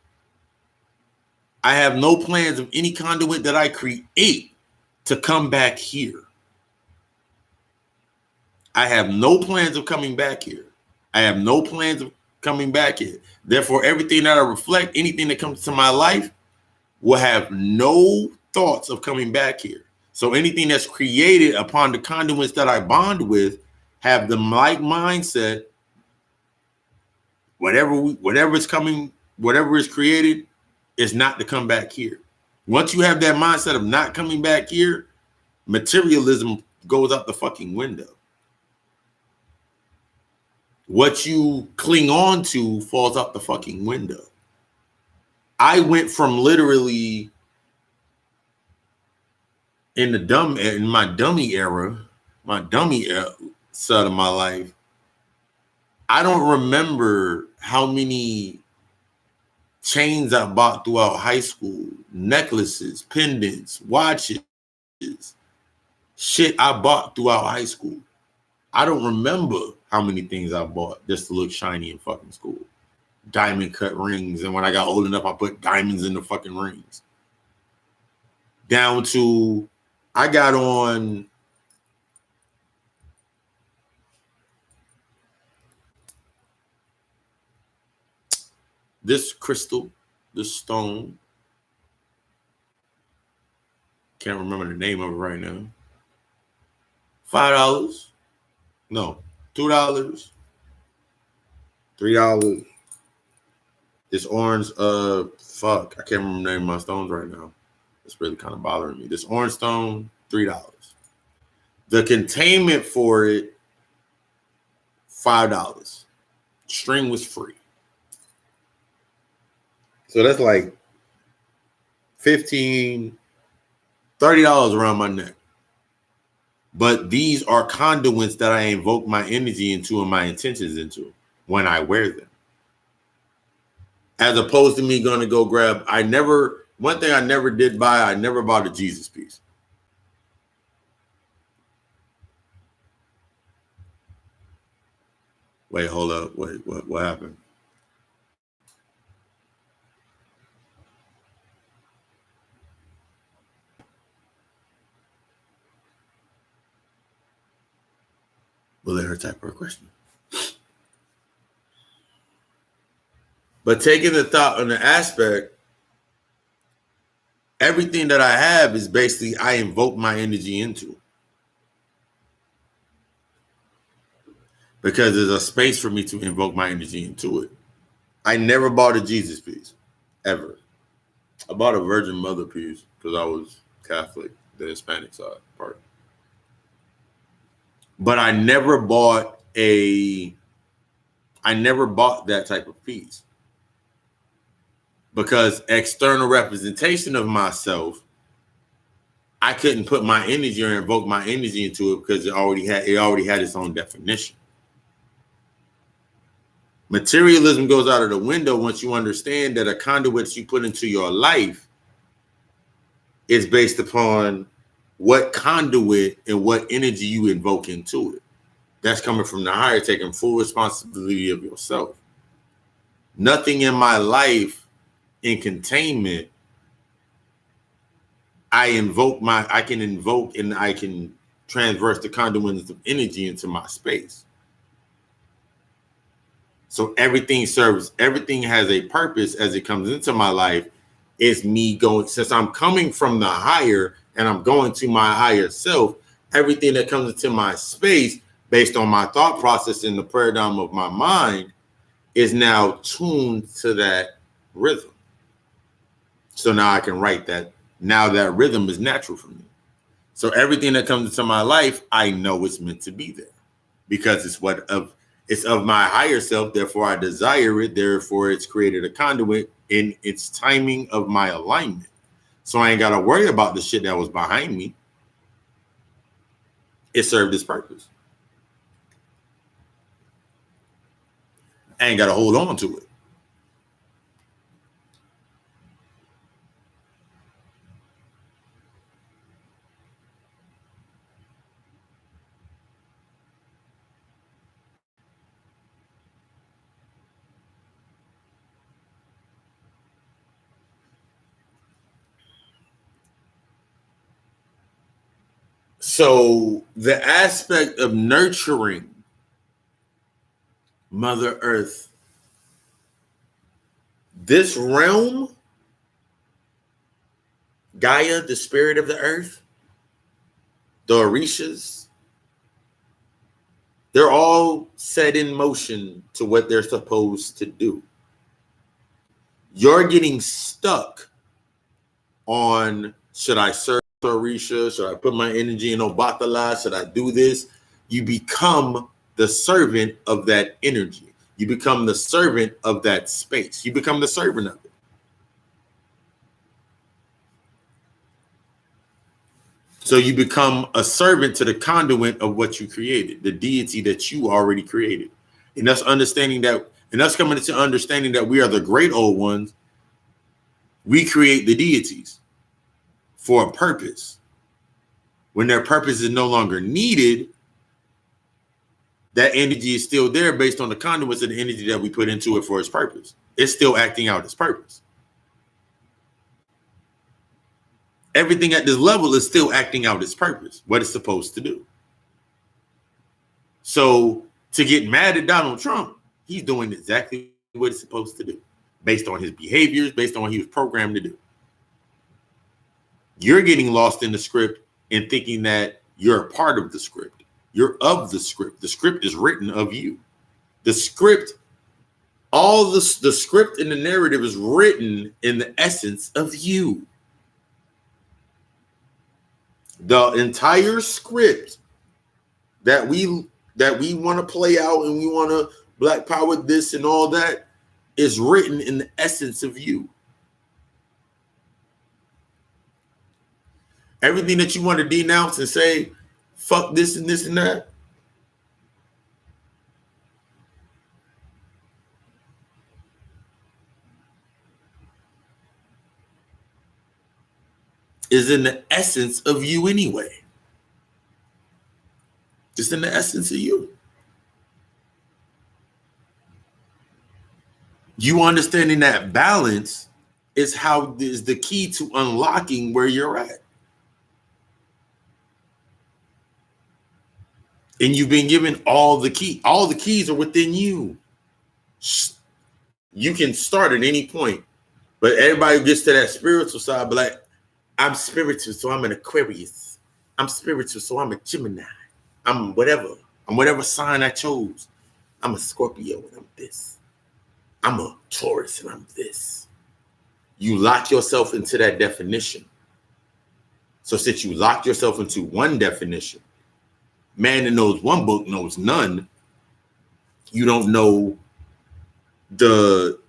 I have no plans of any conduit that I create to come back here. I have no plans of coming back here. I have no plans of coming back here. Therefore, everything that I reflect, anything that comes to my life, will have no thoughts of coming back here. So anything that's created upon the conduits that I bond with have the like mindset. Whatever is coming, whatever is created, is not to come back here. Once you have that mindset of not coming back here, materialism goes out the fucking window. What you cling on to falls out the fucking window. I went from literally in my dummy side of my life. I don't remember how many chains I bought throughout high school, necklaces, pendants, watches, shit I bought throughout high school. I don't remember how many things I bought just to look shiny in fucking school. Diamond cut rings, and when I got old enough, I put diamonds in the fucking rings. Down to I got on this crystal, this stone. Can't remember the name of it right now. $5. No, $2. $3. This orange, fuck, I can't remember the name of my stones right now. It's really kind of bothering me. This orange stone, $3. The containment for it, $5. String was free. So that's like $15, $30 around my neck. But these are conduits that I invoke my energy into and my intentions into when I wear them. As opposed to me going to go grab, one thing I never did buy, I never bought a Jesus piece. Wait, hold up. Wait, what happened? We'll let her type her question. But taking the thought on the aspect, everything that I have is basically I invoke my energy into. Because there's a space for me to invoke my energy into it. I never bought a Jesus piece, ever. I bought a Virgin Mother piece because I was Catholic, the Hispanic side part. But I never bought that type of piece. Because external representation of myself, I couldn't put my energy or invoke my energy into it because it already had its own definition. Materialism goes out of the window once you understand that a conduit you put into your life is based upon what conduit and what energy you invoke into it. That's coming from the higher, taking full responsibility of yourself. Nothing in my life in containment, I can invoke and I can transverse the conduits of energy into my space. So everything has a purpose as it comes into my life. It's me going, since I'm coming from the higher and I'm going to my higher self, everything that comes into my space based on my thought process in the paradigm of my mind is now tuned to that rhythm. So now I can write that. Now that rhythm is natural for me. So everything that comes into my life, I know it's meant to be there because it's of my higher self. Therefore, I desire it. Therefore, it's created a conduit in its timing of my alignment. So I ain't got to worry about the shit that was behind me. It served its purpose. I ain't got to hold on to it. So the aspect of nurturing Mother Earth, this realm, Gaia, the spirit of the earth, the Orishas, they're all set in motion to what they're supposed to do. You're getting stuck on, should I serve Orisha? Should I put my energy in Obatala? Should I do this? You become the servant of that energy. You become the servant of that space. You become the servant of it. So you become a servant to the conduit of what you created, the deity that you already created. And us understanding that, and us coming to understanding that we are the great old ones, we create the deities for a purpose. When their purpose is no longer needed, that energy is still there based on the conduits of the energy that we put into it for its purpose. It's still acting out its purpose. Everything at this level is still acting out its purpose, what it's supposed to do. So to get mad at Donald Trump, he's doing exactly what it's supposed to do, based on his behaviors, based on what he was programmed to do. You're getting lost in the script and thinking that you're a part of the script. You're of the script. The script is written of you. The script, all the script and the narrative is written in the essence of you. The entire script that we want to play out and we want to black power this and all that is written in the essence of you. Everything that you want to denounce and say, fuck this and this and that, is in the essence of you anyway. Just in the essence of you. You understanding that balance is the key to unlocking where you're at. And you've been given all the key. All the keys are within you. You can start at any point. But everybody gets to that spiritual side, but like, I'm spiritual, so I'm an Aquarius. I'm spiritual, so I'm a Gemini. I'm whatever. I'm whatever sign I chose. I'm a Scorpio and I'm this. I'm a Taurus and I'm this. You lock yourself into that definition. So since you locked yourself into one definition, man that knows one book knows none. You don't know the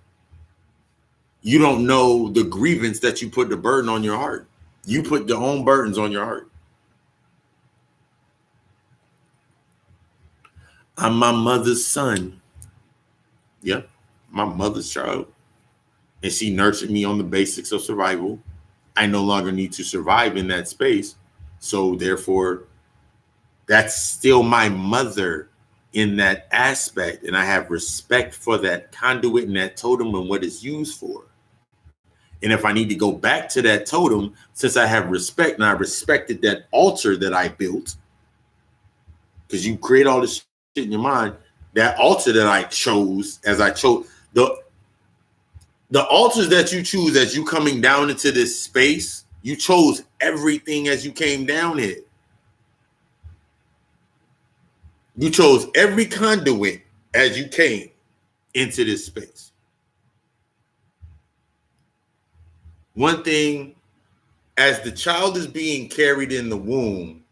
grievance that you put the burden on your heart. You put your own burdens on your heart. I'm my mother's son. Yeah, my mother's child. And she nurtured me on the basics of survival. I no longer need to survive in that space. So therefore, that's still my mother in that aspect. And I have respect for that conduit and that totem and what it's used for. And if I need to go back to that totem, since I have respect and I respected that altar that I built, because you create all this shit in your mind, that altar that I chose, as I chose, the altars that you choose as you coming down into this space, you chose everything as you came down here. You chose every conduit as you came into this space. One thing, as the child is being carried in the womb,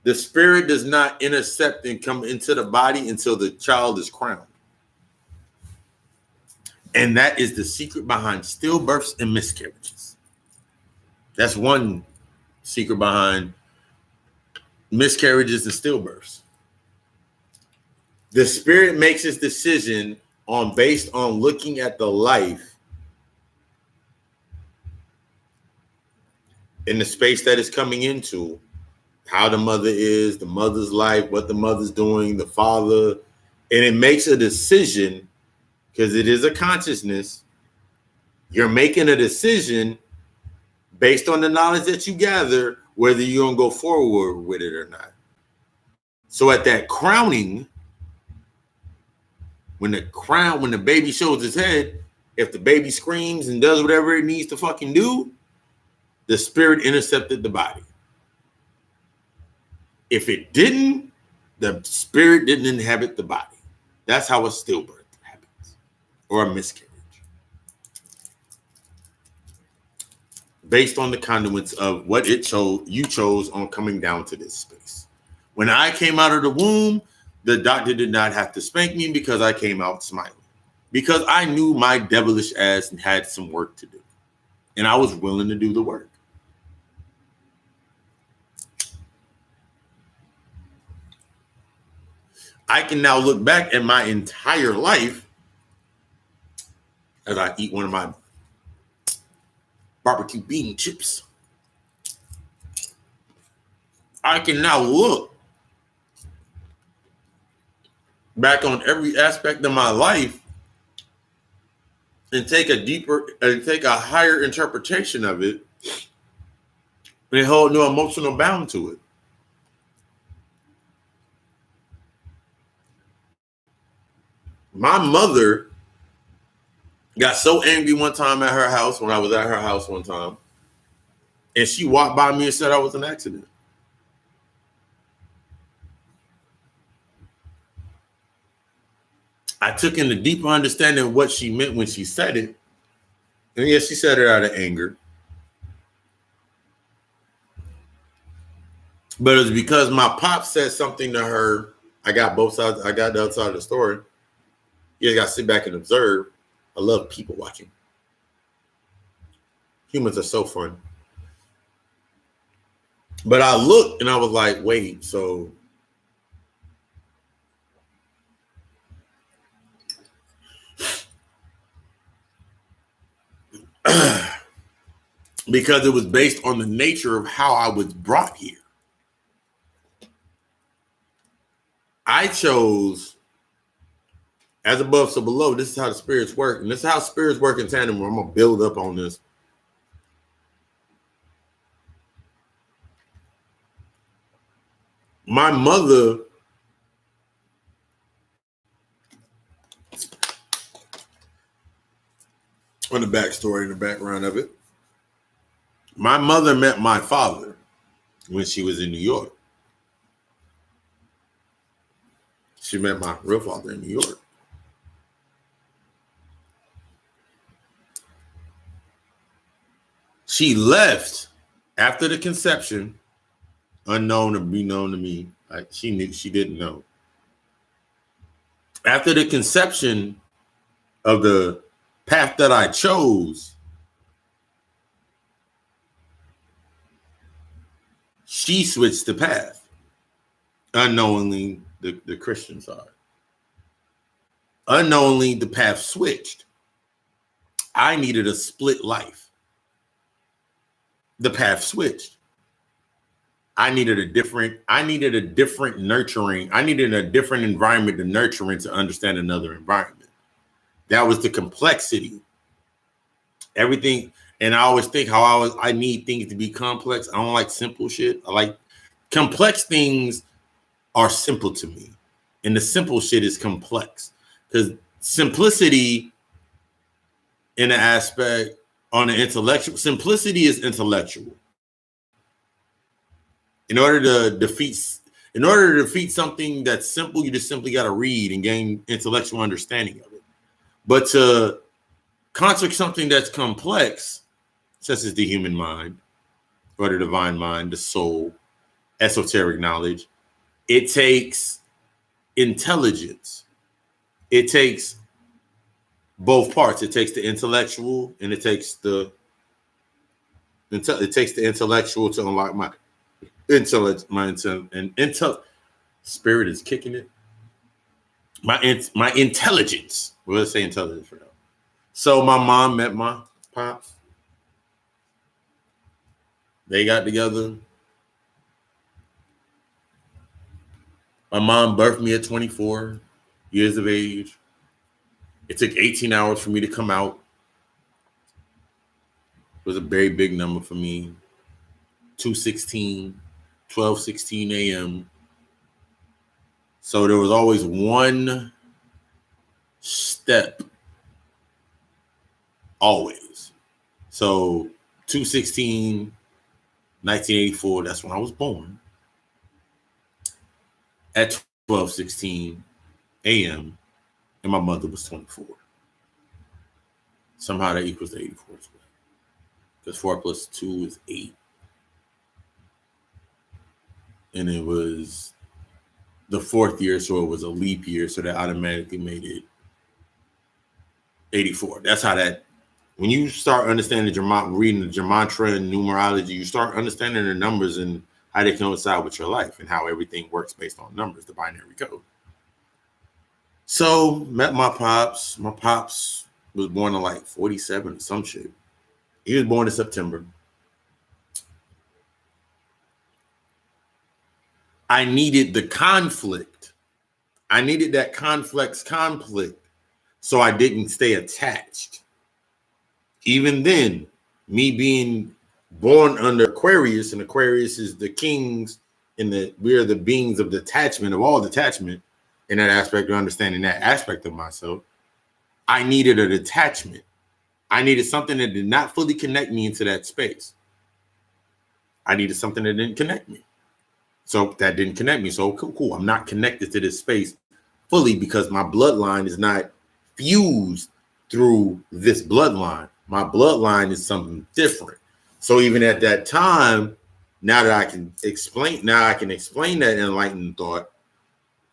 the spirit does not intercept and come into the body until the child is crowned. And that is the secret behind stillbirths and miscarriages. That's one secret behind miscarriages and stillbirths. The spirit makes its decision based on looking at the life in the space that it's coming into, how the mother is, the mother's life, what the mother's doing, the father, and it makes a decision because it is a consciousness. You're making a decision based on the knowledge that you gather whether you're gonna go forward with it or not. So at that crowning, when the baby shows his head, if the baby screams and does whatever it needs to fucking do, the spirit intercepted the body. If it didn't, the spirit didn't inhabit the body. That's how a stillbirth happens, or a miscarriage, based on the conduits of what you chose on coming down to this space. When I came out of the womb, the doctor did not have to spank me because I came out smiling, because I knew my devilish ass had some work to do, and I was willing to do the work. I can now look back at my entire life as I eat one of my barbecue bean chips. I can now look back on every aspect of my life and take a higher interpretation of it and hold no emotional bound to it. My mother got so angry one time at her house, when I was at her house one time, and she walked by me and said I was an accident. I took in the deeper understanding of what she meant when she said it. And yes, she said it out of anger. But it was because my pop said something to her. I got both sides. I got the other side of the story. You just got to sit back and observe. I love people watching. Humans are so fun. But I looked and I was like, wait, so because it was based on the nature of how I was brought here. I chose as above, so below. This is how the spirits work. And this is how spirits work in tandem. I'm going to build up on this. My mother on the backstory, in the background of it, my mother met my father when she was in New York. She met my real father in New York. She left after the conception, unknown or be known to me. She knew, she didn't know. After the conception of the path that I chose, she switched the path, unknowingly the Christian side. Unknowingly, the path switched. I needed a split life. The path switched. I needed a different nurturing. I needed a different environment to nurture and to understand another environment. That was the complexity. Everything, and I always think how I need things to be complex. I don't like simple shit. I like complex things are simple to me. And the simple shit is complex. Because simplicity in the aspect on the intellectual, simplicity is intellectual. In order to defeat something that's simple, you just simply got to read and gain intellectual understanding of it. But to construct something that's complex, such as the human mind or the divine mind, the soul, esoteric knowledge, it takes intelligence. It takes both parts. It takes the intellectual and it takes the intellectual to unlock my intellect. Spirit is kicking it. My intelligence. Well, let's say intelligence for now. So my mom met my pops. They got together. My mom birthed me at 24 years of age. It took 18 hours for me to come out. It was a very big number for me. 2:16, 12:16 a.m. So there was always one step, always. So 2:16, 1984, that's when I was born. At 12:16 a.m., and my mother was 24. Somehow that equals the 84 as well. Because 4 plus 2 is 8. And it was the 4th year, so it was a leap year, so that automatically made it 84. That's how that, when you start understanding reading the gematria and numerology, you start understanding the numbers and how they coincide with your life and how everything works based on numbers, the binary code. So, met my pops. My pops was born in like 47 or some shit. He was born in September. I needed the conflict. I needed that conflict so I didn't stay attached. Even then, me being born under Aquarius, and Aquarius is the kings, and we are the beings of detachment, of all detachment, in that aspect of understanding that aspect of myself. I needed a detachment. I needed something that did not fully connect me into that space. I needed something that didn't connect me. So that didn't connect me. So cool. I'm not connected to this space fully because my bloodline is not fused through this bloodline. My bloodline is something different. So even at that time, now that I can explain that enlightened thought,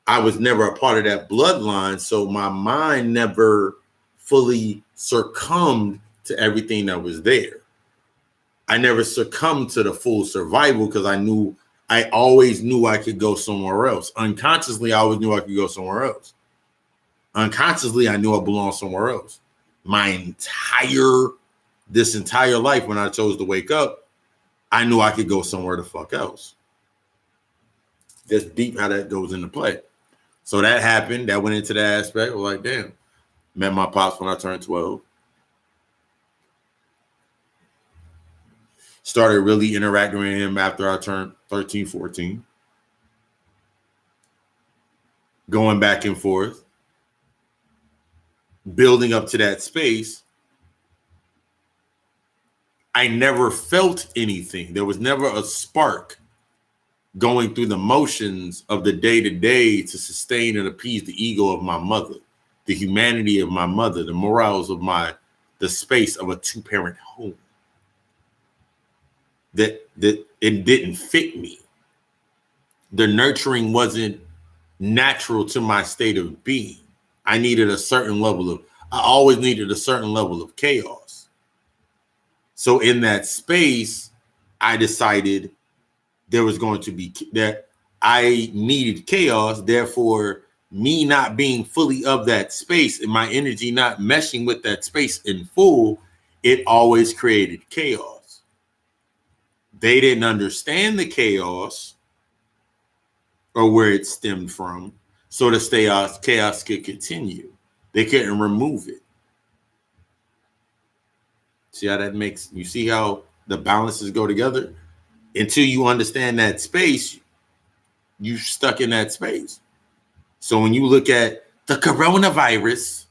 I was never a part of that bloodline. So my mind never fully succumbed to everything that was there. I never succumbed to the full survival because I always knew I could go somewhere else. Unconsciously, I always knew I could go somewhere else. Unconsciously, I knew I belonged somewhere else. This entire life, when I chose to wake up, I knew I could go somewhere the fuck else. That's deep how that goes into play. So that happened. That went into that aspect. I was like, damn. Met my pops when I turned 12. Started really interacting with him after I turned 13, 14. Going back and forth. Building up to that space. I never felt anything. There was never a spark going through the motions of the day-to-day to sustain and appease the ego of my mother, the humanity of my mother, the morals of the space of a two-parent home. That it didn't fit me. The nurturing wasn't natural to my state of being. I always needed a certain level of chaos. So in that space, I decided there was going to be that I needed chaos. Therefore, me not being fully of that space and my energy not meshing with that space in full, it always created chaos. They didn't understand the chaos or where it stemmed from. So the chaos could continue. They couldn't remove it. See how that makes, you see how the balances go together? Until you understand that space, you're stuck in that space. So when you look at the coronavirus,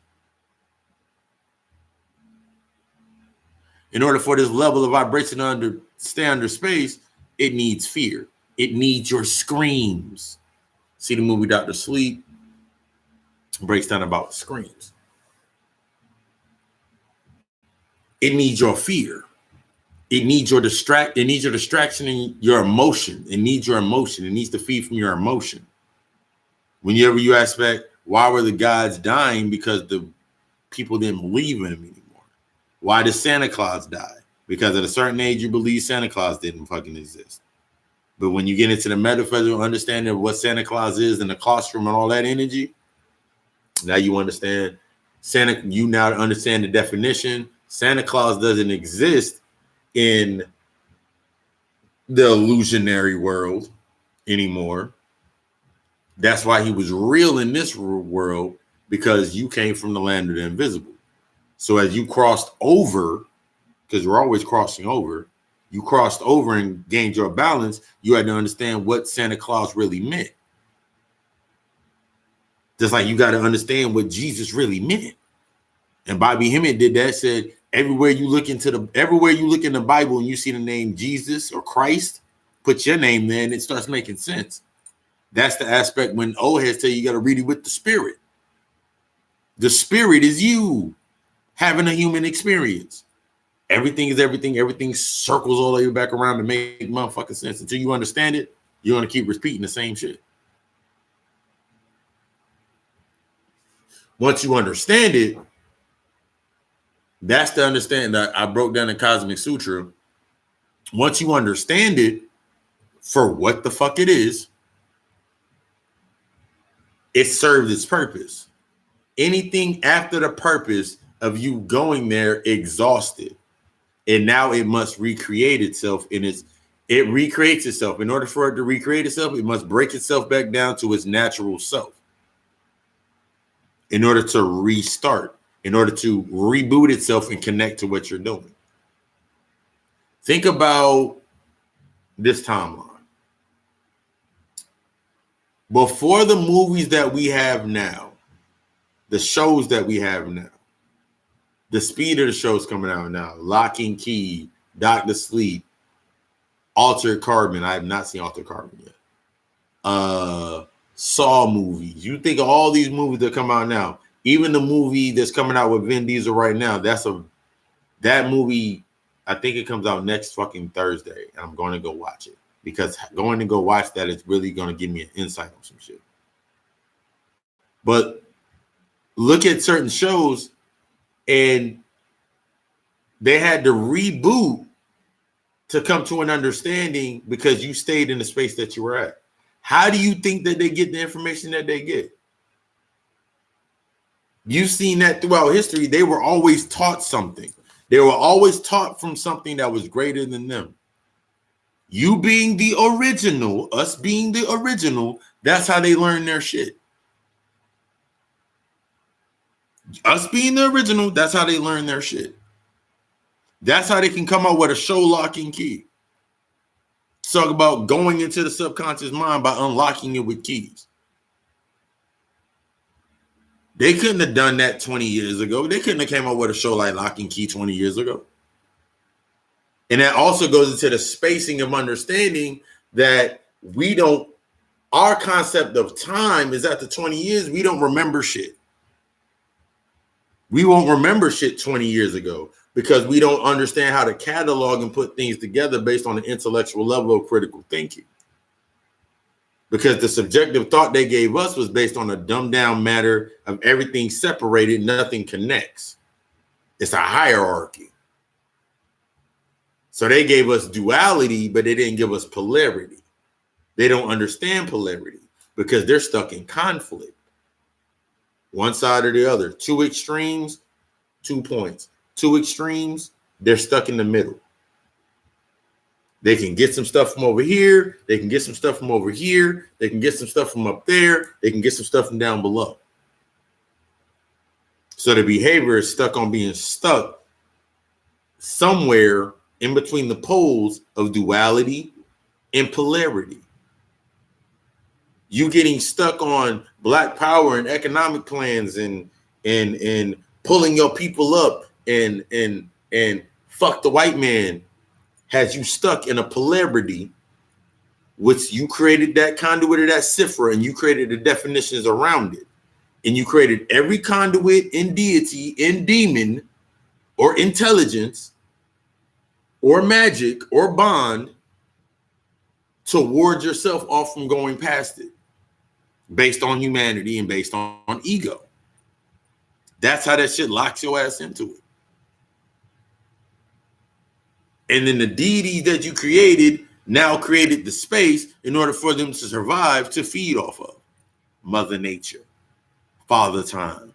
in order for this level of vibration to stay under space, it needs fear. It needs your screams. See the movie Dr. Sleep? Breaks down about screams. It needs your fear. It needs your distraction and your emotion. It needs your emotion. It needs to feed from your emotion. Whenever you ask back, why were the gods dying? Because the people didn't believe in them anymore. Why did Santa Claus die? Because at a certain age, you believe Santa Claus didn't fucking exist. But when you get into the metaphysical understanding of what Santa Claus is and the claustrum and all that energy, now you understand you now understand the definition. Santa Claus doesn't exist in the illusionary world anymore. That's why he was real in this world, because you came from the land of the invisible. So as you crossed over, because we're always crossing over, you crossed over and gained your balance, you had to understand what Santa Claus really meant. Just like you got to understand what Jesus really meant. And Bobby Hemmett did that, said everywhere you look in the Bible and you see the name Jesus or Christ, put your name there and it starts making sense. That's the aspect when old heads tell you got to read it with the spirit. The spirit is you having a human experience. Everything is everything. Everything circles all the way back around to make motherfucking sense. Until you understand it, you're going to keep repeating the same shit. Once you understand it, that's the understanding that I broke down in Cosmic Sutra. Once you understand it for what the fuck it is, it served its purpose. Anything after the purpose of you going there exhausted, and now it must recreate itself, and it recreates itself. In order for it to recreate itself, it must break itself back down to its natural self. In order to restart, in order to reboot itself and connect to what you're doing. Think about this timeline. Before the movies that we have now, the shows that we have now, the speed of the shows coming out now, Lock and Key, Dr. Sleep, Altered Carbon. I have not seen Altered Carbon yet. Saw movies. You think of all these movies that come out now. Even the movie that's coming out with Vin Diesel right now, that movie, I think it comes out next fucking Thursday. And I'm going to go watch it. Because going to go watch that is really going to give me an insight on some shit. But look at certain shows, and they had to reboot to come to an understanding because you stayed in the space that you were at. How do you think that they get the information that they get? You've seen that throughout history. They were always taught something. They were always taught from something that was greater than them. You being the original, us being the original, that's how they learn their shit. Us being the original, that's how they learn their shit. That's how they can come up with a show Lock and Key. Talk about going into the subconscious mind by unlocking it with keys. They couldn't have done that 20 years ago. They couldn't have came up with a show like Lock and Key 20 years ago. And that also goes into the spacing of understanding that our concept of time is after 20 years, we don't remember shit. We won't remember shit 20 years ago because we don't understand how to catalog and put things together based on the intellectual level of critical thinking. Because the subjective thought they gave us was based on a dumbed down matter of everything separated, nothing connects. It's a hierarchy. So they gave us duality, but they didn't give us polarity. They don't understand polarity because they're stuck in conflict. One side or the other. Two extremes, 2 points. Two extremes, they're stuck in the middle. They can get some stuff from over here. They can get some stuff from over here. They can get some stuff from up there. They can get some stuff from down below. So the behavior is stuck on being stuck somewhere in between the poles of duality and polarity. You getting stuck on Black power and economic plans and pulling your people up and fuck the white man has you stuck in a polarity, which you created that conduit of that cipher and you created the definitions around it. And you created every conduit in deity, in demon, or intelligence, or magic, or bond to ward yourself off from going past it based on humanity and based on ego. That's how that shit locks your ass into it. And then the deities that you created now created the space in order for them to survive to feed off of. Mother Nature, Father Time,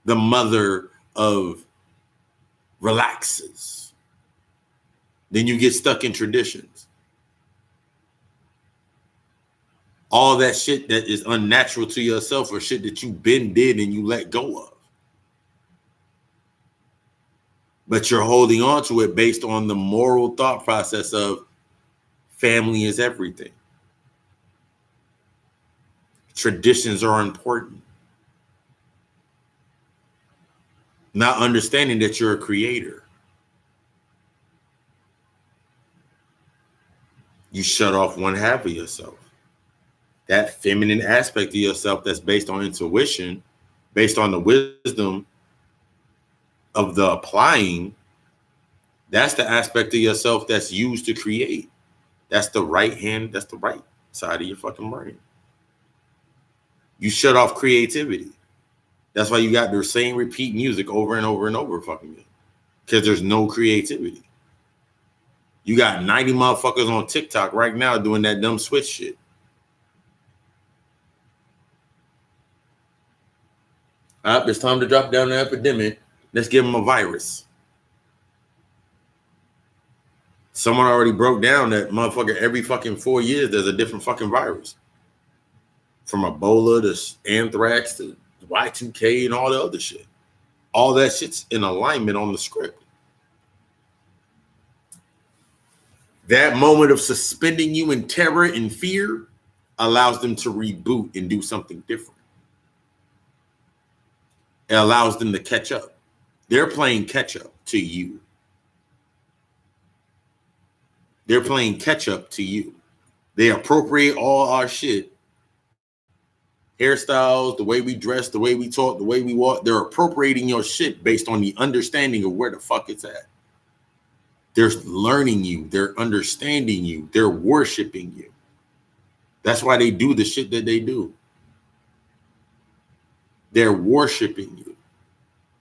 the mother of relaxes. Then you get stuck in traditions. All that shit that is unnatural to yourself or shit that you been did and you let go of. But you're holding on to it based on the moral thought process of family is everything. Traditions are important. Not understanding that you're a creator. You shut off one half of yourself. That feminine aspect of yourself that's based on intuition, based on the wisdom of the applying, that's the aspect of yourself that's used to create. That's the right hand, that's the right side of your fucking brain. You shut off creativity. That's why you got the same repeat music over and over and over fucking again. Because there's no creativity. You got 90 motherfuckers on TikTok right now doing that dumb switch shit. It's time to drop down the epidemic. Let's give them a virus. Someone already broke down that motherfucker every fucking 4 years there's a different fucking virus. From Ebola to anthrax to Y2K and all the other shit. All that shit's in alignment on the script. That moment of suspending you in terror and fear allows them to reboot and do something different. It allows them to catch up. They're playing catch up to you. They're playing catch up to you. They appropriate all our shit. Hairstyles, the way we dress, the way we talk, the way we walk. They're appropriating your shit based on the understanding of where the fuck it's at. They're learning you. They're understanding you. They're worshiping you. That's why they do the shit that they do. They're worshiping you.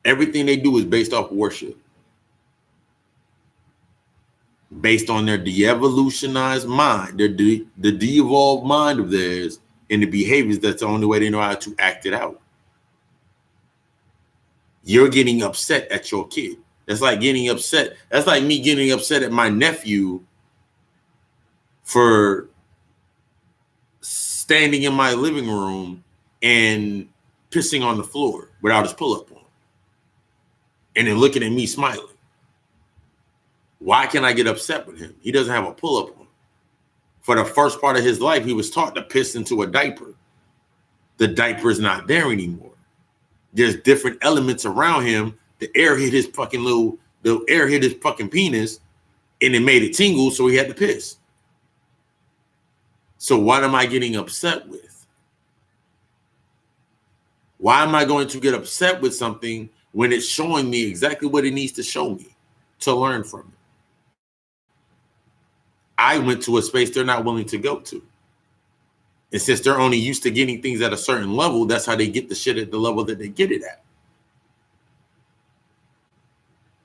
Everything they do is based off worship. Based on their de-evolutionized mind, the de-evolved mind of theirs, and the behaviors, that's the only way they know how to act it out. You're getting upset at your kid. That's like getting upset. That's like me getting upset at my nephew for standing in my living room and pissing on the floor without his pull-up on. And then looking at me smiling. Why can I get upset with him? He doesn't have a pull-up on. For the first part of his life, he was taught to piss into a diaper. The diaper is not there anymore. There's different elements around him. The air hit his fucking penis, and it made it tingle, so he had to piss. So what am I getting upset with? Why am I going to get upset with something when it's showing me exactly what it needs to show me to learn from it? I went to a space they're not willing to go to. And since they're only used to getting things at a certain level, that's how they get the shit at the level that they get it at.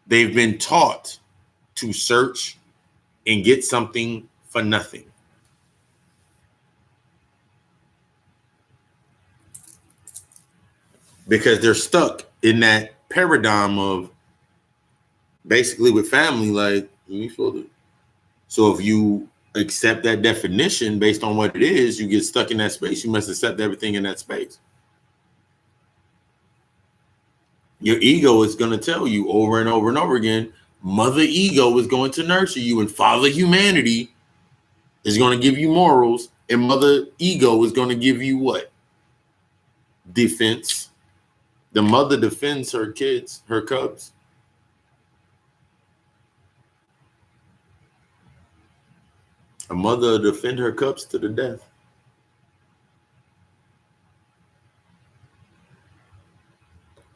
They've been taught to search and get something for nothing. Because they're stuck in that paradigm of basically with family, like, let me feel it. So if you accept that definition based on what it is, you get stuck in that space. You must accept everything in that space. Your ego is going to tell you over and over and over again, mother ego is going to nurture you, and father humanity is going to give you morals, and mother ego is going to give you what? Defense. The mother defends her kids, her cubs. A mother defend her cubs to the death.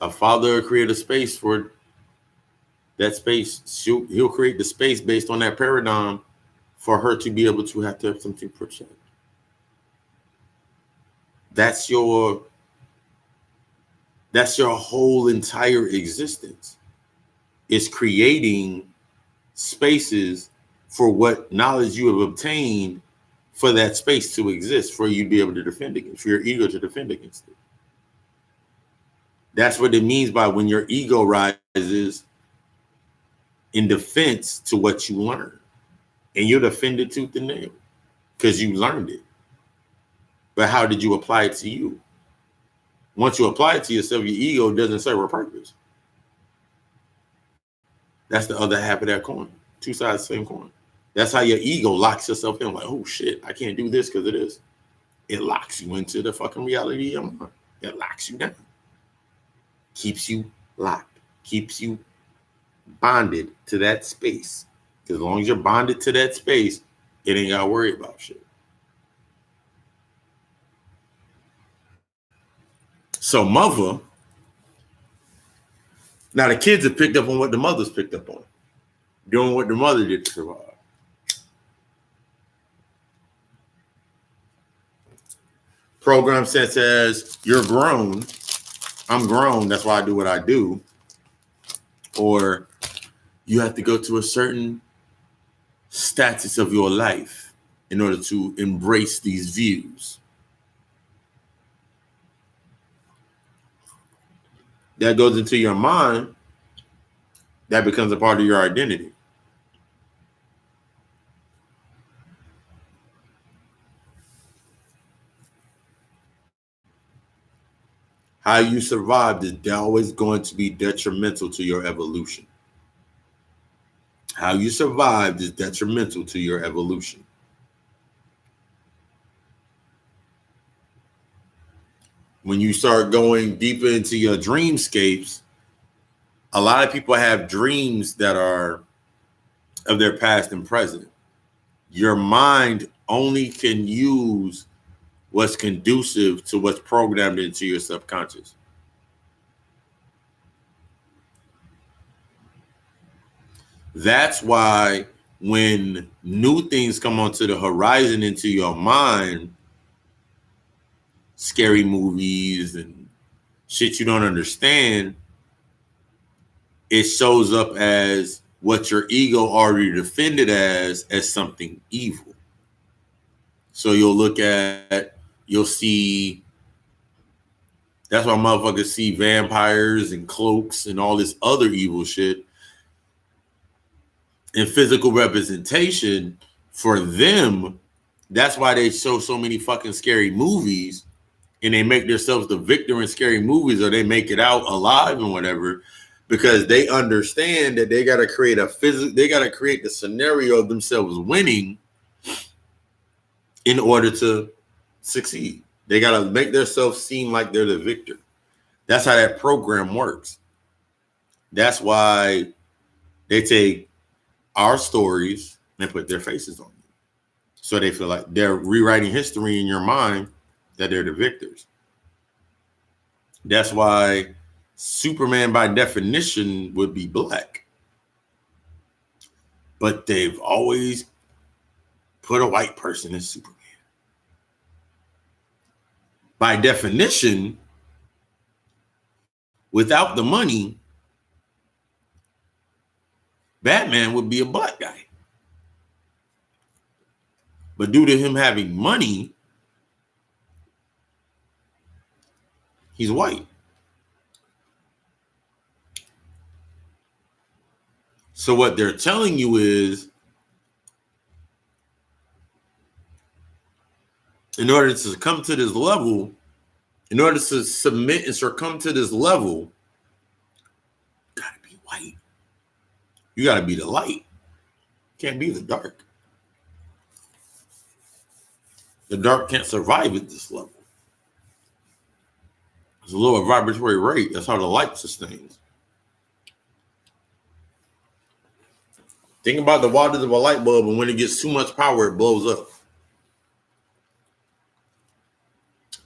A father create a space for that space. He'll create the space based on that paradigm for her to be able to have something to protect. That's your whole entire existence. Is creating spaces for what knowledge you have obtained for that space to exist, for you to be able to defend against, for your ego to defend against it. That's what it means by when your ego rises in defense to what you learn. And you'll defend it tooth and nail because you learned it. But how did you apply it to you? Once you apply it to yourself, your ego doesn't serve a purpose. That's the other half of that coin. Two sides of the same coin. That's how your ego locks yourself in. Like, oh shit, I can't do this because of this. It locks you into the fucking reality of your mind. It locks you down. Keeps you locked. Keeps you bonded to that space. Because as long as you're bonded to that space, it ain't got to worry about shit. So mother, now the kids have picked up on what the mothers picked up on. Doing what the mother did to survive. Program says, you're grown. I'm grown. That's why I do what I do. Or you have to go to a certain status of your life in order to embrace these views. That goes into your mind. That becomes a part of your identity. How you survived is always going to be detrimental to your evolution. How you survived is detrimental to your evolution. When you start going deeper into your dreamscapes, a lot of people have dreams that are of their past and present. Your mind only can use what's conducive to what's programmed into your subconscious. That's why when new things come onto the horizon into your mind, scary movies and shit you don't understand, it shows up as what your ego already defended as something evil. So you'll see, that's why motherfuckers see vampires and cloaks and all this other evil shit. And physical representation for them, that's why they show so many fucking scary movies and they make themselves the victim in scary movies, or they make it out alive and whatever, because they understand that they got to create they got to create the scenario of themselves winning in order to succeed. They got to make themselves seem like they're the victor. That's how that program works. That's why they take our stories and put their faces on them. So they feel like they're rewriting history in your mind that they're the victors. That's why Superman by definition would be black. But they've always put a white person as Superman. By definition, without the money, Batman would be a black guy. But due to him having money, he's white. So what they're telling you is, in order to come to this level, in order to submit and succumb to this level, you gotta be white. You gotta be the light. Can't be the dark. The dark can't survive at this level. It's a lower vibratory rate. That's how the light sustains. Think about the wattage of a light bulb, and when it gets too much power, it blows up.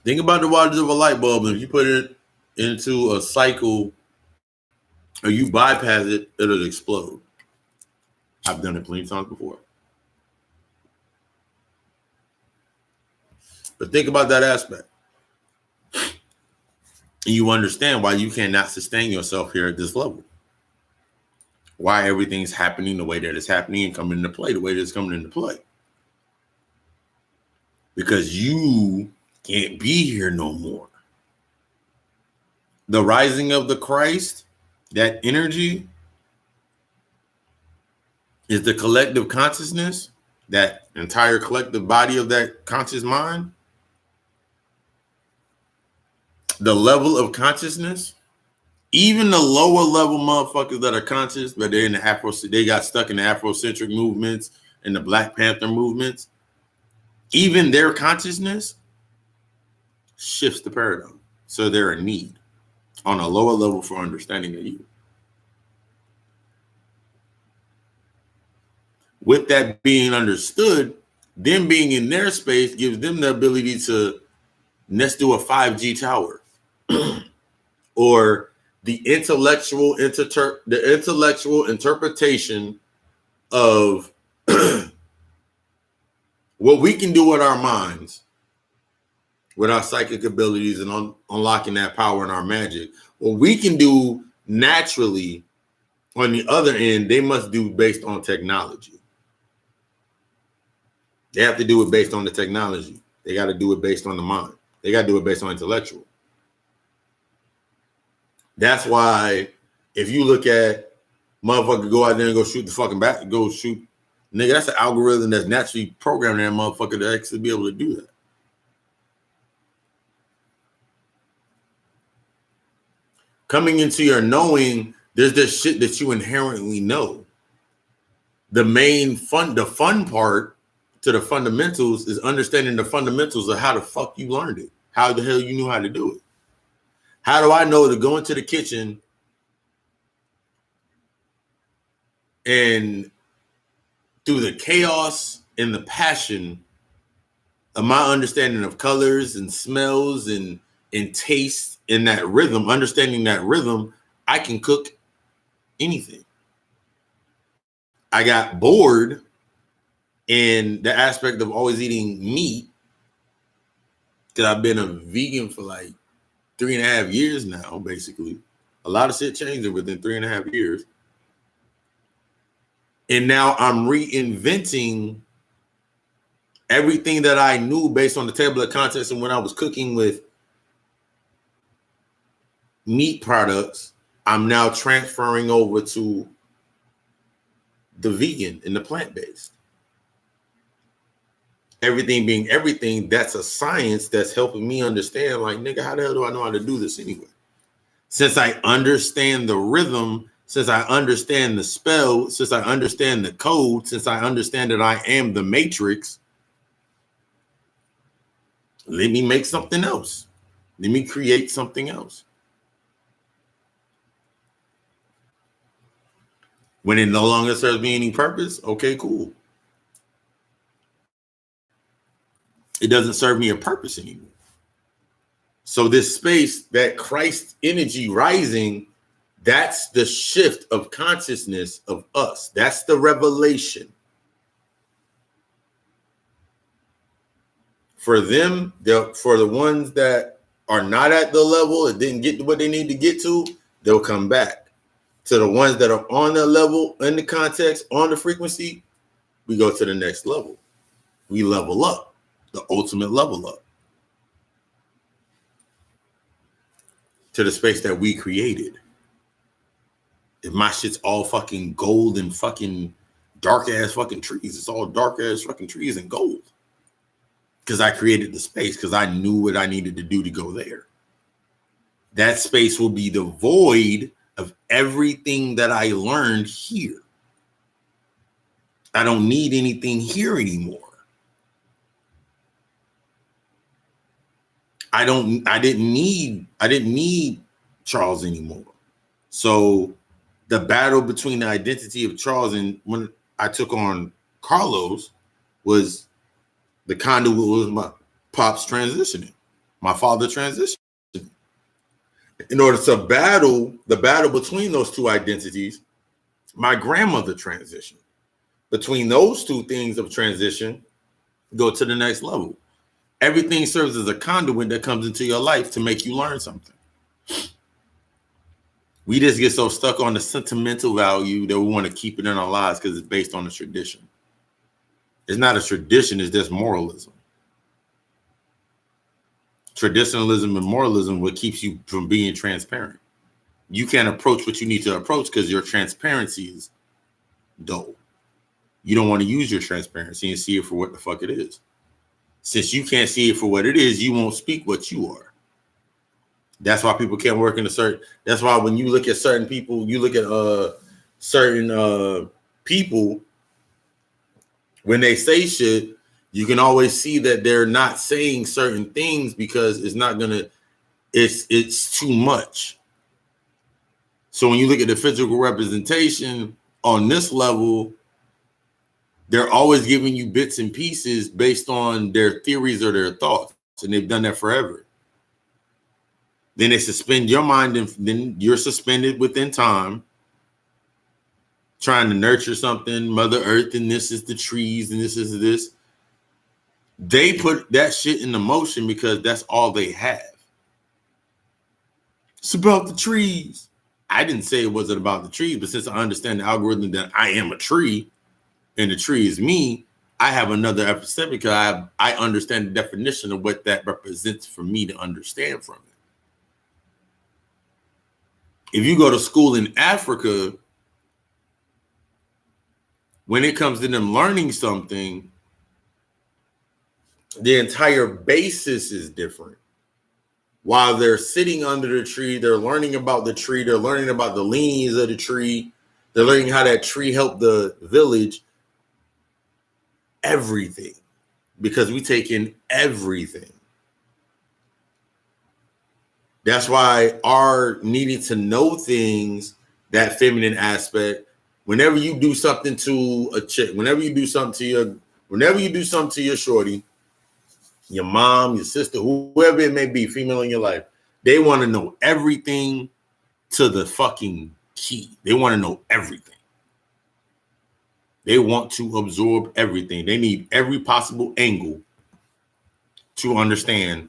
Think about the wattage of a light bulb, and if you put it into a cycle or you bypass it, it'll explode. I've done it plenty of times before. But think about that aspect. And you understand why you cannot sustain yourself here at this level. Why everything's happening the way that it's happening and coming into play the way that it's coming into play. Because you can't be here no more. The rising of the Christ, that energy, is the collective consciousness, that entire collective body of that conscious mind. The level of consciousness Even the lower level motherfuckers that are conscious, but they're in the they got stuck in the Afrocentric movements and the Black Panther movements. Even their consciousness shifts the paradigm. So they're in need on a lower level for understanding of you. With that being understood, them being in their space gives them the ability to, let's do a 5G tower. Or the intellectual interpretation of what we can do with our minds, with our psychic abilities and unlocking that power in our magic. What we can do naturally on the other end, they must do based on technology. They have to do it based on the technology. They got to do it based on the mind. They got to do it based on intellectual. That's why if you look at motherfucker go out there and go shoot the fucking bat, go shoot, nigga, that's an algorithm that's naturally programmed that motherfucker to actually be able to do that. Coming into your knowing, there's this shit that you inherently know. The fun part to the fundamentals is understanding the fundamentals of how the fuck you learned it. How the hell you knew how to do it. How do I know to go into the kitchen and through the chaos and the passion of my understanding of colors and smells and taste in that rhythm, understanding that rhythm, I can cook anything. I got bored in the aspect of always eating meat because I've been a vegan for like 3.5 years now, basically. A lot of shit changed within 3.5 years. And now I'm reinventing everything that I knew based on the table of contents and when I was cooking with meat products, I'm now transferring over to the vegan and the plant-based. Everything being everything, that's a science that's helping me understand, like, nigga, how the hell do I know how to do this anyway? Since I understand the rhythm, since I understand the spell, since I understand the code, since I understand that I am the matrix, let me make something else. Let me create something else. When it no longer serves me any purpose, okay, cool. It doesn't serve me a purpose anymore. So this space, that Christ energy rising, that's the shift of consciousness of us. That's the revelation. For them, for the ones that are not at the level and didn't get to what they need to get to, they'll come back. To the ones that are on the level, in the context, on the frequency, we go to the next level. We level up, the ultimate level up. To the space that we created. If my shit's all fucking gold and fucking dark ass fucking trees, it's all dark ass fucking trees and gold. Because I created the space, because I knew what I needed to do to go there. That space will be devoid of everything that I learned here. I don't need anything here anymore. I didn't need Charles anymore. So the battle between the identity of Charles and when I took on Carlos was the conduit was my pops transitioning, my father transitioning. In order to battle the battle between those two identities, my grandmother transitioned. Between those two things of transition, go to the next level. Everything serves as a conduit that comes into your life to make you learn something. We just get so stuck on the sentimental value that we want to keep it in our lives because it's based on a tradition. It's not a tradition, it's just moralism. Traditionalism and moralism what keeps you from being transparent. You can't approach what you need to approach because your transparency is dull. You don't want to use your transparency and see it for what the fuck it is. Since you can't see it for what it is, you won't speak what you are. That's why people can't work in a certain. That's why when you look at certain people, you look at certain people when they say shit, you can always see that they're not saying certain things because it's not gonna. It's too much. So when you look at the physical representation on this level, they're always giving you bits and pieces based on their theories or their thoughts, and they've done that forever. Then they suspend your mind, and then you're suspended within time, trying to nurture something, Mother Earth, and this is the trees, and this is this. They put that shit into motion because that's all they have. It's about the trees. I didn't say it wasn't about the trees, but since I understand the algorithm that I am a tree and the tree is me, I have another episode because I understand the definition of what that represents for me to understand from it. If you go to school in Africa, when it comes to them learning something, the entire basis is different. While they're sitting under the tree, they're learning about the tree, they're learning about the lineage of the tree, they're learning how that tree helped the village, everything, because we take in everything. That's why our needing to know things, that feminine aspect, whenever you do something to a chick, whenever you do something to your shorty, your mom, your sister, whoever it may be, female in your life, they want to know everything to the fucking key. They want to know everything. They want to absorb everything. They need every possible angle to understand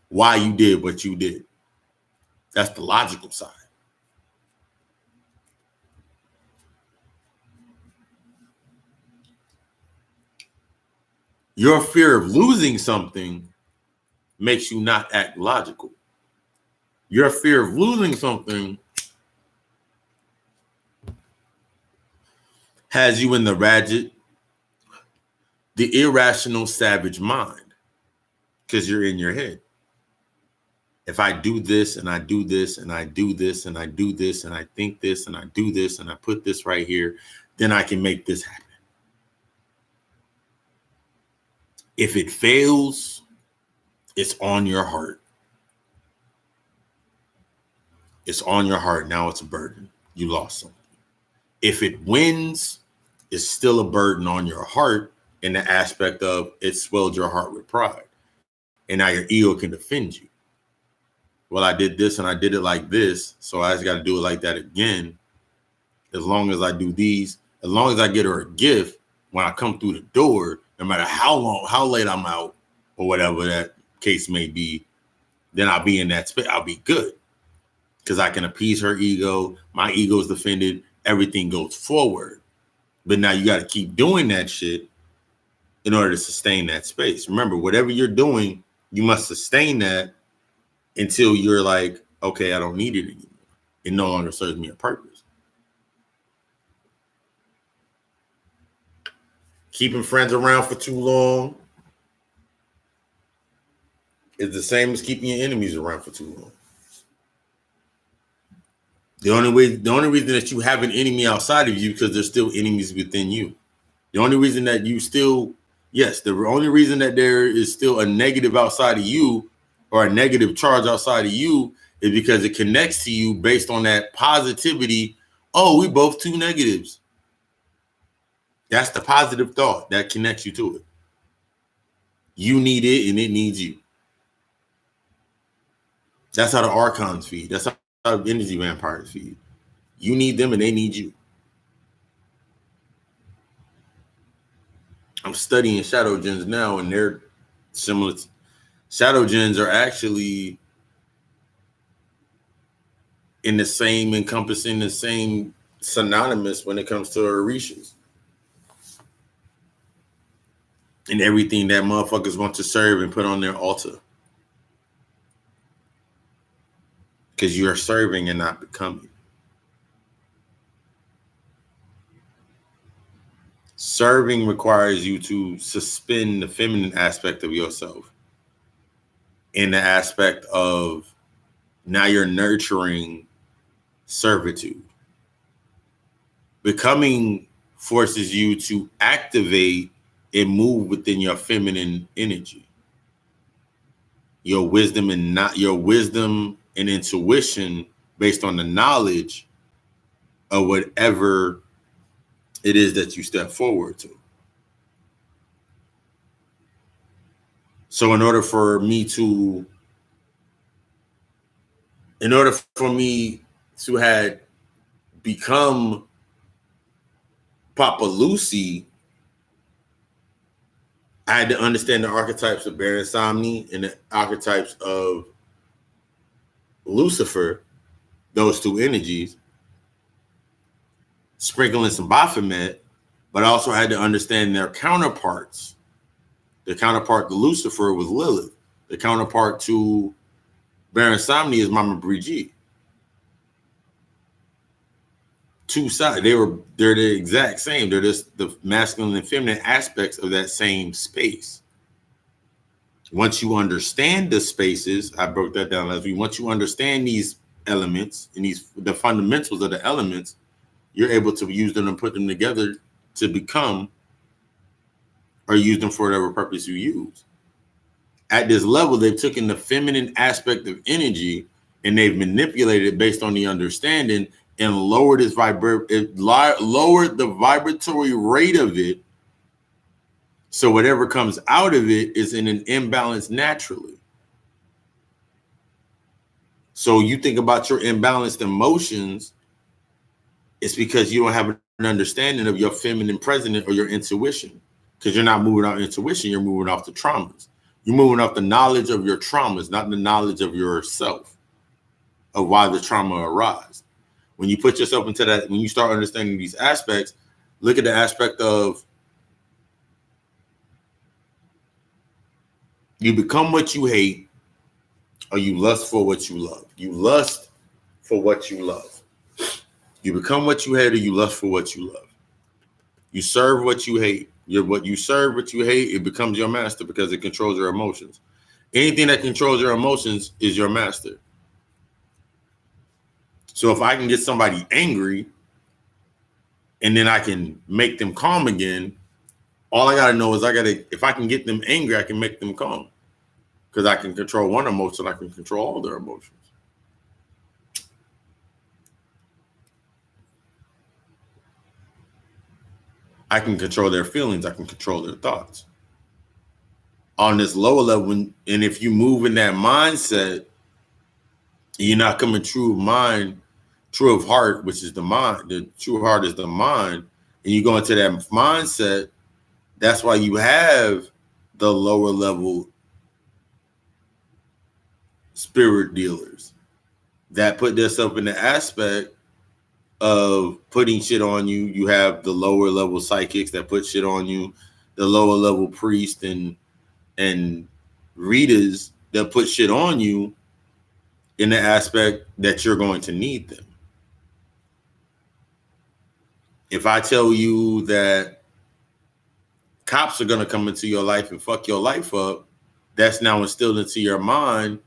why you did what you did. That's the logical side. Your fear of losing something makes you not act logical. Your fear of losing something has you in the irrational, savage mind, because you're in your head. If I do this and I do this and I do this and I do this and I think this and I do this and I put this right here, then I can make this happen. If it fails, it's on your heart. It's on your heart. Now it's a burden. You lost something. If it wins, it's still a burden on your heart in the aspect of it swelled your heart with pride. And now your ego can defend you. Well, I did this and I did it like this, so I just got to do it like that again. As long as I do these, as long as I get her a gift when I come through the door, no matter how late I'm out or whatever that case may be, then I'll be in that space. I'll be good because I can appease her ego. My ego is defended. Everything goes forward. But now you got to keep doing that shit in order to sustain that space. Remember, whatever you're doing, you must sustain that until you're like, okay, I don't need it anymore. It no longer serves me a purpose. Keeping friends around for too long is the same as keeping your enemies around for too long. The only reason that you have an enemy outside of you because there's still enemies within you. The only reason that the only reason that there is still a negative outside of you or a negative charge outside of you is because it connects to you based on that positivity. Oh, we both two negatives. That's the positive thought that connects you to it. You need it and it needs you. That's how the archons feed. That's how energy vampires feed. You need them and they need you. I'm studying shadow gens now, and they're similar. Shadow gens are actually encompassing the same synonymous when it comes to Orishas. And everything that motherfuckers want to serve and put on their altar. Because you are serving and not becoming. Serving requires you to suspend the feminine aspect of yourself in the aspect of Now you're nurturing servitude. Becoming forces you to activate and move within your feminine energy. Your wisdom and intuition based on the knowledge of whatever it is that you step forward to. So in order for me to had become Papa Lucy, I had to understand the archetypes of Baron Samedi and the archetypes of Lucifer, those two energies, sprinkling some Baphomet, but I also had to understand their counterparts. The counterpart to Lucifer was Lilith. The counterpart to Baron Samedi is Mama Brigitte. Two sides. They're the exact same. They're just the masculine and feminine aspects of that same space. Once you understand the spaces, I broke that down last week. Once you understand these elements and the fundamentals of the elements, you're able to use them and put them together to become, or use them for whatever purpose you use. At this level, they've taken the feminine aspect of energy and they've manipulated it based on the understanding and lowered lowered the vibratory rate of it. So whatever comes out of it is in an imbalance naturally. So you think about your imbalanced emotions, it's because you don't have an understanding of your feminine presence or your intuition. Because you're not moving off intuition, you're moving off the traumas. You're moving off the knowledge of your traumas, not the knowledge of yourself, of why the trauma arises. When you put yourself into that, when you start understanding these aspects, look at the aspect of you become what you hate, or you lust for what you love. You lust for what you love. You become what you hate, or you lust for what you love. You serve what you hate. What you serve, what you hate, it becomes your master because it controls your emotions. Anything that controls your emotions is your master. So if I can get somebody angry and then I can make them calm again, all I got to know is if I can get them angry, I can make them calm. Because I can control one emotion, I can control all their emotions. I can control their feelings, I can control their thoughts. On this lower level, and if you move in that mindset, you're not coming true of mind, true of heart, which is the mind. The true heart is the mind. And you go into that mindset, that's why you have the lower level spirit dealers that put themselves in the aspect of putting shit on you. You have the lower level psychics that put shit on you, the lower level priests and readers that put shit on you in the aspect that you're going to need them. If I tell you that cops are going to come into your life and fuck your life up, that's now instilled into your mind.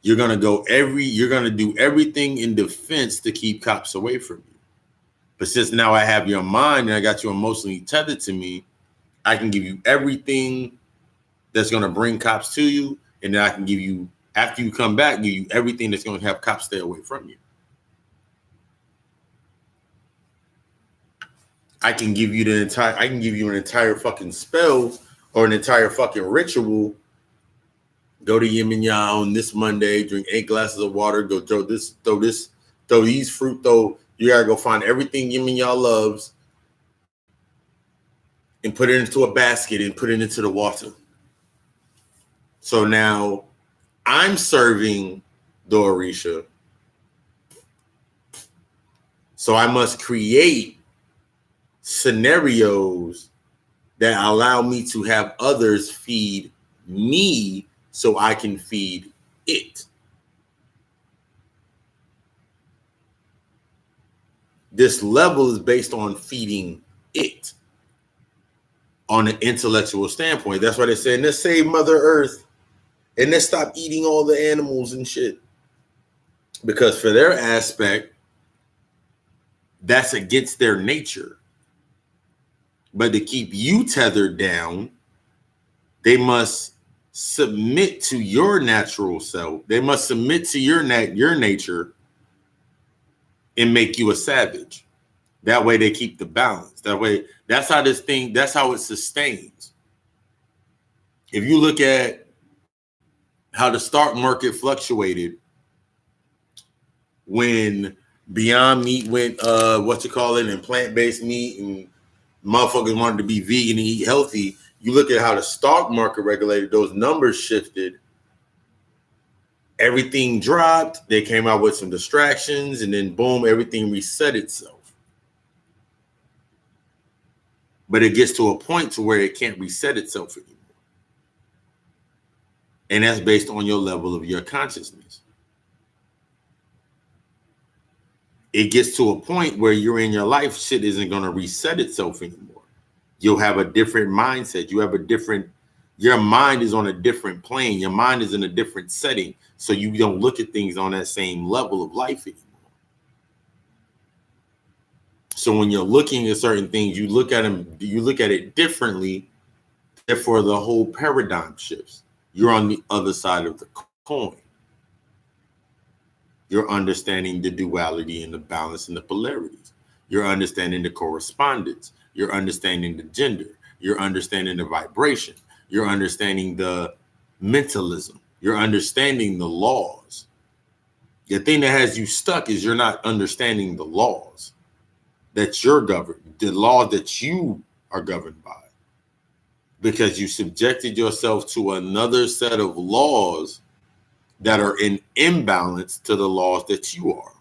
You're going to do everything in defense to keep cops away from you. But since now I have your mind and I got you emotionally tethered to me, I can give you everything that's going to bring cops to you. And then I can give you, after you come back, give you everything that's going to have cops stay away from you. I can give you an entire fucking spell or an entire fucking ritual. Go to Yemen-Ya on this Monday, drink 8 glasses of water, go throw these fruit, you gotta go find everything Yemen-Ya loves and put it into a basket and put it into the water. So now I'm serving the Orisha. So I must create scenarios that allow me to have others feed me so I can feed it. This level is based on feeding it on an intellectual standpoint. That's why they're saying, let's save Mother Earth and let's stop eating all the animals and shit. Because for their aspect, that's against their nature. But to keep you tethered down, they must submit to your natural self. They must submit to your nature and make you a savage. That way they keep the balance. That way, that's how it sustains. If you look at how the stock market fluctuated when Beyond Meat went and plant-based meat, and motherfuckers wanted to be vegan and eat healthy, you look at how the stock market regulated, those numbers shifted, everything dropped, they came out with some distractions, and then boom, everything reset itself. But it gets to a point to where it can't reset itself anymore. And that's based on your level of your consciousness. It gets to a point where you're in your life, shit isn't going to reset itself anymore. You'll have a different mindset. Your mind is on a different plane. Your mind is in a different setting. So you don't look at things on that same level of life anymore. So when you're looking at certain things, you look at it differently. Therefore, the whole paradigm shifts. You're on the other side of the coin. You're understanding the duality and the balance and the polarities. You're understanding the correspondence. You're understanding the gender. You're understanding the vibration. You're understanding the mentalism. You're understanding the laws. The thing that has you stuck is you're not understanding the laws that you're governed, the laws that you are governed by, because you subjected yourself to another set of laws that are in imbalance to the laws that you are.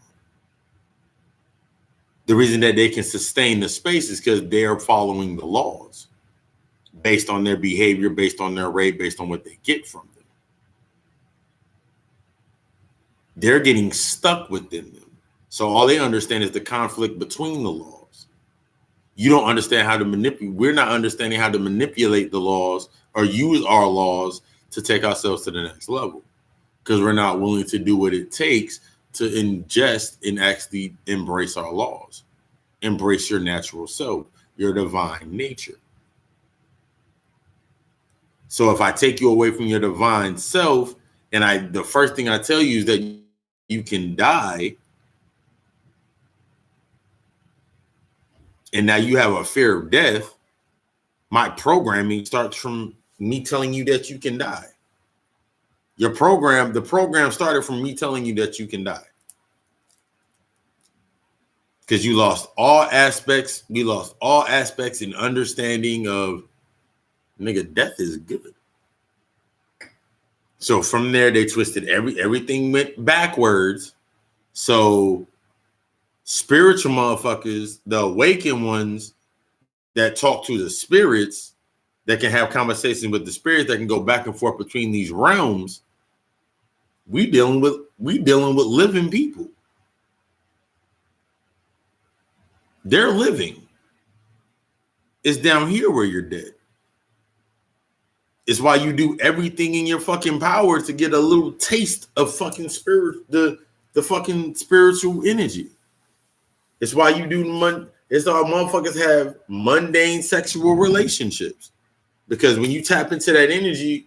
The reason that they can sustain the space is because they are following the laws based on their behavior, based on their rate, based on what they get from them. They're getting stuck within them. So all they understand is the conflict between the laws. You don't understand how to manipulate. We're not understanding how to manipulate the laws or use our laws to take ourselves to the next level, because we're not willing to do what it takes to ingest and actually embrace our laws. Embrace your natural self, your divine nature. So if I take you away from your divine self, and the first thing I tell you is that you can die, and now you have a fear of death, my programming starts from me telling you that you can die. The program started from me telling you that you can die. Because you lost all aspects. We lost all aspects in understanding of, nigga, death is good. So from there, they twisted everything went backwards. So spiritual motherfuckers, the awakened ones that talk to the spirits, that can have conversations with the spirits, that can go back and forth between these realms, we dealing with living people. They're living. It's down here where you're dead. It's why you do everything in your fucking power to get a little taste of fucking spirit, the fucking spiritual energy. It's why you do it's why motherfuckers have mundane sexual relationships. Because when you tap into that energy,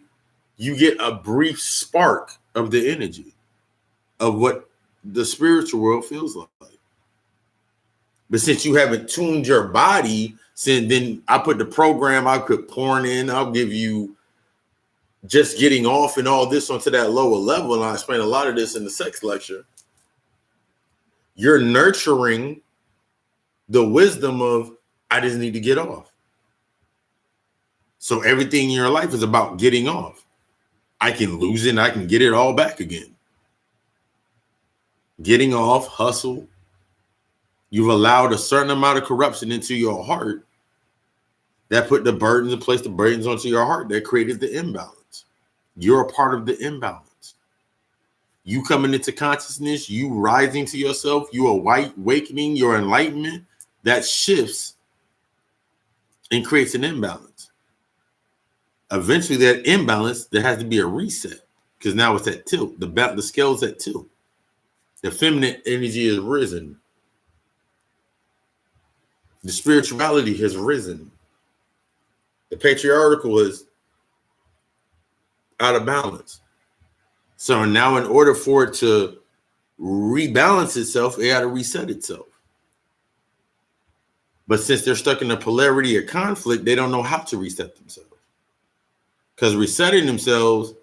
you get a brief spark of the energy of what the spiritual world feels like. But since you haven't tuned your body, then I put the program, I put porn in, I'll give you just getting off and all this onto that lower level. And I explain a lot of this in the sex lecture. You're nurturing the wisdom of, I just need to get off. So everything in your life is about getting off. I can lose it and I can get it all back again. Getting off, hustle. You've allowed a certain amount of corruption into your heart that put the burdens onto your heart that created the imbalance. You're a part of the imbalance. You coming into consciousness, you rising to yourself, you awakening, your enlightenment, that shifts and creates an imbalance. Eventually, that imbalance, there has to be a reset, because now it's at tilt. The scale's at tilt. The feminine energy has risen. The spirituality has risen. The patriarchal is out of balance. So now in order for it to rebalance itself, it got to reset itself. But since they're stuck in a polarity of conflict, they don't know how to reset themselves. Because resetting themselves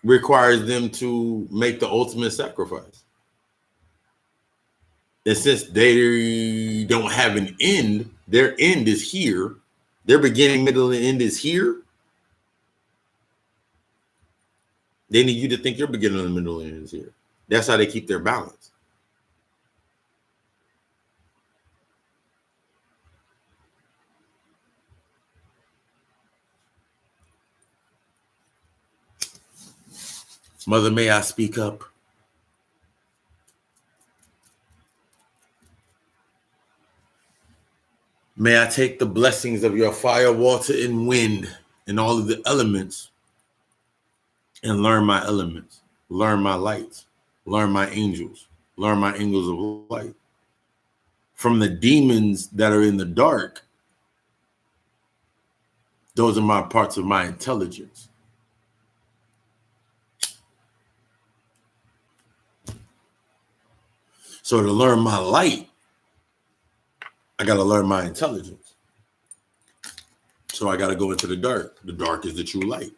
requires them to make the ultimate sacrifice. And since they don't have an end, their end is here. Their beginning, middle, and end is here. They need you to think your beginning, and middle, and end is here. That's how they keep their balance. Mother, may I speak up? May I take the blessings of your fire, water, and wind, and all of the elements, and learn my elements, learn my lights, learn my angels of light. From the demons that are in the dark, those are my parts of my intelligence. So to learn my light, I got to learn my intelligence. So I got to go into the dark. The dark is the true light.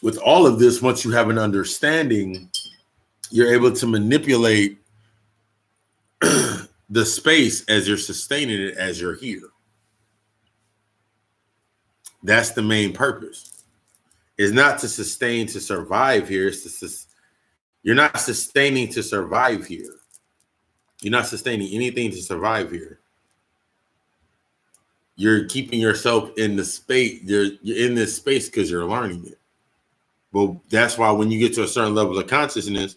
With all of this, once you have an understanding, you're able to manipulate the space as you're sustaining it as you're here. That's the main purpose. It's not to sustain to survive here. You're not sustaining to survive here. You're not sustaining anything to survive here. You're keeping yourself in the space. You're in this space because you're learning it. But that's why when you get to a certain level of consciousness,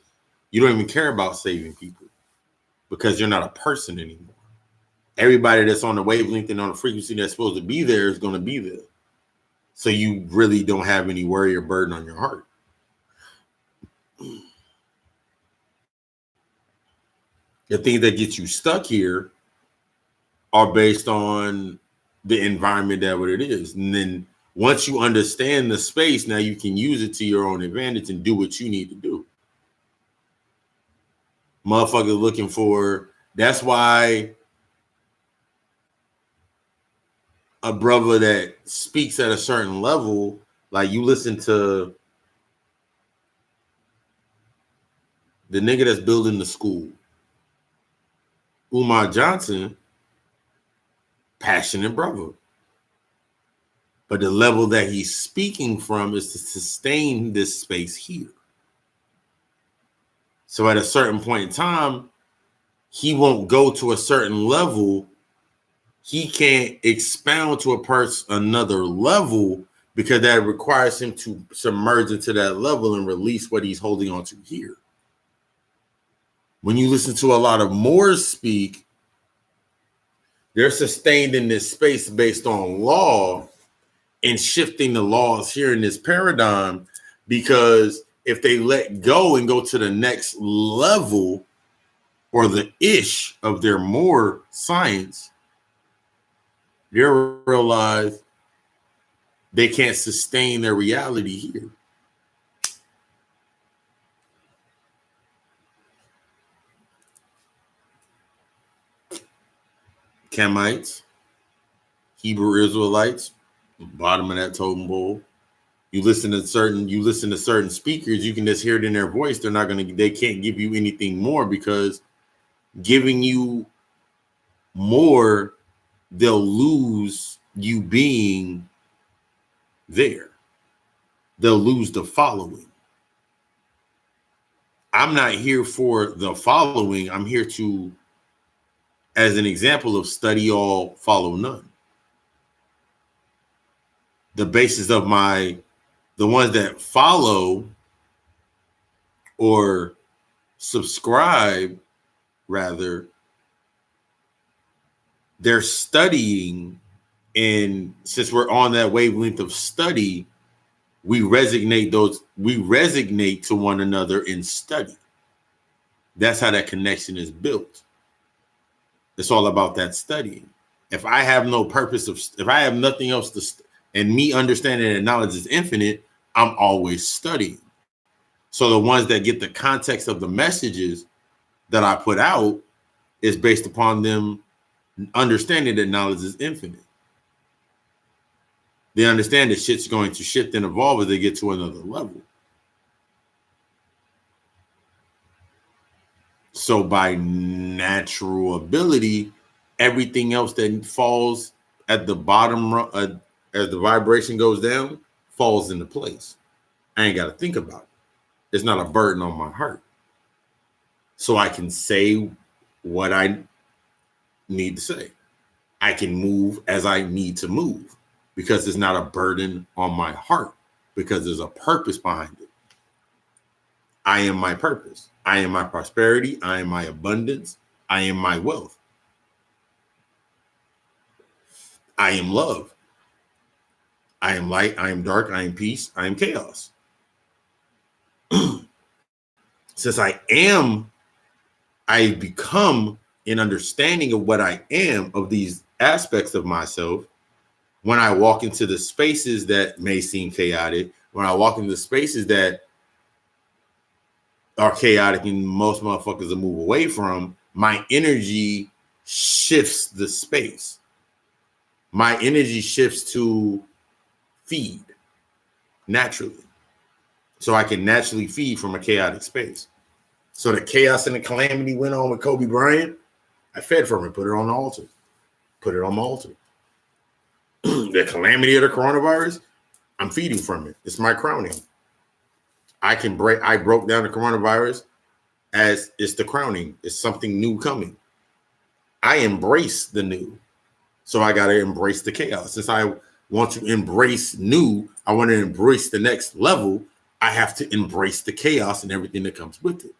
you don't even care about saving people because you're not a person anymore. Everybody that's on the wavelength and on the frequency that's supposed to be there is going to be there. So you really don't have any worry or burden on your heart. The things that get you stuck here are based on the environment that what it is. And then once you understand the space, now you can use it to your own advantage and do what you need to do. Motherfuckers looking for, that's why a brother that speaks at a certain level, like you listen to the nigga that's building the school, Umar Johnson, passionate brother. But the level that he's speaking from is to sustain this space here. So at a certain point in time, he won't go to a certain level. He can't expound to a person another level because that requires him to submerge into that level and release what he's holding on to here. When you listen to a lot of Moors speak, they're sustained in this space based on law and shifting the laws here in this paradigm, because if they let go and go to the next level or the ish of their more science, they'll realize they can't sustain their reality here. Kemites, Hebrew Israelites, bottom of that totem pole. You listen to certain speakers, you can just hear it in their voice. They can't give you anything more, because giving you more, they'll lose you being there. They'll lose the following. I'm not here for the following. I'm here to, as an example of study all, follow none. The basis of the ones that follow or subscribe, rather, they're studying And since we're on that wavelength of study, we resonate to one another in study. That's how that connection is built. It's all about that studying. If I have no purpose if I have nothing else and me understanding that knowledge is infinite, I'm always studying. So the ones that get the context of the messages that I put out is based upon them understanding that knowledge is infinite. They understand that shit's going to shift and evolve as they get to another level. So by natural ability, everything else that falls at the bottom, as the vibration goes down, falls into place. I ain't got to think about it. It's not a burden on my heart. So I can say what I need to say. I can move as I need to move because it's not a burden on my heart, because there's a purpose behind it. I am my purpose. I am my prosperity. I am my abundance. I am my wealth. I am love. I am light. I am dark. I am peace. I am chaos. Since I become an understanding of what I am, of these aspects of myself. When I walk into the spaces that may seem chaotic, when I walk into the spaces that are chaotic and most motherfuckers will move away from, my energy shifts the space. My energy shifts to feed naturally. So I can naturally feed from a chaotic space. So the chaos and the calamity went on with Kobe Bryant. I fed from it, put it on the altar. Put it on my altar. The calamity of the coronavirus, I'm feeding from it. It's my crowning. I broke down the coronavirus as it's the crowning. It's something new coming. I embrace the new. So I got to embrace the chaos. Since I want to embrace new, I want to embrace the next level. I have to embrace the chaos and everything that comes with it.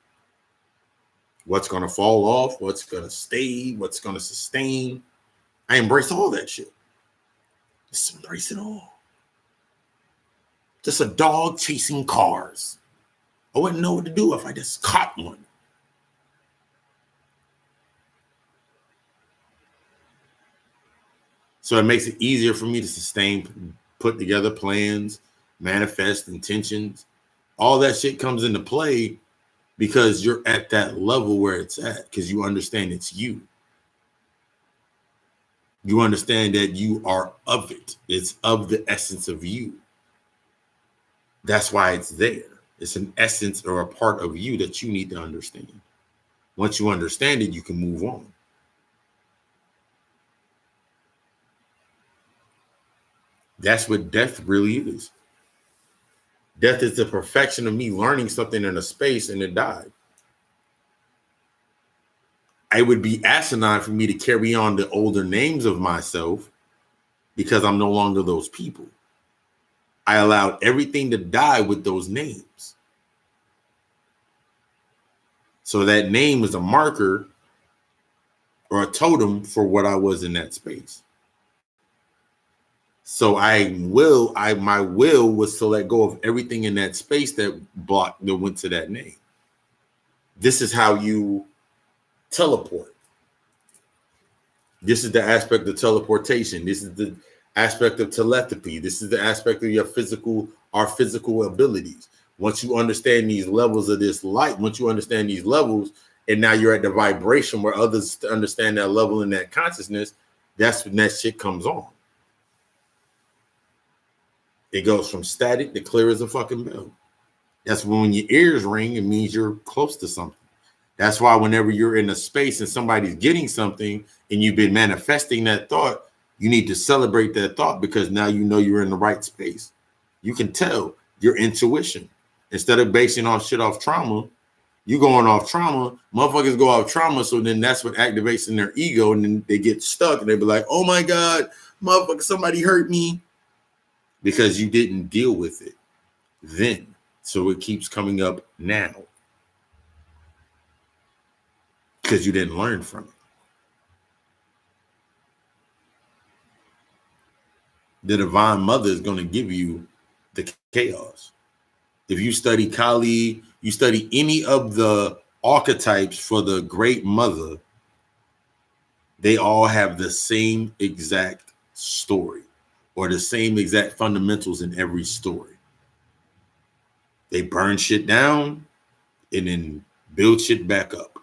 What's going to fall off, what's going to stay, what's going to sustain. I embrace all that shit. Just embrace it all. Just a dog chasing cars. I wouldn't know what to do if I just caught one. So it makes it easier for me to sustain, put together plans, manifest intentions. All that shit comes into play because you're at that level where it's at, because you understand it's you. You understand that you are of it. It's of the essence of you. That's why it's there. It's an essence or a part of you that you need to understand. Once you understand it, you can move on. That's what death really is. Death is the perfection of me learning something in a space and it died. It would be asinine for me to carry on the older names of myself because I'm no longer those people. I allowed everything to die with those names. So that name is a marker or a totem for what I was in that space. So my will was to let go of everything in that space that went to that name. This is how you teleport. This is the aspect of teleportation. This is the aspect of telepathy. This is the aspect of our physical abilities. Once you understand these levels of this light, once you understand these levels, and now you're at the vibration where others understand that level and that consciousness, that's when that shit comes on. It goes from static to clear as a fucking bell. That's when your ears ring, it means you're close to something. That's why whenever you're in a space and somebody's getting something and you've been manifesting that thought, you need to celebrate that thought because now you know you're in the right space. You can tell your intuition. Instead of basing off shit off trauma, you going off trauma. Motherfuckers go off trauma, so then that's what activates in their ego, and then they get stuck and they be like, oh my God, motherfucker, somebody hurt me. Because you didn't deal with it then. So it keeps coming up now. Because you didn't learn from it. the divine mother is going to give you the chaos. If you study Kali, you study any of the archetypes for the great mother, they all have the same exact story or the same exact fundamentals in every story. They burn shit down and then build shit back up.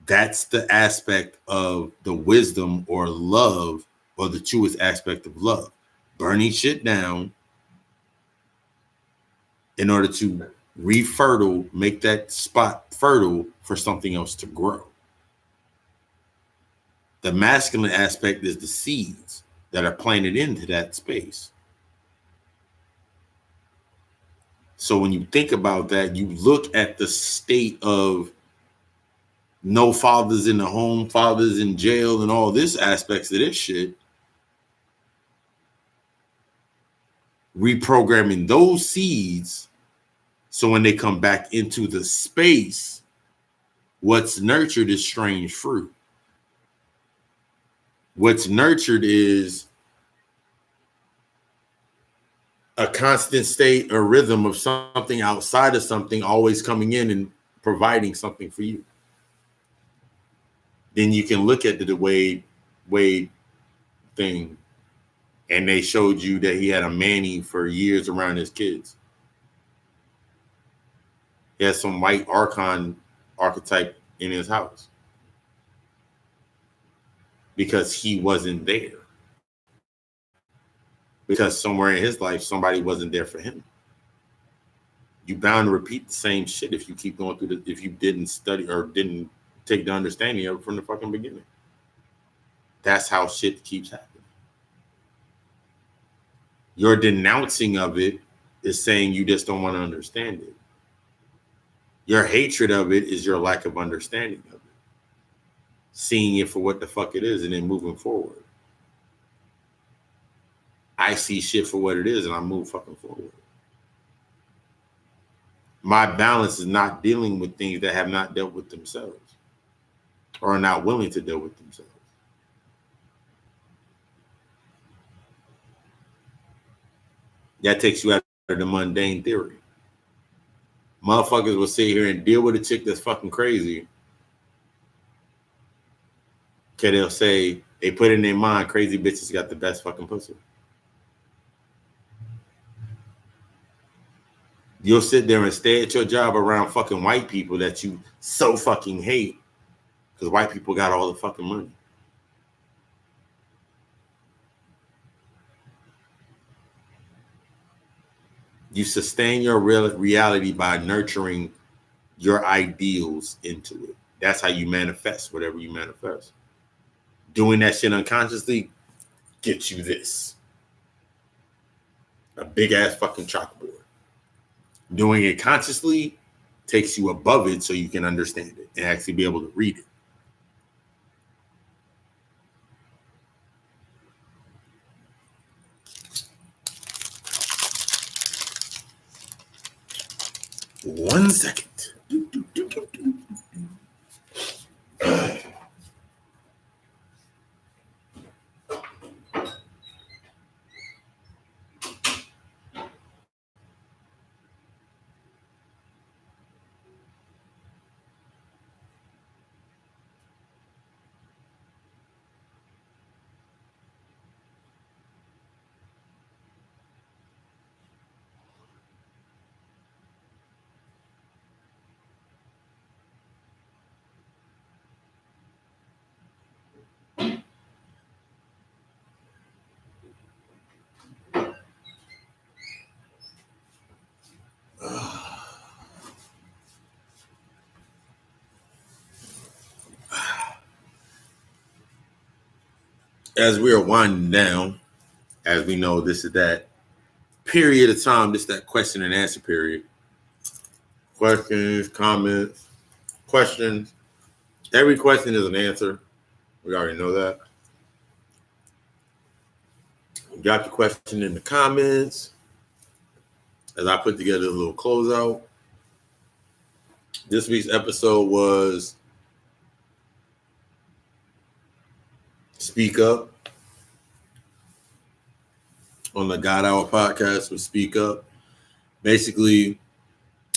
That's the aspect of the wisdom or love, or the truest aspect of love. Burning shit down in order to refertile, make that spot fertile for something else to grow. The masculine aspect is the seeds that are planted into that space. So when you think about that, you look at the state of no fathers in the home, fathers in jail, and all this aspects of this shit. Reprogramming those seeds so when they come back into the space, what's nurtured is strange fruit. What's nurtured is a constant state or rhythm of something outside of something always coming in and providing something for you. Then you can look at the Wade thing, and they showed you that he had a Manny for years around his kids. He has some white archon archetype in his house because he wasn't there. Because somewhere in his life, somebody wasn't there for him. You bound to repeat the same shit if you keep going through if you didn't study or didn't take the understanding of it from the fucking beginning. That's how shit keeps happening. Your denouncing of it is saying you just don't want to understand it. Your hatred of it is your lack of understanding of it. Seeing it for what the fuck it is and then moving forward. I see shit for what it is and I move fucking forward. My balance is not dealing with things that have not dealt with themselves or are not willing to deal with themselves. That takes you out of the mundane theory. Motherfuckers will sit here and deal with a chick that's fucking crazy. Okay, they'll say, they put in their mind, crazy bitches got the best fucking pussy. You'll sit there and stay at your job around fucking white people that you so fucking hate because white people got all the fucking money. You sustain your reality by nurturing your ideals into it. That's how you manifest whatever you manifest. Doing that shit unconsciously gets you this. A big ass fucking chalkboard. Doing it consciously takes you above it so you can understand it and actually be able to read it. One second. As we are winding down, as we know, this is that period of time, this is that question and answer period. Questions, comments, questions. Every question is an answer. We already know that. Drop your question in the comments as I put together a little closeout. This week's episode was Speak Up. on the God Hour podcast with Speak Up. Basically,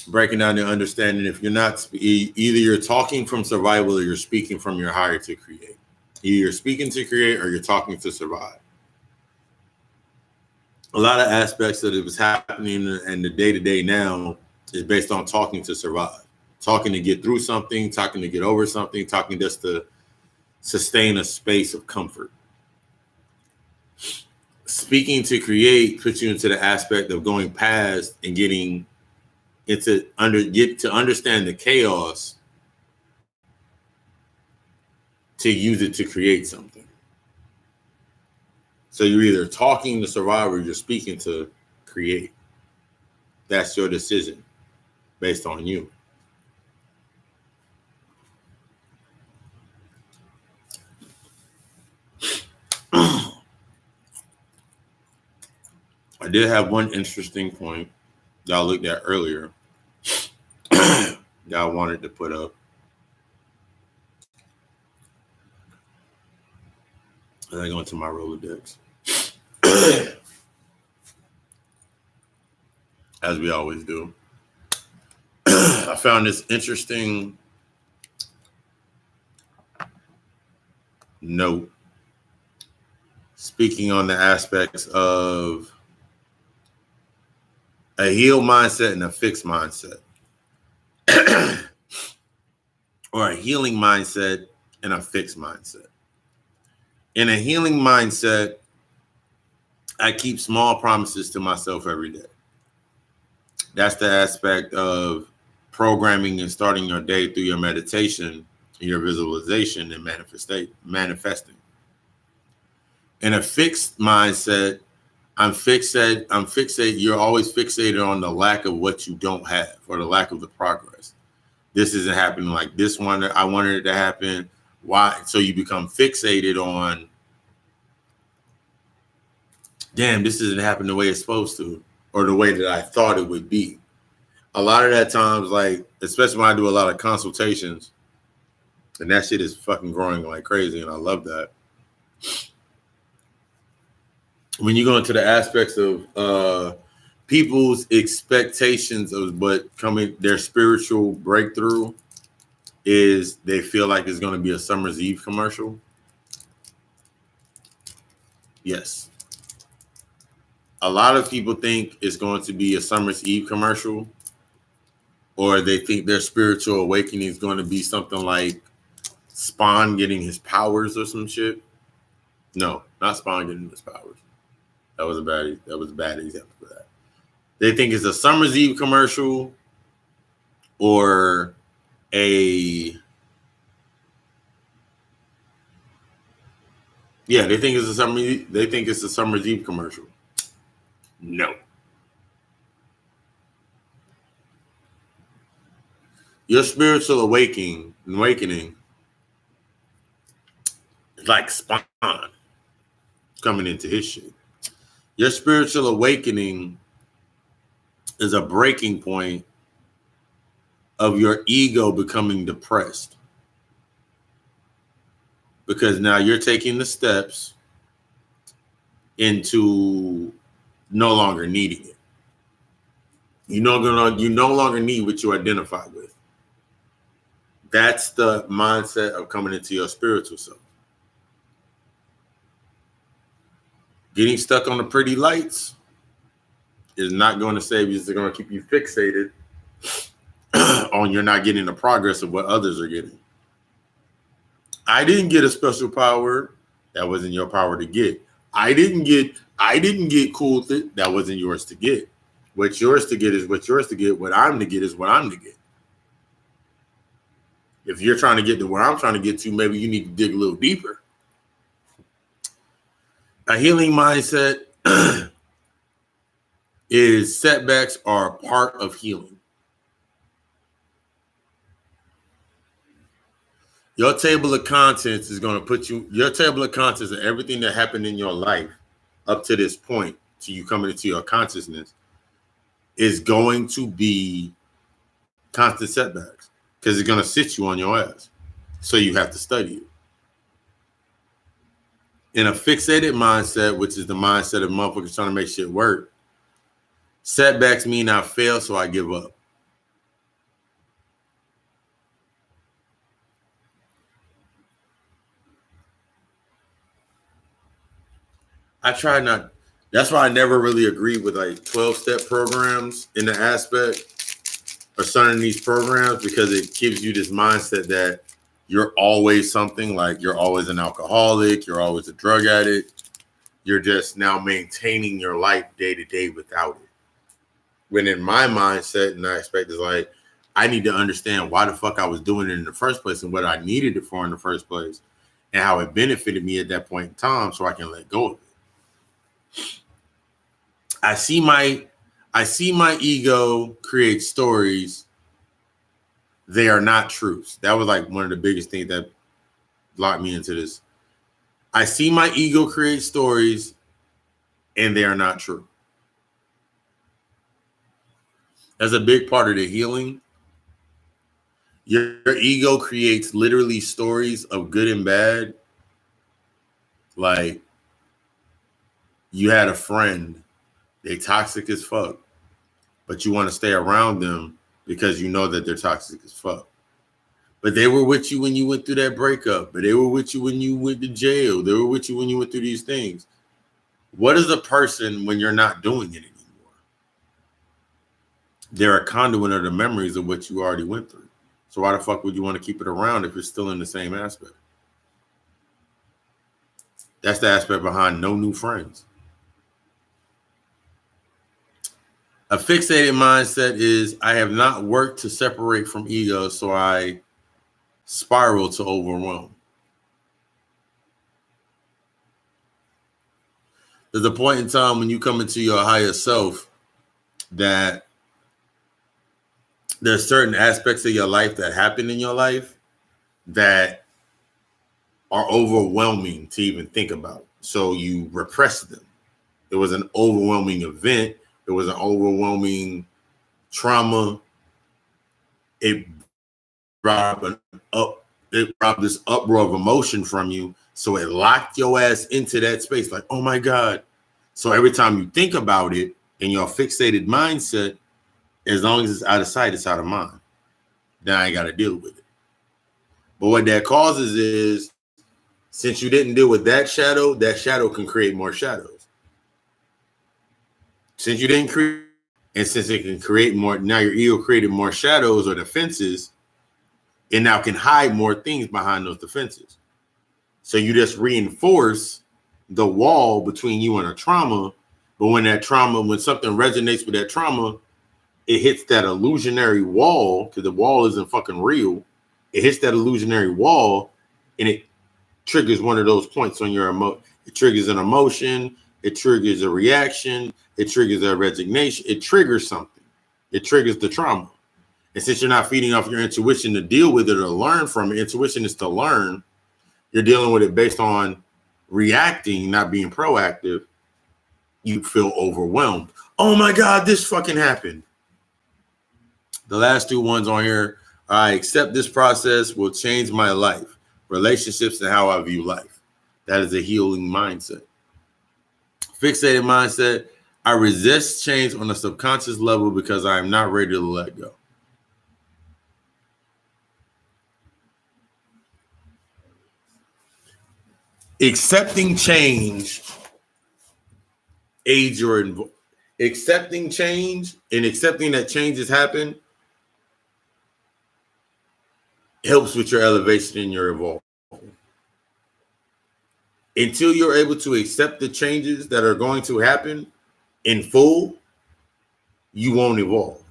breaking down the understanding if you're not, either you're talking from survival or you're speaking from your higher to create. Either you're speaking to create or you're talking to survive. A lot of aspects that it was happening in the day-to-day now is based on talking to survive, talking to get through something, talking to get over something, talking just to sustain a space of comfort. Speaking to create puts you into the aspect of going past and getting into get to understand the chaos to use it to create something. So you're either talking to survive or you're speaking to create. That's your decision based on you. I did have one interesting point that I looked at earlier that I wanted to put up. And I go into my Rolodex. As we always do. I found this interesting note speaking on the aspects of a healed mindset and a fixed mindset. Or a healing mindset and a fixed mindset. In a healing mindset, I keep small promises to myself every day. That's the aspect of programming and starting your day through your meditation, your visualization, and manifesting. In a fixed mindset, I'm fixated. You're always fixated on the lack of what you don't have or the lack of the progress. This isn't happening like this one. I wanted it to happen. Why? So you become fixated on, damn, this isn't happening the way it's supposed to, or the way that I thought it would be. A lot of that times, like, especially when I do a lot of consultations, and that shit is fucking growing like crazy, and I love that. When you go into the aspects of people's expectations of what coming, their spiritual breakthrough is they feel like it's going to be a Summer's Eve commercial. Yes. A lot of people think it's going to be a Summer's Eve commercial, or they think their spiritual awakening is going to be something like Spawn getting his powers or some shit. No, not Spawn getting his powers. That was a bad example for that. They think it's a Summer's Eve commercial or they think it's a Summer's Eve commercial. No. Your spiritual awakening is like Spawn coming into his shit. Your spiritual awakening is a breaking point of your ego becoming depressed. Because now you're taking the steps into no longer needing it. You no longer need what you identify with. That's the mindset of coming into your spiritual self. Getting stuck on the pretty lights is not going to save you. It's going to keep you fixated on you're not getting the progress of what others are getting. I didn't get a special power. That wasn't your power to get. I didn't get cool. That wasn't yours to get. What's yours to get is what's yours to get. What I'm to get is what I'm to get. If you're trying to get to where I'm trying to get to, maybe you need to dig a little deeper. A healing mindset is setbacks are a part of healing. Your table of contents is going to put your table of contents of everything that happened in your life up to this point, to you coming into your consciousness, is going to be constant setbacks because it's going to sit you on your ass. So you have to study it. In a fixated mindset, which is the mindset of motherfuckers trying to make shit work, setbacks mean I fail, so I give up. I try not. That's why I never really agreed with like 12-step programs in the aspect of certain these programs, because it gives you this mindset that you're always something, like you're always an alcoholic, you're always a drug addict. You're just now maintaining your life day to day without it. When in my mindset and I expect is like, I need to understand why the fuck I was doing it in the first place and what I needed it for in the first place and how it benefited me at that point in time so I can let go of it. I see my ego create stories. They are not truths. That was like one of the biggest things that locked me into this. I see my ego create stories and they are not true. That's a big part of the healing. Your ego creates literally stories of good and bad. Like, you had a friend, they toxic as fuck, but you want to stay around them because you know that they're toxic as fuck. But they were with you when you went through that breakup. But they were with you when you went to jail. They were with you when you went through these things. What is a person when you're not doing it anymore? They're a conduit of the memories of what you already went through. So why the fuck would you want to keep it around if you're still in the same aspect? That's the aspect behind no new friends. A fixated mindset is I have not worked to separate from ego, so I spiral to overwhelm. There's a point in time when you come into your higher self that there's certain aspects of your life that happen in your life that are overwhelming to even think about. So you repress them. It was an overwhelming event. It was an overwhelming trauma. It brought this uproar of emotion from you. So it locked your ass into that space. Like, oh my God. So every time you think about it in your fixated mindset, as long as it's out of sight, it's out of mind. Then I ain't got to deal with it. But what that causes is, since you didn't deal with that shadow can create more shadows. Since you didn't create, and since it can create more, now your ego created more shadows or defenses, it now can hide more things behind those defenses. So you just reinforce the wall between you and a trauma. But when something resonates with that trauma, it hits that illusionary wall, because the wall isn't fucking real. It hits that illusionary wall and it triggers one of those points on your it triggers an emotion, it triggers a reaction, it triggers a resignation, it triggers something. It triggers the trauma. And since you're not feeding off your intuition to deal with it or learn from it, intuition is to learn. You're dealing with it based on reacting, not being proactive. You feel overwhelmed. Oh my God, this fucking happened. The last two ones on here, I accept this process will change my life, relationships, and how I view life. That is a healing mindset. Fixated mindset, I resist change on a subconscious level because I am not ready to let go. Accepting change, accepting change and accepting that changes happen helps with your elevation and your evolving. Until you're able to accept the changes that are going to happen in full, you won't evolve.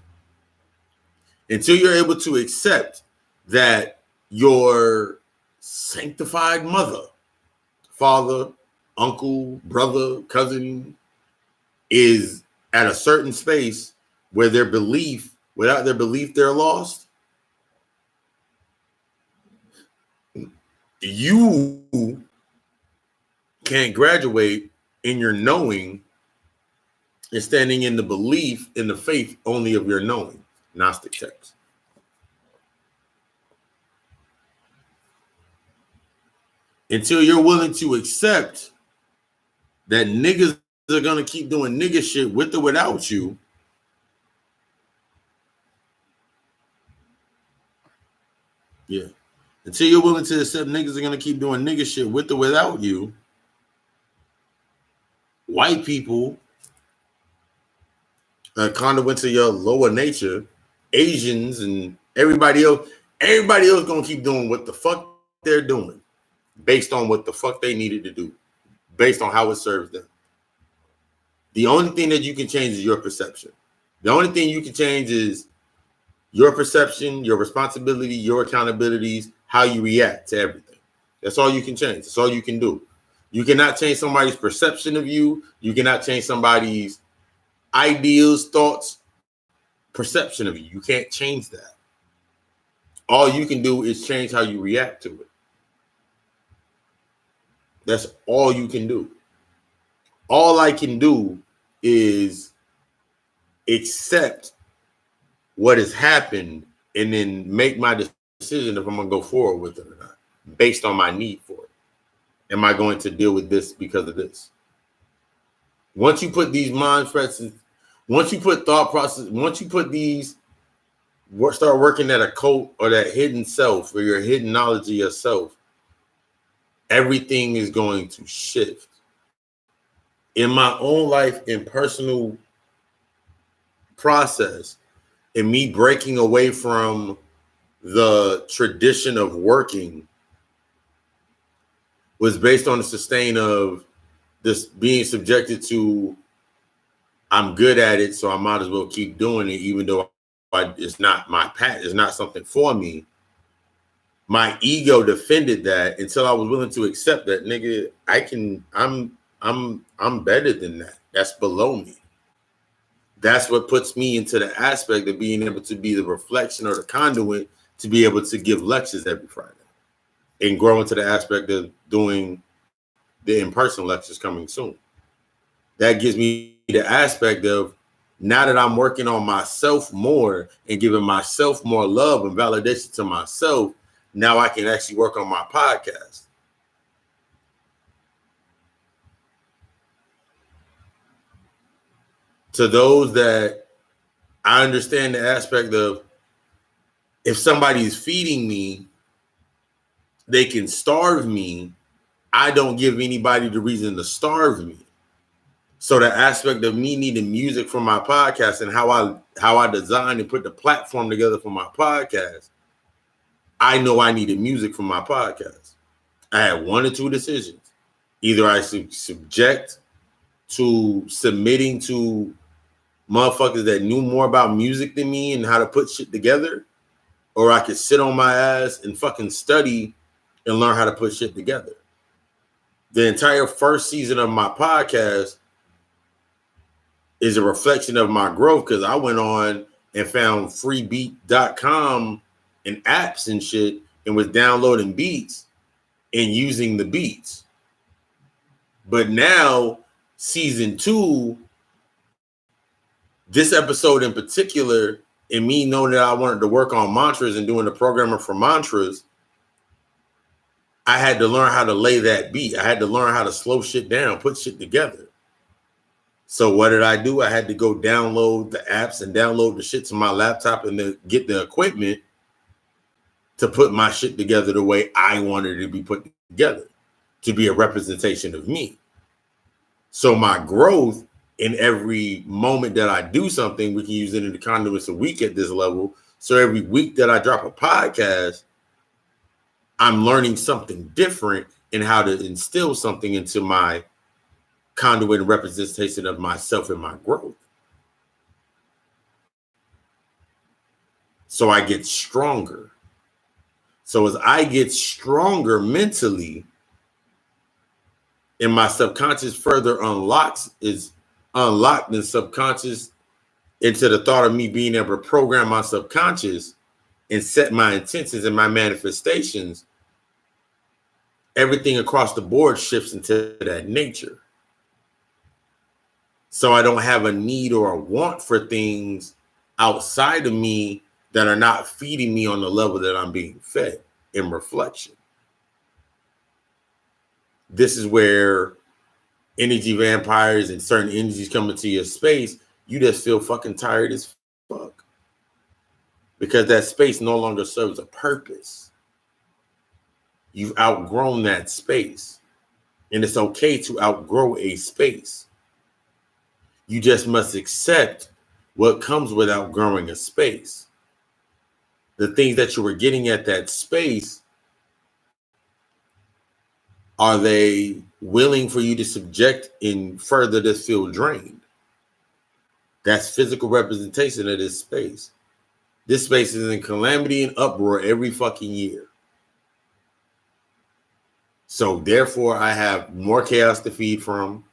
Until you're able to accept that your sanctified mother, father, uncle, brother, cousin is at a certain space where without their belief, they're lost. You can't graduate in your knowing and standing in the belief, in the faith only of your knowing. Gnostic text. Until you're willing to accept that niggas are gonna keep doing nigga shit with or without you. Yeah. Until you're willing to accept niggas are gonna keep doing nigga shit with or without you, white people conduit to your lower nature, Asians and everybody else gonna keep doing what the fuck they're doing based on what the fuck they needed to do, based on how it serves them. The only thing that you can change is your perception. The only thing you can change is your perception, your responsibility, your accountabilities, how you react to everything. That's all you can change. That's all you can do. You cannot change somebody's perception of you. You cannot change somebody's ideals, thoughts, perception of you. You can't change that. All you can do is change how you react to it. That's all you can do. All I can do is accept what has happened and then make my decision if I'm going to go forward with it or not, based on my need for it. Am I going to deal with this because of this? Once you put these mind frets, once you put thought process, once you put these, start working at a cult or that hidden self or your hidden knowledge of yourself, everything is going to shift. In my own life, in personal process, and me breaking away from the tradition of working was based on the sustain of this being subjected to, I'm good at it, so I might as well keep doing it, even though it's not my path, it's not something for me. My ego defended that until I was willing to accept that, nigga, I'm better than that. That's below me. That's what puts me into the aspect of being able to be the reflection or the conduit to be able to give lectures every Friday and grow into the aspect of doing the in-person lectures coming soon. That gives me the aspect of, now that I'm working on myself more and giving myself more love and validation to myself, now I can actually work on my podcast. To those that I understand the aspect of, if somebody's feeding me, they can starve me. I don't give anybody the reason to starve me. So the aspect of me needing music for my podcast and how I designed and put the platform together for my podcast, I know I needed music for my podcast. I had one or two decisions. Either I subject to submitting to motherfuckers that knew more about music than me and how to put shit together, or I could sit on my ass and fucking study and learn how to put shit together. The entire first season of my podcast is a reflection of my growth, because I went on and found freebeat.com and apps and shit and was downloading beats and using the beats. But now, season 2, this episode in particular, and me knowing that I wanted to work on mantras and doing the programmer for mantras, I had to learn how to lay that beat. I had to learn how to slow shit down, put shit together. So what did I do? I had to go download the apps and download the shit to my laptop and then get the equipment to put my shit together the way I wanted it to be put together, to be a representation of me. So my growth in every moment that I do something, we can use it in the conduits a week at this level. So every week that I drop a podcast, I'm learning something different in how to instill something into my conduit and representation of myself and my growth. So I get stronger. So as I get stronger mentally, and my subconscious further unlocked in subconscious into the thought of me being able to program my subconscious and set my intentions and my manifestations, everything across the board shifts into that nature. So I don't have a need or a want for things outside of me that are not feeding me on the level that I'm being fed in reflection. This is where energy vampires and certain energies come into your space, you just feel fucking tired as fuck. Because that space no longer serves a purpose. You've outgrown that space. And it's okay to outgrow a space. You just must accept what comes with outgrowing a space. The things that you were getting at that space, are they willing for you to subject and further this feel drained? That's physical representation of this space. This space is in calamity and uproar every fucking year. So therefore, I have more chaos to feed from.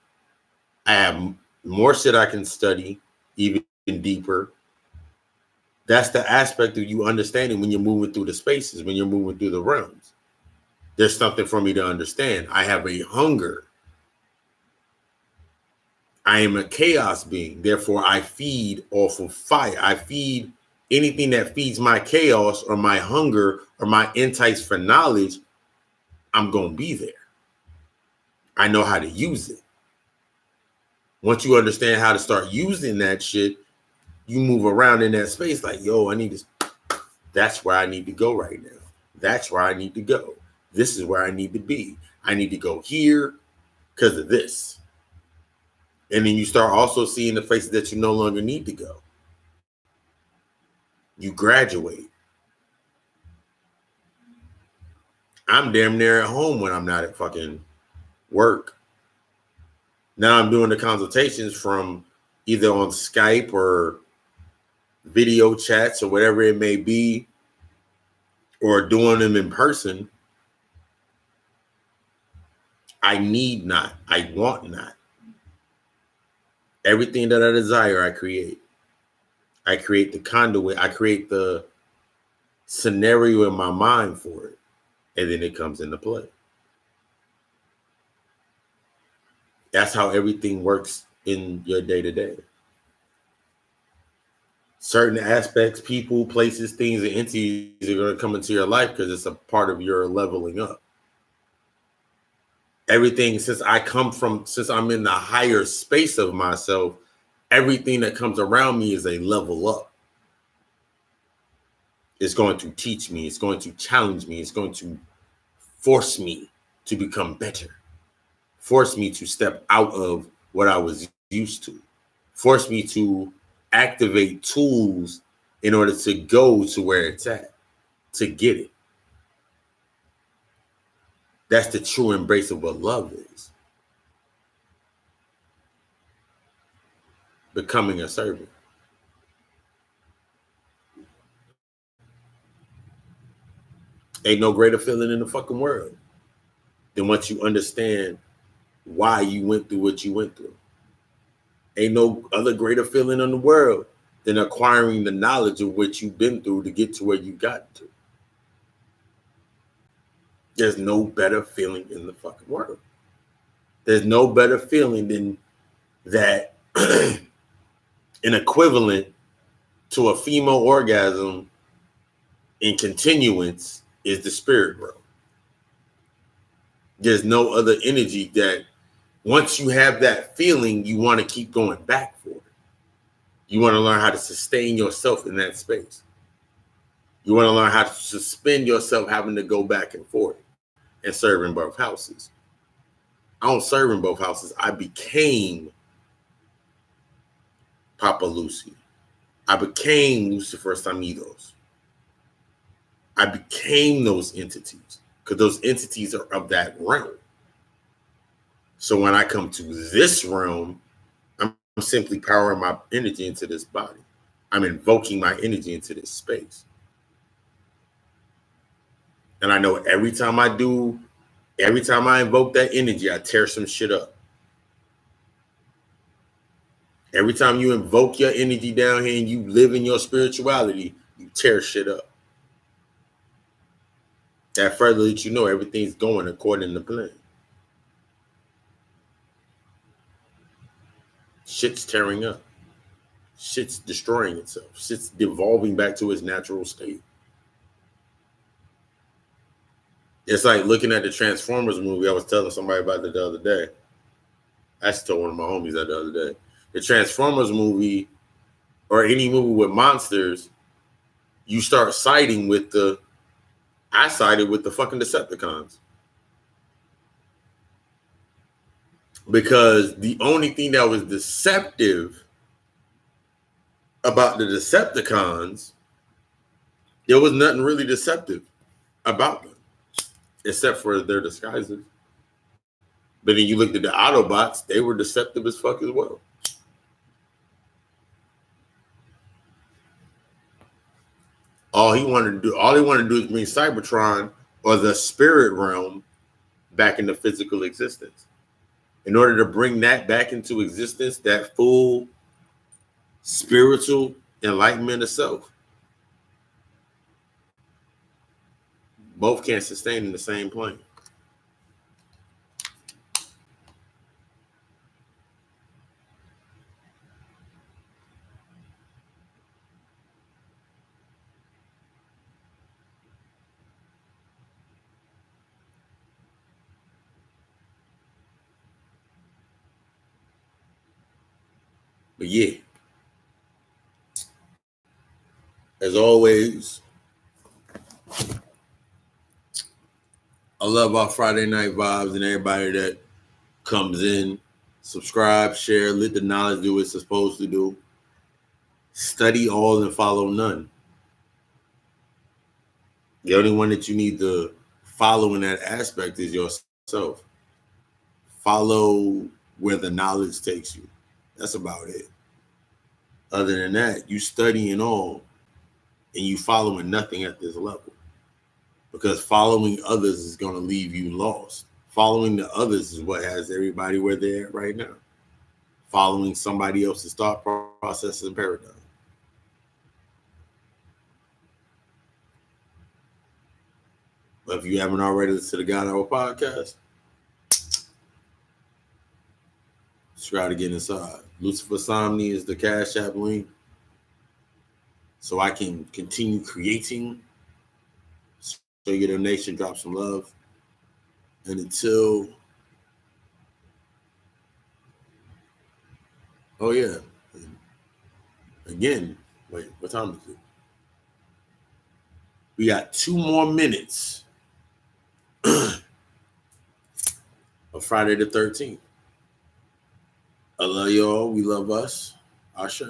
I have more shit I can study, even deeper. That's the aspect of you understanding when you're moving through the spaces, when you're moving through the realms. There's something for me to understand. I have a hunger. I am a chaos being. Therefore, I feed off of fire. I feed anything that feeds my chaos or my hunger or my entice for knowledge. I'm going to be there. I know how to use it. Once you understand how to start using that shit, you move around in that space like, yo, I need to, that's where I need to go right now. That's where I need to go. This is where I need to be. I need to go here because of this. And then you start also seeing the places that you no longer need to go. You graduate. I'm damn near at home when I'm not at fucking work. Now I'm doing the consultations from either on Skype or video chats or whatever it may be, or doing them in person. I need not. I want not. Everything that I desire, I create. I create the conduit. I create the scenario in my mind for it. And then it comes into play. That's how everything works in your day-to-day. Certain aspects, people, places, things, and entities are going to come into your life because it's a part of your leveling up. Everything, since I'm in the higher space of myself, everything that comes around me is a level up. It's going to teach me. It's going to challenge me. It's going to force me to become better. Force me to step out of what I was used to. Force me to activate tools in order to go to where it's at, to get it. That's the true embrace of what love is. Becoming a servant. Ain't no greater feeling in the fucking world than once you understand why you went through what you went through. Ain't no other greater feeling in the world than acquiring the knowledge of what you've been through to get to where you got to. There's no better feeling in the fucking world. There's no better feeling than that. An equivalent to a female orgasm in continuance is the spirit realm. There's no other energy that once you have that feeling, you want to keep going back for it. You want to learn how to sustain yourself in that space. You want to learn how to suspend yourself having to go back and forth and serve in both houses. I don't serve in both houses. I became Papa Lucy. I became Lucifer's Samidos. I became those entities because those entities are of that realm. So when I come to this realm, I'm simply powering my energy into this body. I'm invoking my energy into this space. And I know every time I invoke that energy, I tear some shit up. Every time you invoke your energy down here and you live in your spirituality, you tear shit up. That further lets you know everything's going according to plan. Shit's tearing up. Shit's destroying itself. Shit's devolving back to its natural state. It's like looking at the Transformers movie. I was telling somebody about it the other day. I just told one of my homies that the other day. The Transformers movie or any movie with monsters, you start siding with I sided with the fucking Decepticons. Because the only thing that was deceptive about the Decepticons, there was nothing really deceptive about them, except for their disguises. But then you looked at the Autobots, they were deceptive as fuck as well. All they wanted to do is bring Cybertron or the spirit realm back into physical existence. In order to bring that back into existence, that full spiritual enlightenment of self, both can't sustain in the same plane. But yeah, as always, I love our Friday night vibes and everybody that comes in, subscribe, share, let the knowledge do what it's supposed to do. Study all and follow none. The only one that you need to follow in that aspect is yourself. Follow where the knowledge takes you. That's about it. Other than that, you studying all and you following nothing at this level. Because following others is going to leave you lost. Following the others is what has everybody where they're at right now. Following somebody else's thought process and paradigm. But if you haven't already listened to the God Hour podcast, try to get inside. Lucifer Somni is the Cash App link. So I can continue creating. So your donation, drop some love. And until, oh yeah, again, wait, what time is it? We got 2 more minutes of Friday the 13th. I love y'all. We love us. Ashe.